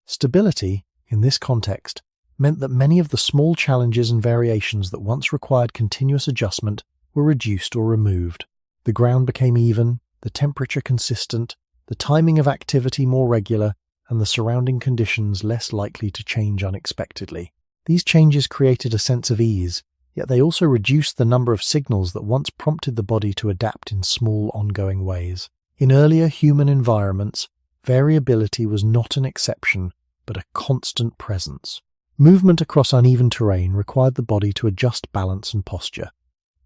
Stability, in this context, meant that many of the small challenges and variations that once required continuous adjustment were reduced or removed. The ground became even, the temperature consistent, the timing of activity more regular, and the surrounding conditions less likely to change unexpectedly. These changes created a sense of ease, yet they also reduced the number of signals that once prompted the body to adapt in small, ongoing ways. In earlier human environments, variability was not an exception, but a constant presence. Movement across uneven terrain required the body to adjust balance and posture.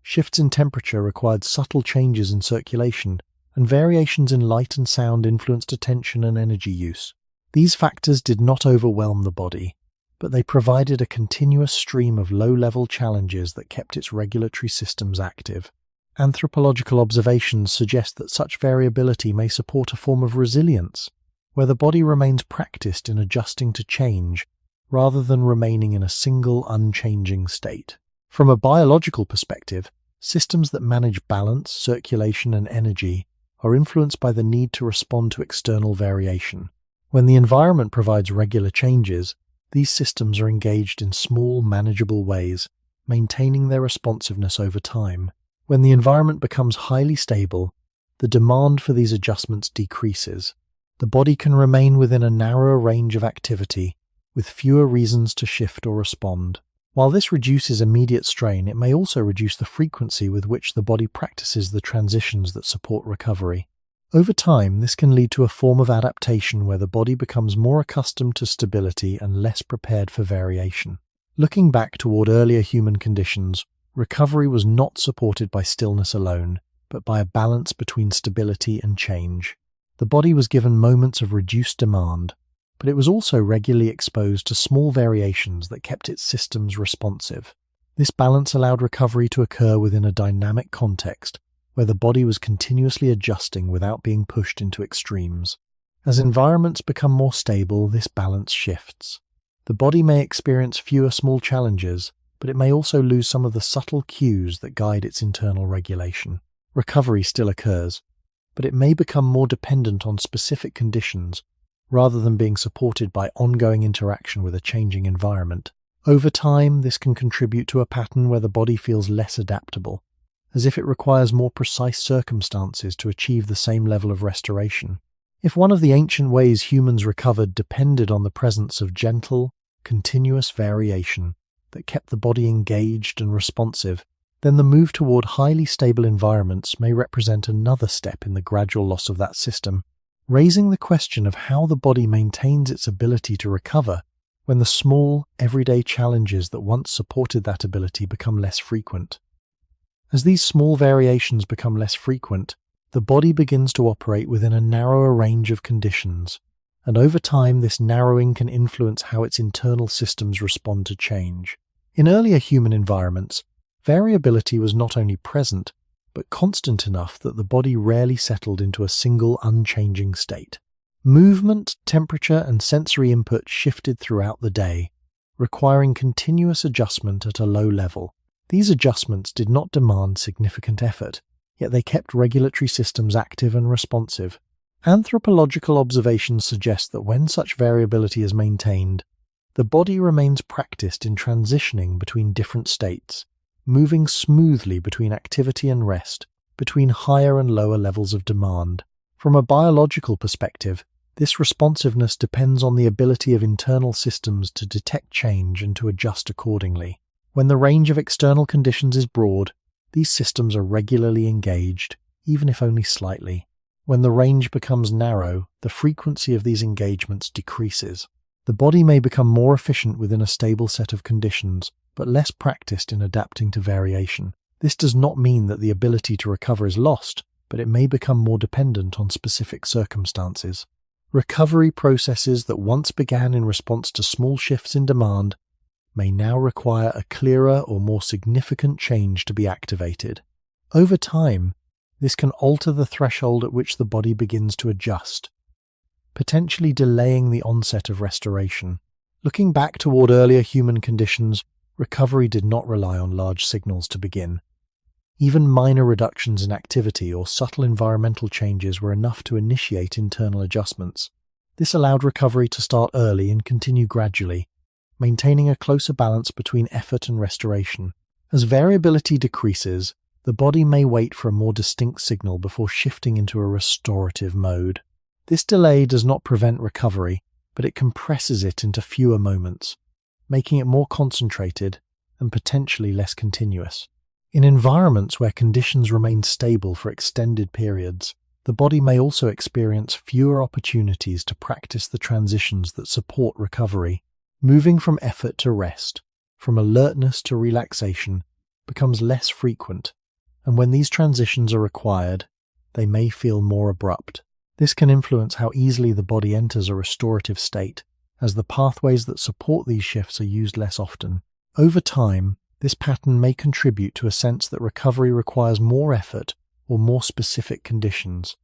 Shifts in temperature required subtle changes in circulation, and variations in light and sound influenced attention and energy use. These factors did not overwhelm the body, but they provided a continuous stream of low-level challenges that kept its regulatory systems active. Anthropological observations suggest that such variability may support a form of resilience, where the body remains practiced in adjusting to change rather than remaining in a single unchanging state. From a biological perspective, systems that manage balance, circulation, and energy are influenced by the need to respond to external variation. When the environment provides regular changes, these systems are engaged in small, manageable ways, maintaining their responsiveness over time. When the environment becomes highly stable, the demand for these adjustments decreases. The body can remain within a narrower range of activity, with fewer reasons to shift or respond. While this reduces immediate strain, it may also reduce the frequency with which the body practices the transitions that support recovery. Over time, this can lead to a form of adaptation where the body becomes more accustomed to stability and less prepared for variation. Looking back toward earlier human conditions, recovery was not supported by stillness alone, but by a balance between stability and change. The body was given moments of reduced demand, but it was also regularly exposed to small variations that kept its systems responsive. This balance allowed recovery to occur within a dynamic context, where the body was continuously adjusting without being pushed into extremes. As environments become more stable, this balance shifts. The body may experience fewer small challenges, but it may also lose some of the subtle cues that guide its internal regulation. Recovery still occurs, but it may become more dependent on specific conditions rather than being supported by ongoing interaction with a changing environment. Over time, this can contribute to a pattern where the body feels less adaptable, as if it requires more precise circumstances to achieve the same level of restoration. If one of the ancient ways humans recovered depended on the presence of gentle, continuous variation that kept the body engaged and responsive, then the move toward highly stable environments may represent another step in the gradual loss of that system, raising the question of how the body maintains its ability to recover when the small, everyday challenges that once supported that ability become less frequent. As these small variations become less frequent, the body begins to operate within a narrower range of conditions, and over time this narrowing can influence how its internal systems respond to change. In earlier human environments, variability was not only present, but constant enough that the body rarely settled into a single unchanging state. Movement, temperature, and sensory input shifted throughout the day, requiring continuous adjustment at a low level. These adjustments did not demand significant effort, yet they kept regulatory systems active and responsive. Anthropological observations suggest that when such variability is maintained, the body remains practiced in transitioning between different states, moving smoothly between activity and rest, between higher and lower levels of demand. From a biological perspective, this responsiveness depends on the ability of internal systems to detect change and to adjust accordingly. When the range of external conditions is broad, these systems are regularly engaged, even if only slightly. When the range becomes narrow, the frequency of these engagements decreases. The body may become more efficient within a stable set of conditions, but less practiced in adapting to variation. This does not mean that the ability to recover is lost, but it may become more dependent on specific circumstances. Recovery processes that once began in response to small shifts in demand may now require a clearer or more significant change to be activated. Over time, this can alter the threshold at which the body begins to adjust, potentially delaying the onset of restoration. Looking back toward earlier human conditions, recovery did not rely on large signals to begin. Even minor reductions in activity or subtle environmental changes were enough to initiate internal adjustments. This allowed recovery to start early and continue gradually, maintaining a closer balance between effort and restoration. As variability decreases, the body may wait for a more distinct signal before shifting into a restorative mode. This delay does not prevent recovery, but it compresses it into fewer moments, making it more concentrated and potentially less continuous. In environments where conditions remain stable for extended periods, the body may also experience fewer opportunities to practice the transitions that support recovery. Moving from effort to rest, from alertness to relaxation, becomes less frequent, and when these transitions are required, they may feel more abrupt. This can influence how easily the body enters a restorative state, as the pathways that support these shifts are used less often. Over time, this pattern may contribute to a sense that recovery requires more effort or more specific conditions,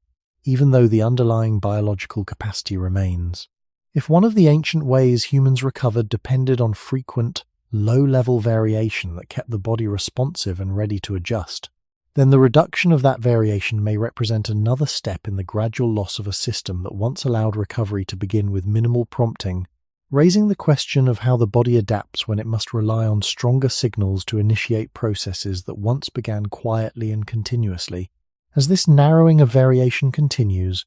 even though the underlying biological capacity remains. If one of the ancient ways humans recovered depended on frequent, low-level variation that kept the body responsive and ready to adjust, then the reduction of that variation may represent another step in the gradual loss of a system that once allowed recovery to begin with minimal prompting, raising the question of how the body adapts when it must rely on stronger signals to initiate processes that once began quietly and continuously. As this narrowing of variation continues,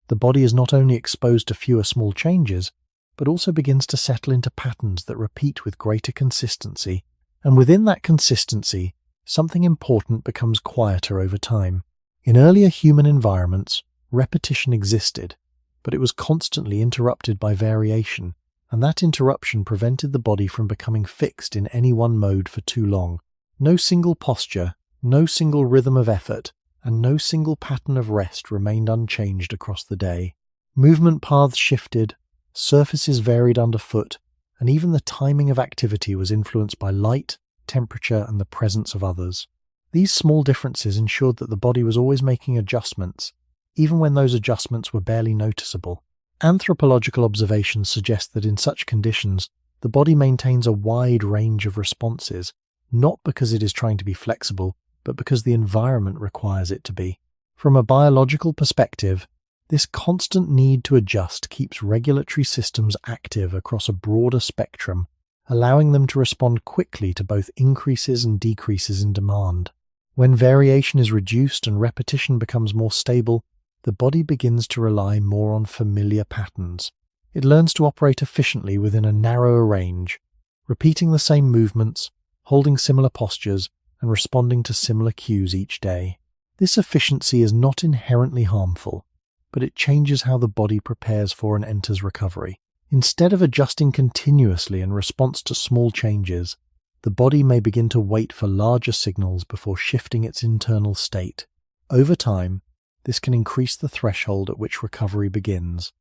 the body is not only exposed to fewer small changes, but also begins to settle into patterns that repeat with greater consistency, and within that consistency, something important becomes quieter over time. In earlier human environments, repetition existed, but it was constantly interrupted by variation, and that interruption prevented the body from becoming fixed in any one mode for too long. No single posture, no single rhythm of effort, and no single pattern of rest remained unchanged across the day. Movement paths shifted, surfaces varied underfoot, and even the timing of activity was influenced by light, temperature, and the presence of others. These small differences ensured that the body was always making adjustments, even when those adjustments were barely noticeable. Anthropological observations suggest that in such conditions, the body maintains a wide range of responses, not because it is trying to be flexible, but because the environment requires it to be. From a biological perspective, this constant need to adjust keeps regulatory systems active across a broader spectrum, allowing them to respond quickly to both increases and decreases in demand. When variation is reduced and repetition becomes more stable, the body begins to rely more on familiar patterns. It learns to operate efficiently within a narrower range, repeating the same movements, holding similar postures, and responding to similar cues each day. This efficiency is not inherently harmful, but it changes how the body prepares for and enters recovery. Instead of adjusting continuously in response to small changes, the body may begin to wait for larger signals before shifting its internal state. Over time, this can increase the threshold at which recovery begins,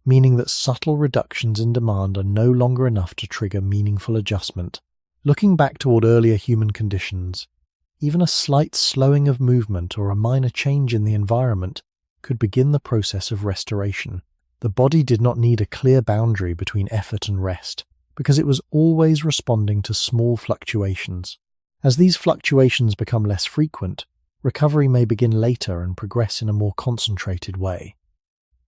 meaning that subtle reductions in demand are no longer enough to trigger meaningful adjustment. Looking back toward earlier human conditions, even a slight slowing of movement or a minor change in the environment could begin the process of restoration. The body did not need a clear boundary between effort and rest, because it was always responding to small fluctuations. As these fluctuations become less frequent, recovery may begin later and progress in a more concentrated way.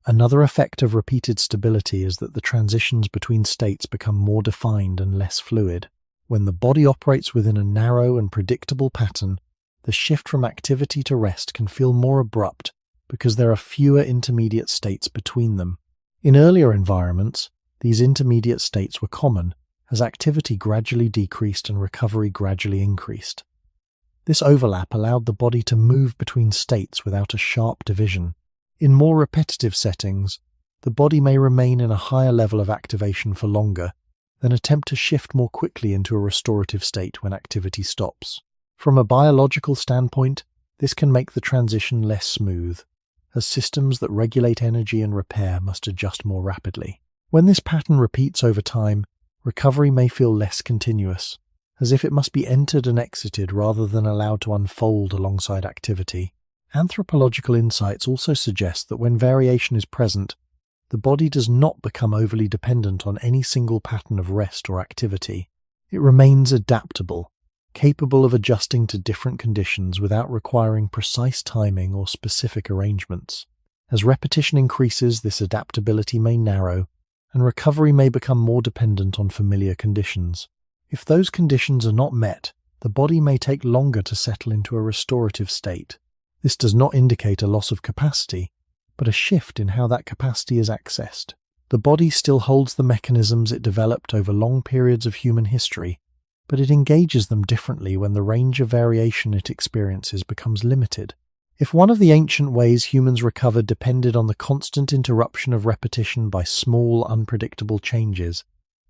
Another effect of repeated stability is that the transitions between states become more defined and less fluid. When the body operates within a narrow and predictable pattern, the shift from activity to rest can feel more abrupt because there are fewer intermediate states between them. In earlier environments, these intermediate states were common, as activity gradually decreased and recovery gradually increased. This overlap allowed the body to move between states without a sharp division. In more repetitive settings, the body may remain in a higher level of activation for longer, then attempt to shift more quickly into a restorative state when activity stops. From a biological standpoint, this can make the transition less smooth, as systems that regulate energy and repair must adjust more rapidly. When this pattern repeats over time, recovery may feel less continuous, as if it must be entered and exited rather than allowed to unfold alongside activity. Anthropological insights also suggest that when variation is present, the body does not become overly dependent on any single pattern of rest or activity. It remains adaptable, capable of adjusting to different conditions without requiring precise timing or specific arrangements. As repetition increases, this adaptability may narrow, and recovery may become more dependent on familiar conditions. If those conditions are not met, the body may take longer to settle into a restorative state. This does not indicate a loss of capacity, but a shift in how that capacity is accessed. The body still holds the mechanisms it developed over long periods of human history, but it engages them differently when the range of variation it experiences becomes limited. If one of the ancient ways humans recovered depended on the constant interruption of repetition by small, unpredictable changes,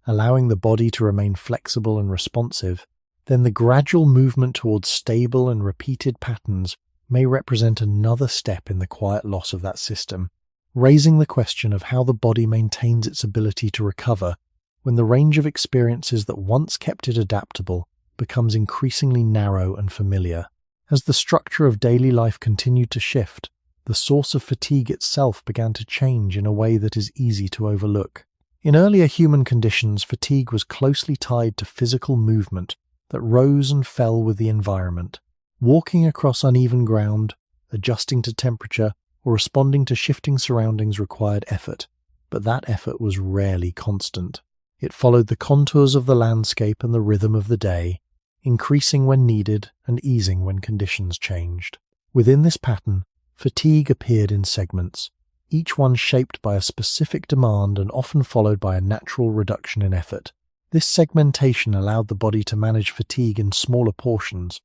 allowing the body to remain flexible and responsive, then the gradual movement towards stable and repeated patterns may represent another step in the quiet loss of that system, raising the question of how the body maintains its ability to recover when the range of experiences that once kept it adaptable becomes increasingly narrow and familiar. As the structure of daily life continued to shift, the source of fatigue itself began to change in a way that is easy to overlook. In earlier human conditions, fatigue was closely tied to physical movement that rose and fell with the environment. Walking across uneven ground, adjusting to temperature, or responding to shifting surroundings required effort, but that effort was rarely constant. It followed the contours of the landscape and the rhythm of the day, increasing when needed and easing when conditions changed. Within this pattern, fatigue appeared in segments, each one shaped by a specific demand and often followed by a natural reduction in effort. This segmentation allowed the body to manage fatigue in smaller portions,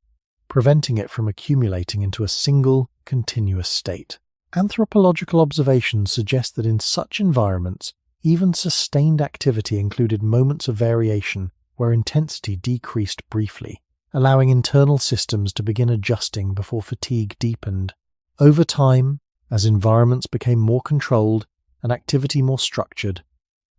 preventing it from accumulating into a single, continuous state. Anthropological observations suggest that in such environments, even sustained activity included moments of variation where intensity decreased briefly, allowing internal systems to begin adjusting before fatigue deepened. Over time, as environments became more controlled and activity more structured,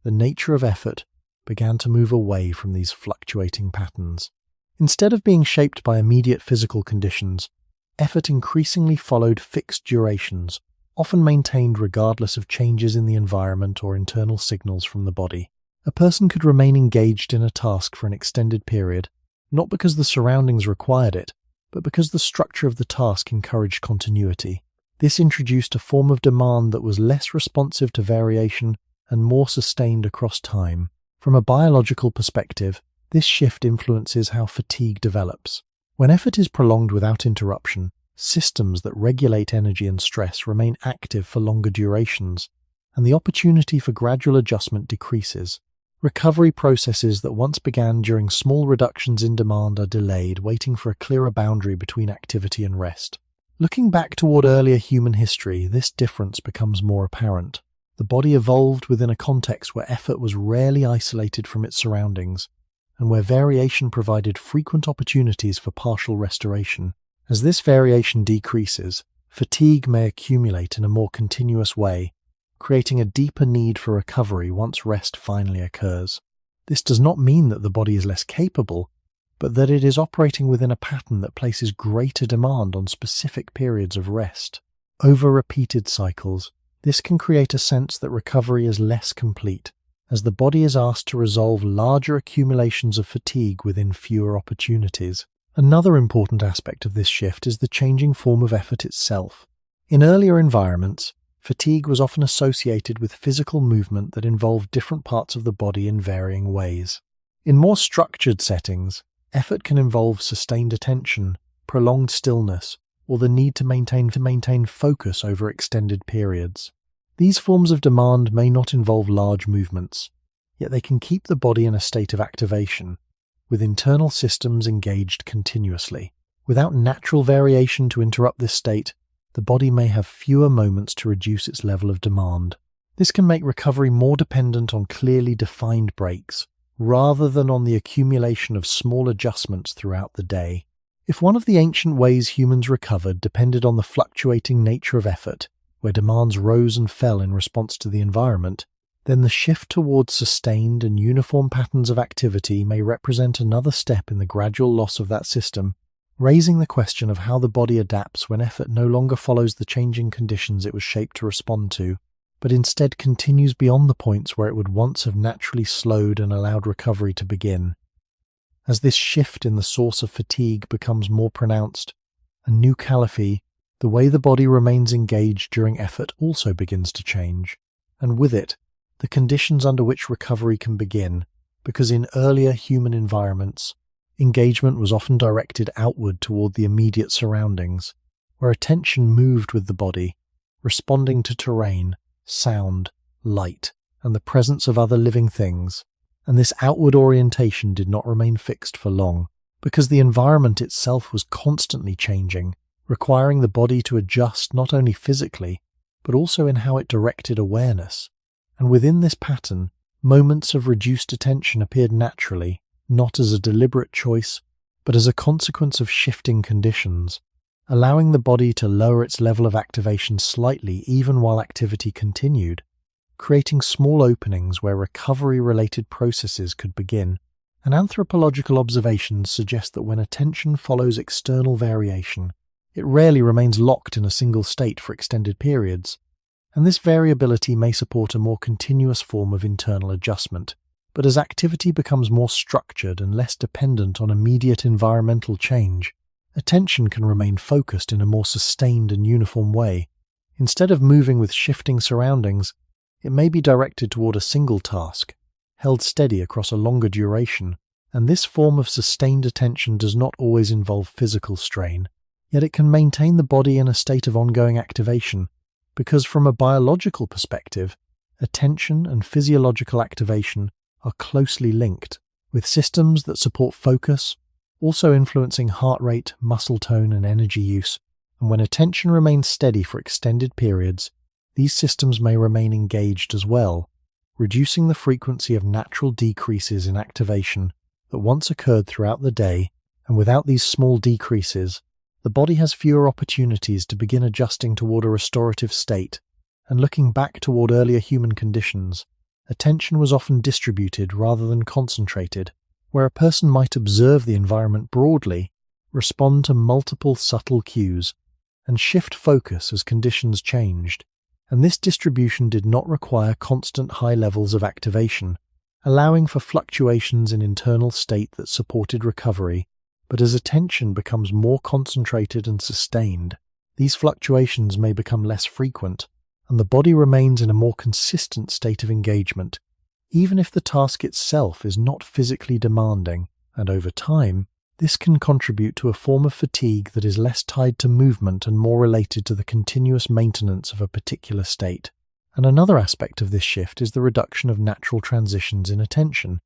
the nature of effort began to move away from these fluctuating patterns. Instead of being shaped by immediate physical conditions, effort increasingly followed fixed durations, often maintained regardless of changes in the environment or internal signals from the body. A person could remain engaged in a task for an extended period, not because the surroundings required it, but because the structure of the task encouraged continuity. This introduced a form of demand that was less responsive to variation and more sustained across time. From a biological perspective, this shift influences how fatigue develops. When effort is prolonged without interruption, systems that regulate energy and stress remain active for longer durations, and the opportunity for gradual adjustment decreases. Recovery processes that once began during small reductions in demand are delayed, waiting for a clearer boundary between activity and rest. Looking back toward earlier human history, this difference becomes more apparent. The body evolved within a context where effort was rarely isolated from its surroundings, and where variation provided frequent opportunities for partial restoration. As this variation decreases, fatigue may accumulate in a more continuous way, creating a deeper need for recovery once rest finally occurs. This does not mean that the body is less capable, but that it is operating within a pattern that places greater demand on specific periods of rest. Over repeated cycles, this can create a sense that recovery is less complete, as the body is asked to resolve larger accumulations of fatigue within fewer opportunities. Another important aspect of this shift is the changing form of effort itself. In earlier environments, fatigue was often associated with physical movement that involved different parts of the body in varying ways. In more structured settings, effort can involve sustained attention, prolonged stillness, or the need to maintain focus over extended periods. These forms of demand may not involve large movements, yet they can keep the body in a state of activation, with internal systems engaged continuously. Without natural variation to interrupt this state, the body may have fewer moments to reduce its level of demand. This can make recovery more dependent on clearly defined breaks, rather than on the accumulation of small adjustments throughout the day. If one of the ancient ways humans recovered depended on the fluctuating nature of effort, where demands rose and fell in response to the environment, then the shift towards sustained and uniform patterns of activity may represent another step in the gradual loss of that system, raising the question of how the body adapts when effort no longer follows the changing conditions it was shaped to respond to, but instead continues beyond the points where it would once have naturally slowed and allowed recovery to begin. As this shift in the source of fatigue becomes more pronounced, a new caliphate, the way the body remains engaged during effort also begins to change, and with it, the conditions under which recovery can begin, because in earlier human environments, engagement was often directed outward toward the immediate surroundings, where attention moved with the body, responding to terrain, sound, light, and the presence of other living things. and this outward orientation did not remain fixed for long, because the environment itself was constantly changing, requiring the body to adjust not only physically, but also in how it directed awareness. And within this pattern, moments of reduced attention appeared naturally, not as a deliberate choice, but as a consequence of shifting conditions, allowing the body to lower its level of activation slightly even while activity continued, creating small openings where recovery-related processes could begin. And anthropological observations suggest that when attention follows external variation, it rarely remains locked in a single state for extended periods, and this variability may support a more continuous form of internal adjustment. But as activity becomes more structured and less dependent on immediate environmental change, attention can remain focused in a more sustained and uniform way. Instead of moving with shifting surroundings, it may be directed toward a single task, held steady across a longer duration, and this form of sustained attention does not always involve physical strain, yet it can maintain the body in a state of ongoing activation, because from a biological perspective, attention and physiological activation are closely linked, with systems that support focus also influencing heart rate, muscle tone, and energy use. And when attention remains steady for extended periods, these systems may remain engaged as well, reducing the frequency of natural decreases in activation that once occurred throughout the day. And without these small decreases, the body has fewer opportunities to begin adjusting toward a restorative state. And looking back toward earlier human conditions, attention was often distributed rather than concentrated, where a person might observe the environment broadly, respond to multiple subtle cues, and shift focus as conditions changed. And this distribution did not require constant high levels of activation, allowing for fluctuations in internal state that supported recovery. But as attention becomes more concentrated and sustained, these fluctuations may become less frequent, and the body remains in a more consistent state of engagement, even if the task itself is not physically demanding. And over time, this can contribute to a form of fatigue that is less tied to movement and more related to the continuous maintenance of a particular state. And another aspect of this shift is the reduction of natural transitions in attention,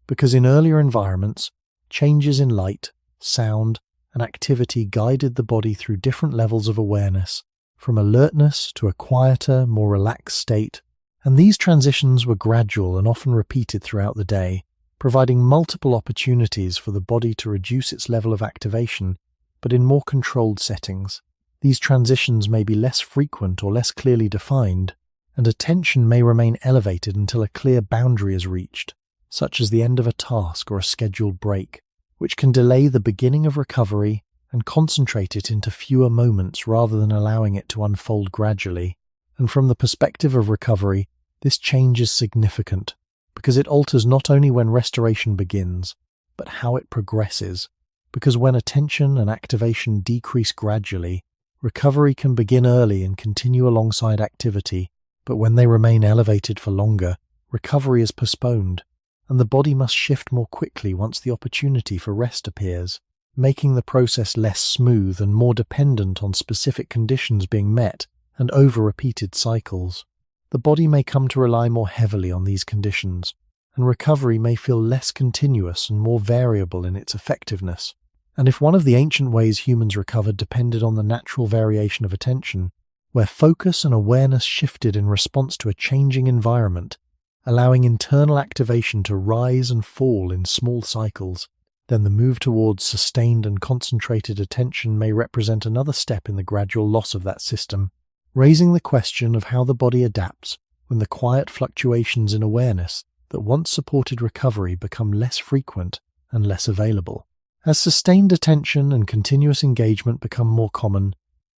because in earlier environments, changes in light, sound, and activity guided the body through different levels of awareness, from alertness to a quieter, more relaxed state, and these transitions were gradual and often repeated throughout the day, providing multiple opportunities for the body to reduce its level of activation, but in more controlled settings. These transitions may be less frequent or less clearly defined, and attention may remain elevated until a clear boundary is reached, such as the end of a task or a scheduled break, which can delay the beginning of recovery and concentrate it into fewer moments rather than allowing it to unfold gradually. And from the perspective of recovery, this change is significant, because it alters not only when restoration begins, but how it progresses. Because when attention and activation decrease gradually, recovery can begin early and continue alongside activity, but when they remain elevated for longer, recovery is postponed, and the body must shift more quickly once the opportunity for rest appears, making the process less smooth and more dependent on specific conditions being met and over repeated cycles. The body may come to rely more heavily on these conditions, and recovery may feel less continuous and more variable in its effectiveness. And if one of the ancient ways humans recovered depended on the natural variation of attention, where focus and awareness shifted in response to a changing environment, allowing internal activation to rise and fall in small cycles, then the move towards sustained and concentrated attention may represent another step in the gradual loss of that system, raising the question of how the body adapts when the quiet fluctuations in awareness that once supported recovery become less frequent and less available. As sustained attention and continuous engagement become more common,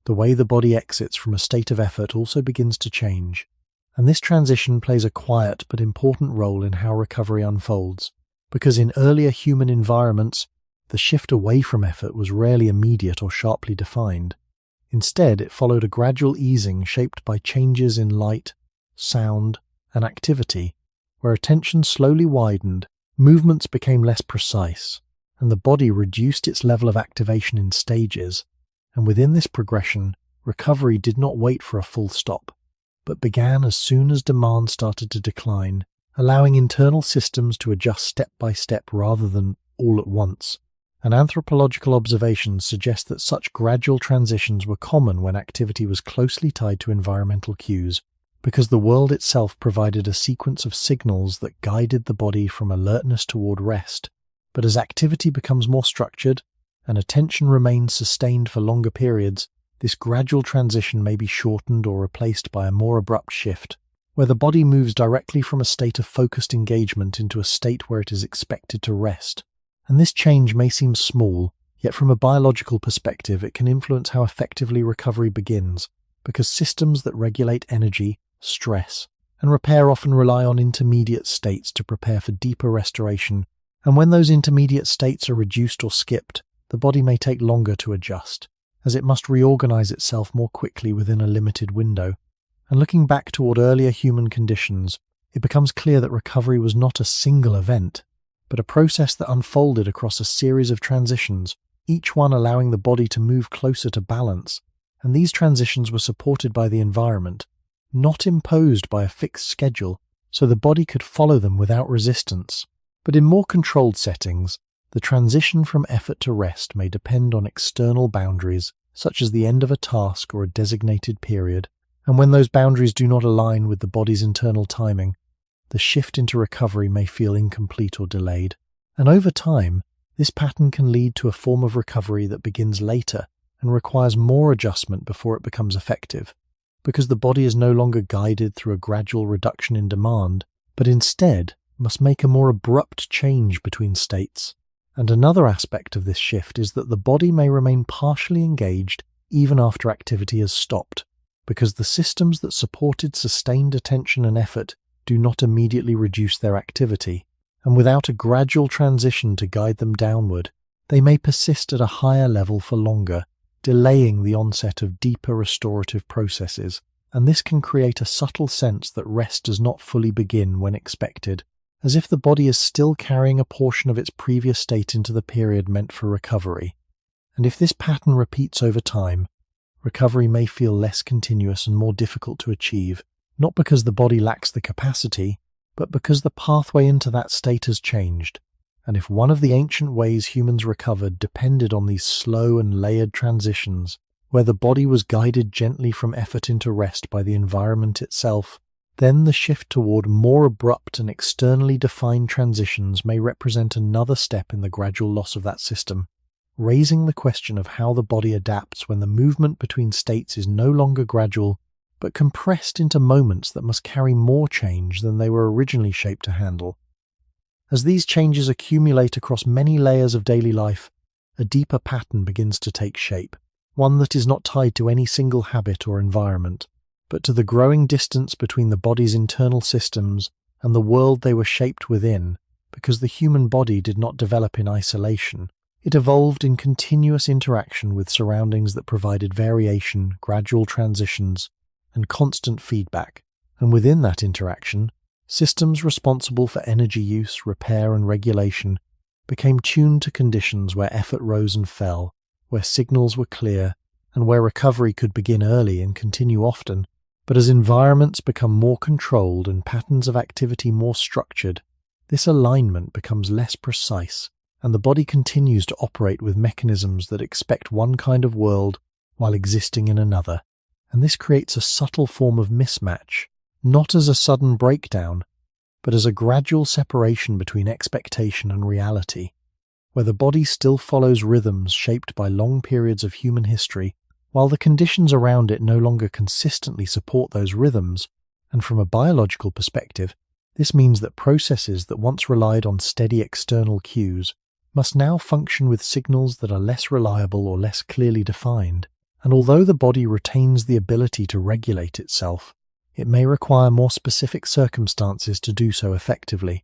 the way the body exits from a state of effort also begins to change, and this transition plays a quiet but important role in how recovery unfolds, because in earlier human environments, the shift away from effort was rarely immediate or sharply defined. Instead, it followed a gradual easing shaped by changes in light, sound, and activity, where attention slowly widened, movements became less precise, and the body reduced its level of activation in stages. And within this progression, recovery did not wait for a full stop, but began as soon as demand started to decline allowing internal systems to adjust step by step rather than all at once. And anthropological observations suggest that such gradual transitions were common when activity was closely tied to environmental cues, because the world itself provided a sequence of signals that guided the body from alertness toward rest. But as activity becomes more structured, and attention remains sustained for longer periods, this gradual transition may be shortened or replaced by a more abrupt shift, where the body moves directly from a state of focused engagement into a state where it is expected to rest. And this change may seem small, yet from a biological perspective it can influence how effectively recovery begins, because systems that regulate energy, stress, and repair often rely on intermediate states to prepare for deeper restoration, and when those intermediate states are reduced or skipped, the body may take longer to adjust, as it must reorganize itself more quickly within a limited window. And looking back toward earlier human conditions, it becomes clear that recovery was not a single event, but a process that unfolded across a series of transitions, each one allowing the body to move closer to balance. And these transitions were supported by the environment, not imposed by a fixed schedule, so the body could follow them without resistance. But in more controlled settings, the transition from effort to rest may depend on external boundaries, such as the end of a task or a designated period, and when those boundaries do not align with the body's internal timing, the shift into recovery may feel incomplete or delayed. And over time, this pattern can lead to a form of recovery that begins later and requires more adjustment before it becomes effective, because the body is no longer guided through a gradual reduction in demand, but instead must make a more abrupt change between states. And another aspect of this shift is that the body may remain partially engaged even after activity has stopped, because the systems that supported sustained attention and effort do not immediately reduce their activity, and without a gradual transition to guide them downward, they may persist at a higher level for longer, delaying the onset of deeper restorative processes, and this can create a subtle sense that rest does not fully begin when expected, as if the body is still carrying a portion of its previous state into the period meant for recovery. And if this pattern repeats over time, recovery may feel less continuous and more difficult to achieve, not because the body lacks the capacity, but because the pathway into that state has changed. And if one of the ancient ways humans recovered depended on these slow and layered transitions, where the body was guided gently from effort into rest by the environment itself, then the shift toward more abrupt and externally defined transitions may represent another step in the gradual loss of that system, raising the question of how the body adapts when the movement between states is no longer gradual, but compressed into moments that must carry more change than they were originally shaped to handle. As these changes accumulate across many layers of daily life, a deeper pattern begins to take shape, one that is not tied to any single habit or environment, but to the growing distance between the body's internal systems and the world they were shaped within, because the human body did not develop in isolation. It evolved in continuous interaction with surroundings that provided variation, gradual transitions, and constant feedback, and within that interaction, systems responsible for energy use, repair, and regulation became tuned to conditions where effort rose and fell, where signals were clear, and where recovery could begin early and continue often. But as environments become more controlled and patterns of activity more structured, this alignment becomes less precise, and the body continues to operate with mechanisms that expect one kind of world while existing in another. And this creates a subtle form of mismatch, not as a sudden breakdown, but as a gradual separation between expectation and reality, where the body still follows rhythms shaped by long periods of human history, while the conditions around it no longer consistently support those rhythms. And from a biological perspective, this means that processes that once relied on steady external cues must now function with signals that are less reliable or less clearly defined. And although the body retains the ability to regulate itself, it may require more specific circumstances to do so effectively,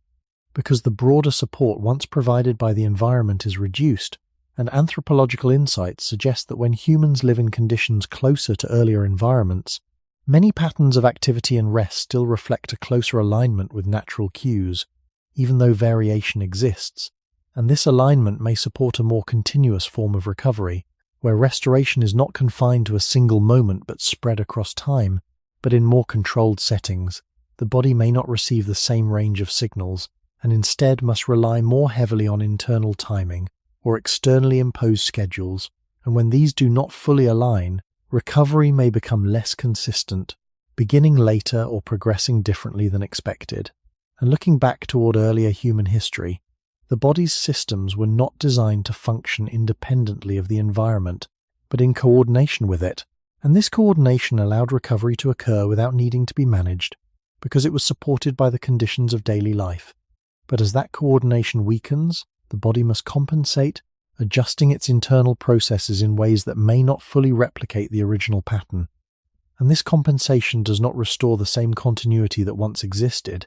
because the broader support once provided by the environment is reduced, and anthropological insights suggest that when humans live in conditions closer to earlier environments, many patterns of activity and rest still reflect a closer alignment with natural cues, even though variation exists, and this alignment may support a more continuous form of recovery, where restoration is not confined to a single moment but spread across time, but in more controlled settings, the body may not receive the same range of signals and instead must rely more heavily on internal timing or externally imposed schedules, and when these do not fully align, recovery may become less consistent, beginning later or progressing differently than expected. And looking back toward earlier human history, the body's systems were not designed to function independently of the environment, but in coordination with it, and this coordination allowed recovery to occur without needing to be managed, because it was supported by the conditions of daily life. But as that coordination weakens, the body must compensate, adjusting its internal processes in ways that may not fully replicate the original pattern. And this compensation does not restore the same continuity that once existed,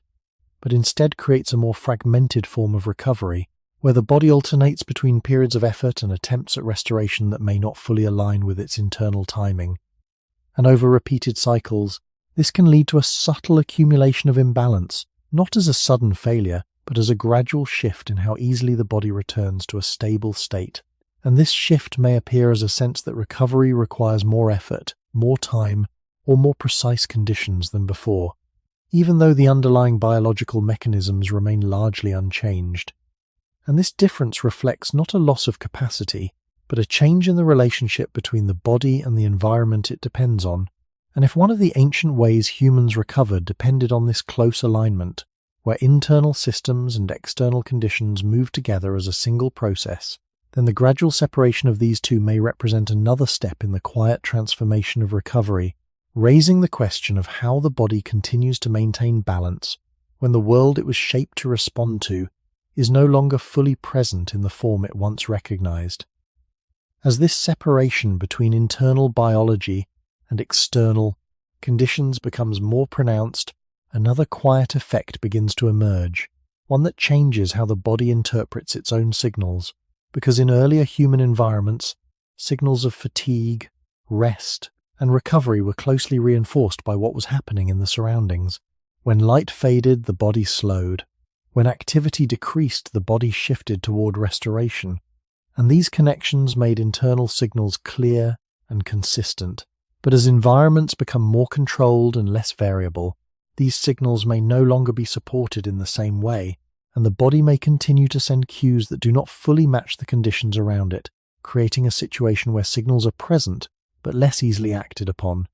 but instead creates a more fragmented form of recovery, where the body alternates between periods of effort and attempts at restoration that may not fully align with its internal timing. And over repeated cycles, this can lead to a subtle accumulation of imbalance, not as a sudden failure, but as a gradual shift in how easily the body returns to a stable state. And this shift may appear as a sense that recovery requires more effort, more time, or more precise conditions than before, even though the underlying biological mechanisms remain largely unchanged. And this difference reflects not a loss of capacity, but a change in the relationship between the body and the environment it depends on. And if one of the ancient ways humans recovered depended on this close alignment, where internal systems and external conditions move together as a single process, then the gradual separation of these two may represent another step in the quiet transformation of recovery, raising the question of how the body continues to maintain balance when the world it was shaped to respond to is no longer fully present in the form it once recognized. As this separation between internal biology and external conditions becomes more pronounced, another quiet effect begins to emerge, one that changes how the body interprets its own signals, because in earlier human environments, signals of fatigue, rest, and recovery were closely reinforced by what was happening in the surroundings. When light faded, the body slowed. When activity decreased, the body shifted toward restoration, and these connections made internal signals clear and consistent. But as environments become more controlled and less variable, these signals may no longer be supported in the same way, and the body may continue to send cues that do not fully match the conditions around it, creating a situation where signals are present but less easily acted upon.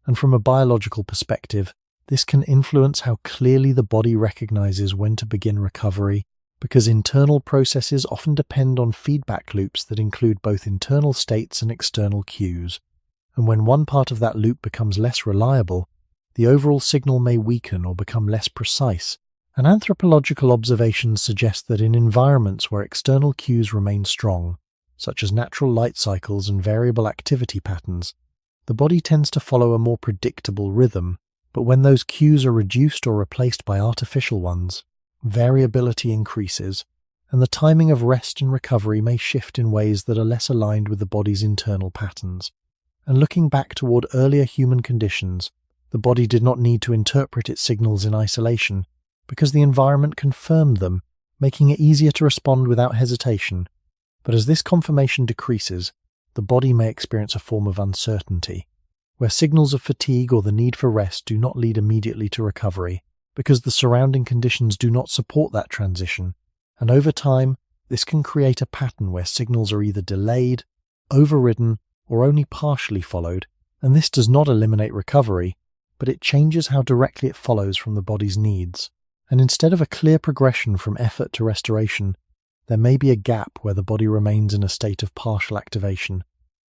And from a biological perspective, this can influence how clearly the body recognizes when to begin recovery, because internal processes often depend on feedback loops that include both internal states and external cues. And when one part of that loop becomes less reliable, the overall signal may weaken or become less precise. And anthropological observations suggest that in environments where external cues remain strong, such as natural light cycles and variable activity patterns, the body tends to follow a more predictable rhythm. But when those cues are reduced or replaced by artificial ones, variability increases, and the timing of rest and recovery may shift in ways that are less aligned with the body's internal patterns. And looking back toward earlier human conditions, the body did not need to interpret its signals in isolation, because the environment confirmed them, making it easier to respond without hesitation. But as this confirmation decreases, the body may experience a form of uncertainty, where signals of fatigue or the need for rest do not lead immediately to recovery, because the surrounding conditions do not support that transition. And over time, this can create a pattern where signals are either delayed, overridden, or only partially followed, and this does not eliminate recovery, but it changes how directly it follows from the body's needs. And instead of a clear progression from effort to restoration, there may be a gap where the body remains in a state of partial activation,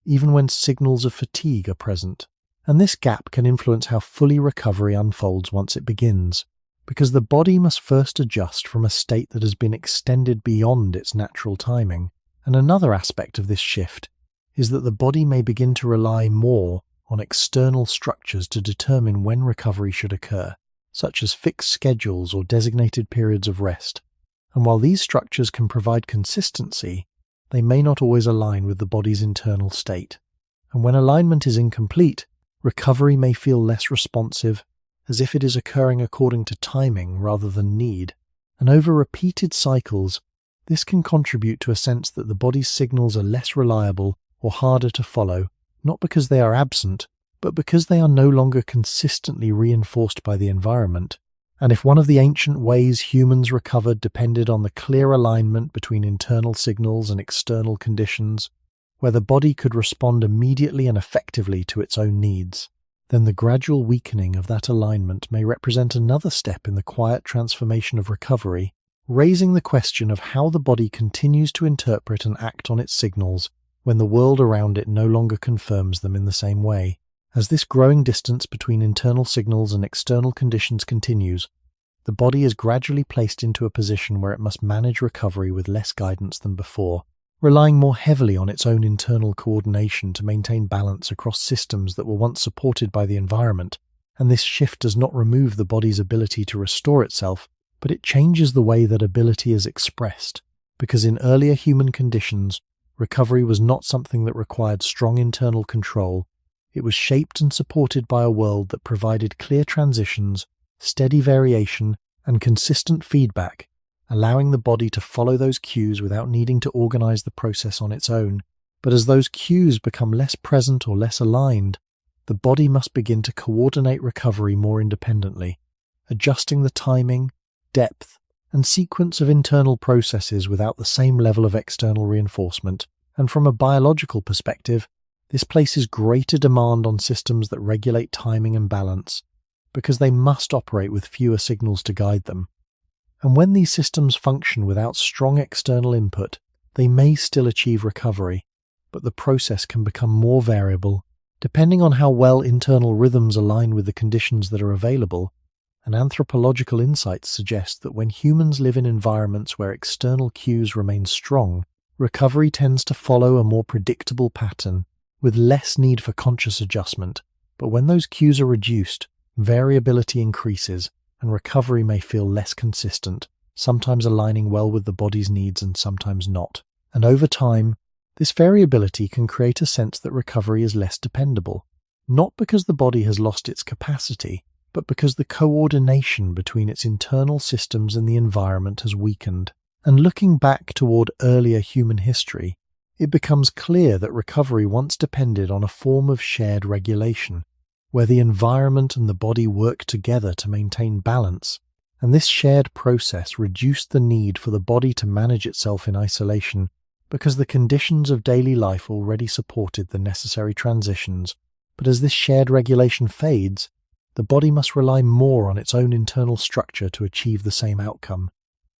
even when signals of fatigue are present. And this gap can influence how fully recovery unfolds once it begins, because the body must first adjust from a state that has been extended beyond its natural timing. And another aspect of this shift is that the body may begin to rely more on external structures to determine when recovery should occur, such as fixed schedules or designated periods of rest. And while these structures can provide consistency, they may not always align with the body's internal state. And when alignment is incomplete, recovery may feel less responsive, as if it is occurring according to timing rather than need. And over repeated cycles, this can contribute to a sense that the body's signals are less reliable or harder to follow, not because they are absent, but because they are no longer consistently reinforced by the environment. And if one of the ancient ways humans recovered depended on the clear alignment between internal signals and external conditions, where the body could respond immediately and effectively to its own needs, then the gradual weakening of that alignment may represent another step in the quiet transformation of recovery, raising the question of how the body continues to interpret and act on its signals when the world around it no longer confirms them in the same way. As this growing distance between internal signals and external conditions continues, the body is gradually placed into a position where it must manage recovery with less guidance than before, relying more heavily on its own internal coordination to maintain balance across systems that were once supported by the environment. And this shift does not remove the body's ability to restore itself, but it changes the way that ability is expressed, because in earlier human conditions, recovery was not something that required strong internal control. It was shaped and supported by a world that provided clear transitions, steady variation, and consistent feedback, allowing the body to follow those cues without needing to organize the process on its own. But as those cues become less present or less aligned, the body must begin to coordinate recovery more independently, adjusting the timing, depth, and sequence of internal processes without the same level of external reinforcement. And from a biological perspective, this places greater demand on systems that regulate timing and balance, because they must operate with fewer signals to guide them. And when these systems function without strong external input, they may still achieve recovery, but the process can become more variable, depending on how well internal rhythms align with the conditions that are available. And anthropological insights suggest that when humans live in environments where external cues remain strong, recovery tends to follow a more predictable pattern, with less need for conscious adjustment. But when those cues are reduced, variability increases, and recovery may feel less consistent, sometimes aligning well with the body's needs and sometimes not. And over time, this variability can create a sense that recovery is less dependable, not because the body has lost its capacity, but because the coordination between its internal systems and the environment has weakened. And looking back toward earlier human history, it becomes clear that recovery once depended on a form of shared regulation, where the environment and the body work together to maintain balance, and this shared process reduced the need for the body to manage itself in isolation, because the conditions of daily life already supported the necessary transitions. But as this shared regulation fades, the body must rely more on its own internal structure to achieve the same outcome.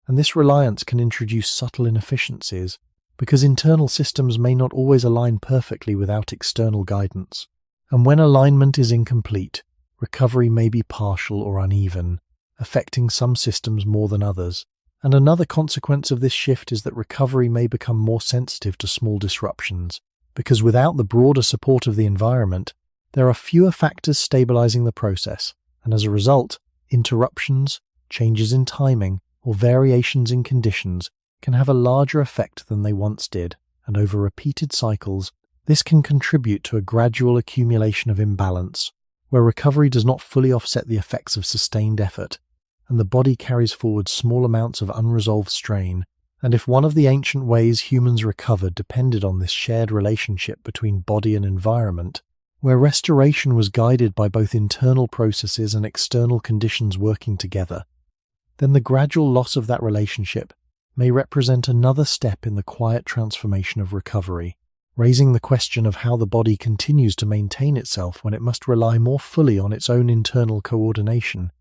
And this reliance can introduce subtle inefficiencies, because internal systems may not always align perfectly without external guidance. And when alignment is incomplete, recovery may be partial or uneven, affecting some systems more than others. And another consequence of this shift is that recovery may become more sensitive to small disruptions, because without the broader support of the environment, there are fewer factors stabilizing the process, and as a result, interruptions, changes in timing, or variations in conditions can have a larger effect than they once did, and over repeated cycles, this can contribute to a gradual accumulation of imbalance, where recovery does not fully offset the effects of sustained effort, and the body carries forward small amounts of unresolved strain. And if one of the ancient ways humans recovered depended on this shared relationship between body and environment, where restoration was guided by both internal processes and external conditions working together, then the gradual loss of that relationship may represent another step in the quiet transformation of recovery, raising the question of how the body continues to maintain itself when it must rely more fully on its own internal coordination,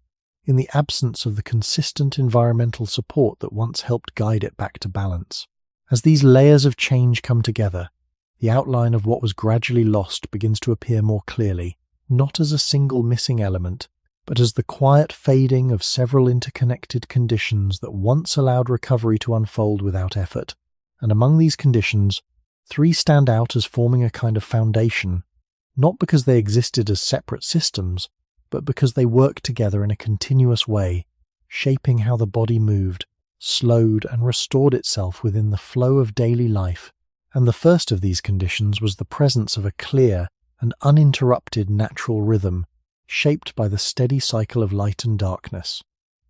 in the absence of the consistent environmental support that once helped guide it back to balance. As these layers of change come together, the outline of what was gradually lost begins to appear more clearly, not as a single missing element, but as the quiet fading of several interconnected conditions that once allowed recovery to unfold without effort. And among these conditions, 3 stand out as forming a kind of foundation, not because they existed as separate systems, but because they worked together in a continuous way, shaping how the body moved, slowed, and restored itself within the flow of daily life. And the first of these conditions was the presence of a clear and uninterrupted natural rhythm, shaped by the steady cycle of light and darkness,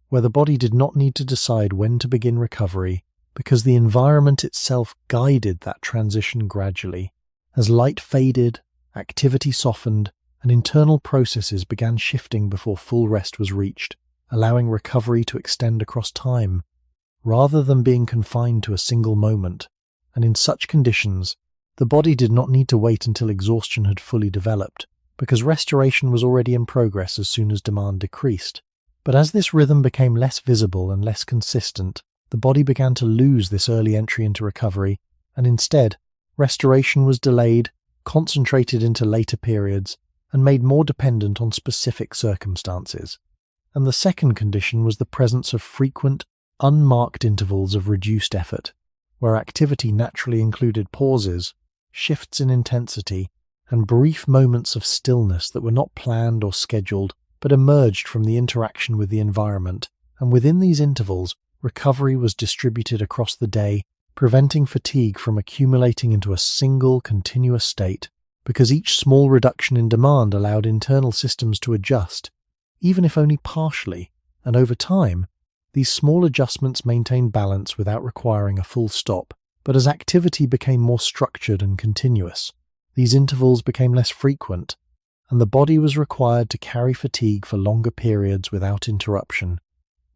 where the body did not need to decide when to begin recovery, because the environment itself guided that transition gradually. As light faded, activity softened, and internal processes began shifting before full rest was reached. allowing recovery to extend across time, rather than being confined to a single moment. And in such conditions, the body did not need to wait until exhaustion had fully developed, because restoration was already in progress as soon as demand decreased. But as this rhythm became less visible and less consistent, the body began to lose this early entry into recovery, and instead, restoration was delayed, concentrated into later periods, and made more dependent on specific circumstances. And the second condition was the presence of frequent, unmarked intervals of reduced effort, where activity naturally included pauses, shifts in intensity, and brief moments of stillness that were not planned or scheduled, but emerged from the interaction with the environment. And within these intervals, recovery was distributed across the day, preventing fatigue from accumulating into a single continuous state, because each small reduction in demand allowed internal systems to adjust, even if only partially, and over time, these small adjustments maintained balance without requiring a full stop. But as activity became more structured and continuous, these intervals became less frequent, and the body was required to carry fatigue for longer periods without interruption,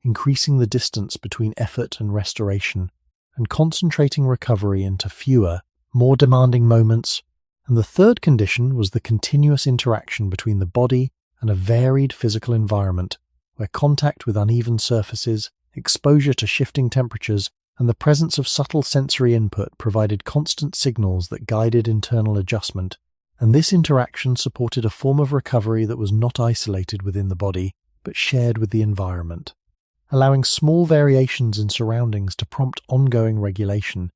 increasing the distance between effort and restoration, and concentrating recovery into fewer, more demanding moments. And the third condition was the continuous interaction between the body and a varied physical environment, where contact with uneven surfaces, exposure to shifting temperatures, and the presence of subtle sensory input provided constant signals that guided internal adjustment. And this interaction supported a form of recovery that was not isolated within the body, but shared with the environment, allowing small variations in surroundings to prompt ongoing regulation.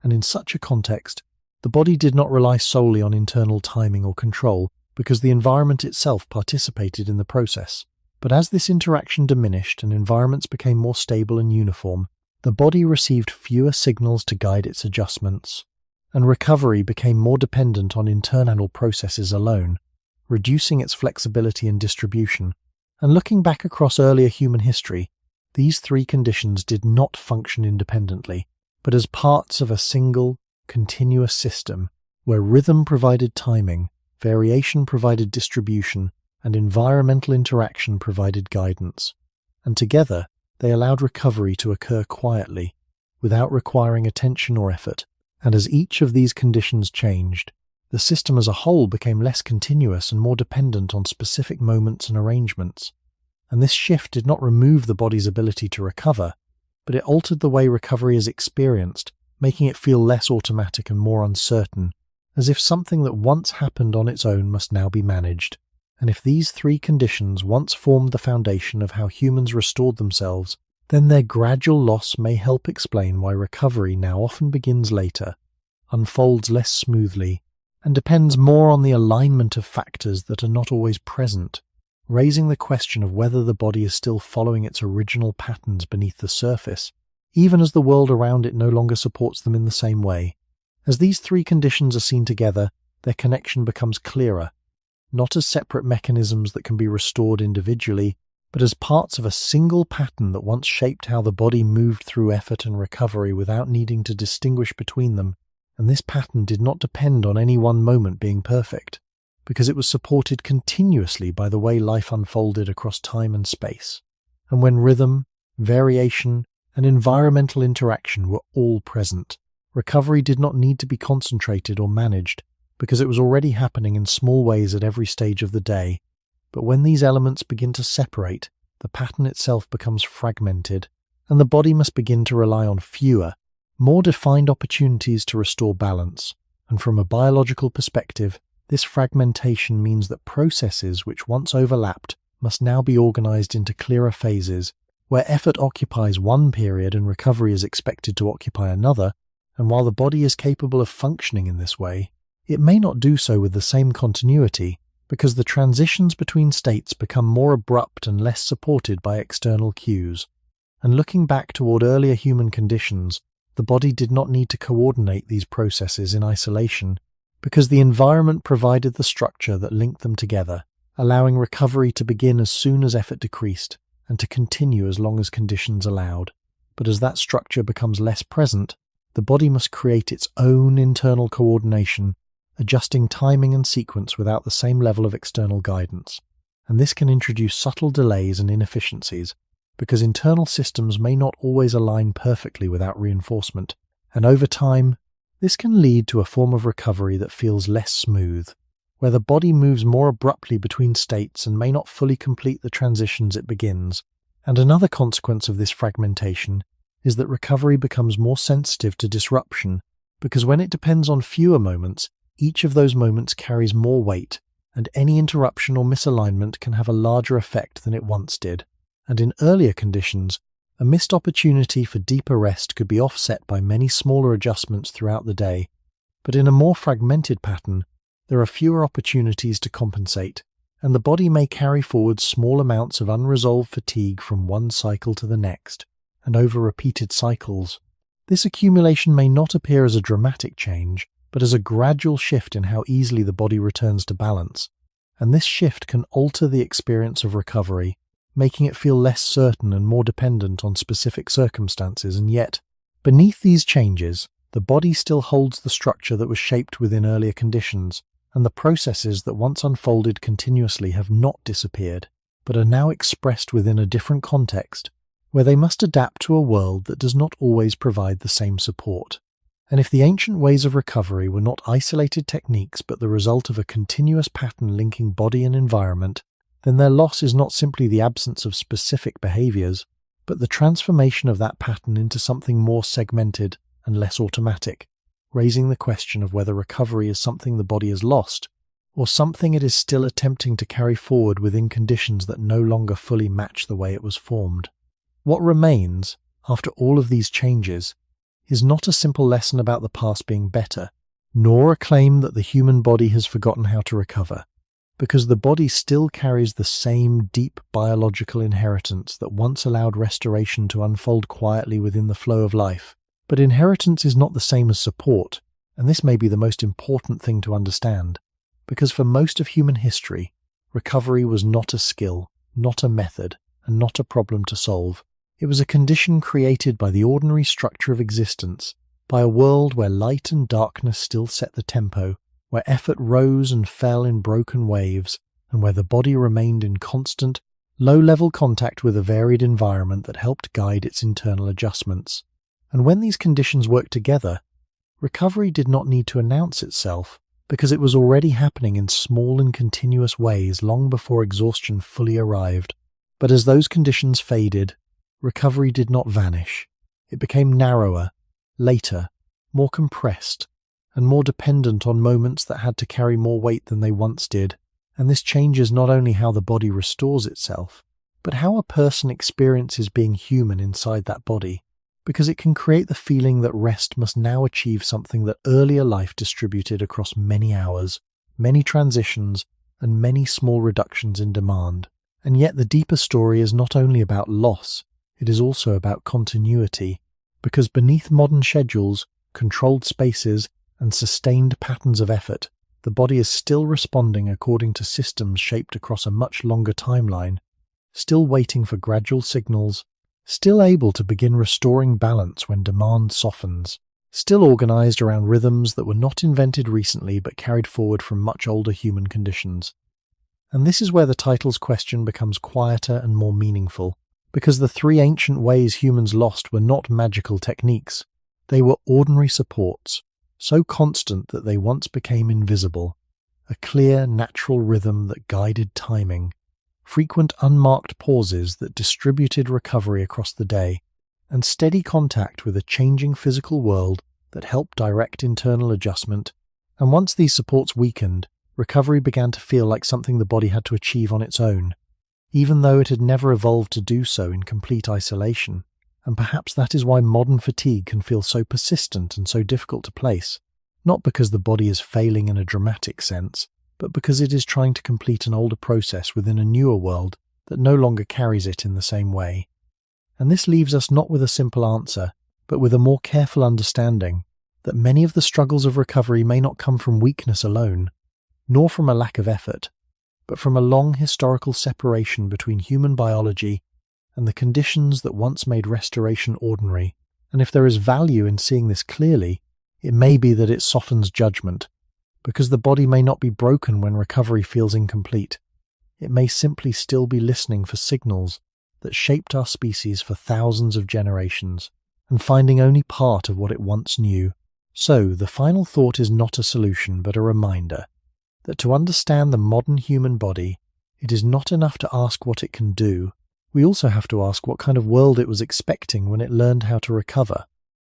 And in such a context, the body did not rely solely on internal timing or control, because the environment itself participated in the process. But as this interaction diminished and environments became more stable and uniform, the body received fewer signals to guide its adjustments, and recovery became more dependent on internal processes alone, reducing its flexibility and distribution. And looking back across earlier human history, these three conditions did not function independently, but as parts of a single, continuous system, where rhythm provided timing, variation provided distribution, and environmental interaction provided guidance. And together, they allowed recovery to occur quietly, without requiring attention or effort. And as each of these conditions changed, the system as a whole became less continuous and more dependent on specific moments and arrangements. And this shift did not remove the body's ability to recover, but it altered the way recovery is experienced, making it feel less automatic and more uncertain, as if something that once happened on its own must now be managed. And if these three conditions once formed the foundation of how humans restored themselves, then their gradual loss may help explain why recovery now often begins later, unfolds less smoothly, and depends more on the alignment of factors that are not always present, raising the question of whether the body is still following its original patterns beneath the surface, even as the world around it no longer supports them in the same way. As these three conditions are seen together, their connection becomes clearer, not as separate mechanisms that can be restored individually, but as parts of a single pattern that once shaped how the body moved through effort and recovery without needing to distinguish between them. And this pattern did not depend on any one moment being perfect, because it was supported continuously by the way life unfolded across time and space. And when rhythm, variation, and environmental interaction were all present, recovery did not need to be concentrated or managed, because it was already happening in small ways at every stage of the day. But when these elements begin to separate, the pattern itself becomes fragmented, and the body must begin to rely on fewer, more defined opportunities to restore balance. And from a biological perspective, this fragmentation means that processes which once overlapped must now be organized into clearer phases, where effort occupies one period and recovery is expected to occupy another. And while the body is capable of functioning in this way, it may not do so with the same continuity, because the transitions between states become more abrupt and less supported by external cues. And looking back toward earlier human conditions, the body did not need to coordinate these processes in isolation, because the environment provided the structure that linked them together, allowing recovery to begin as soon as effort decreased, and to continue as long as conditions allowed. But as that structure becomes less present, the body must create its own internal coordination, adjusting timing and sequence without the same level of external guidance. and this can introduce subtle delays and inefficiencies, because internal systems may not always align perfectly without reinforcement, and over time, this can lead to a form of recovery that feels less smooth, where the body moves more abruptly between states and may not fully complete the transitions it begins. And another consequence of this fragmentation is that recovery becomes more sensitive to disruption, because when it depends on fewer moments, each of those moments carries more weight, and any interruption or misalignment can have a larger effect than it once did. And in earlier conditions, a missed opportunity for deeper rest could be offset by many smaller adjustments throughout the day. But in a more fragmented pattern, there are fewer opportunities to compensate, and the body may carry forward small amounts of unresolved fatigue from one cycle to the next, and over repeated cycles. This accumulation may not appear as a dramatic change, but as a gradual shift in how easily the body returns to balance. And this shift can alter the experience of recovery, making it feel less certain and more dependent on specific circumstances. And yet, beneath these changes, the body still holds the structure that was shaped within earlier conditions, and the processes that once unfolded continuously have not disappeared, but are now expressed within a different context, where they must adapt to a world that does not always provide the same support. And if the ancient ways of recovery were not isolated techniques but the result of a continuous pattern linking body and environment, then their loss is not simply the absence of specific behaviors, but the transformation of that pattern into something more segmented and less automatic, raising the question of whether recovery is something the body has lost, or something it is still attempting to carry forward within conditions that no longer fully match the way it was formed. What remains, after all of these changes, is not a simple lesson about the past being better, nor a claim that the human body has forgotten how to recover, because the body still carries the same deep biological inheritance that once allowed restoration to unfold quietly within the flow of life. But inheritance is not the same as support, and this may be the most important thing to understand, because for most of human history, recovery was not a skill, not a method, and not a problem to solve. It was a condition created by the ordinary structure of existence, by a world where light and darkness still set the tempo, where effort rose and fell in broken waves, and where the body remained in constant, low-level contact with a varied environment that helped guide its internal adjustments. And when these conditions worked together, recovery did not need to announce itself, because it was already happening in small and continuous ways long before exhaustion fully arrived. But as those conditions faded, recovery did not vanish. It became narrower, later, more compressed, and more dependent on moments that had to carry more weight than they once did. And this changes not only how the body restores itself, but how a person experiences being human inside that body, because it can create the feeling that rest must now achieve something that earlier life distributed across many hours, many transitions, and many small reductions in demand. And yet the deeper story is not only about loss, it is also about continuity, because beneath modern schedules, controlled spaces, and sustained patterns of effort, the body is still responding according to systems shaped across a much longer timeline, still waiting for gradual signals, still able to begin restoring balance when demand softens, still organized around rhythms that were not invented recently but carried forward from much older human conditions. And this is where the title's question becomes quieter and more meaningful, because the three ancient ways humans lost were not magical techniques. They were ordinary supports, so constant that they once became invisible, a clear, natural rhythm that guided timing, frequent unmarked pauses that distributed recovery across the day, and steady contact with a changing physical world that helped direct internal adjustment. And once these supports weakened, recovery began to feel like something the body had to achieve on its own, even though it had never evolved to do so in complete isolation. And perhaps that is why modern fatigue can feel so persistent and so difficult to place, not because the body is failing in a dramatic sense, but because it is trying to complete an older process within a newer world that no longer carries it in the same way. And this leaves us not with a simple answer, but with a more careful understanding that many of the struggles of recovery may not come from weakness alone, nor from a lack of effort, but from a long historical separation between human biology and the conditions that once made restoration ordinary. And if there is value in seeing this clearly, it may be that it softens judgment, because the body may not be broken when recovery feels incomplete. it may simply still be listening for signals that shaped our species for thousands of generations, and finding only part of what it once knew. So, the final thought is not a solution, but a reminder that to understand the modern human body, it is not enough to ask what it can do. We also have to ask what kind of world it was expecting when it learned how to recover.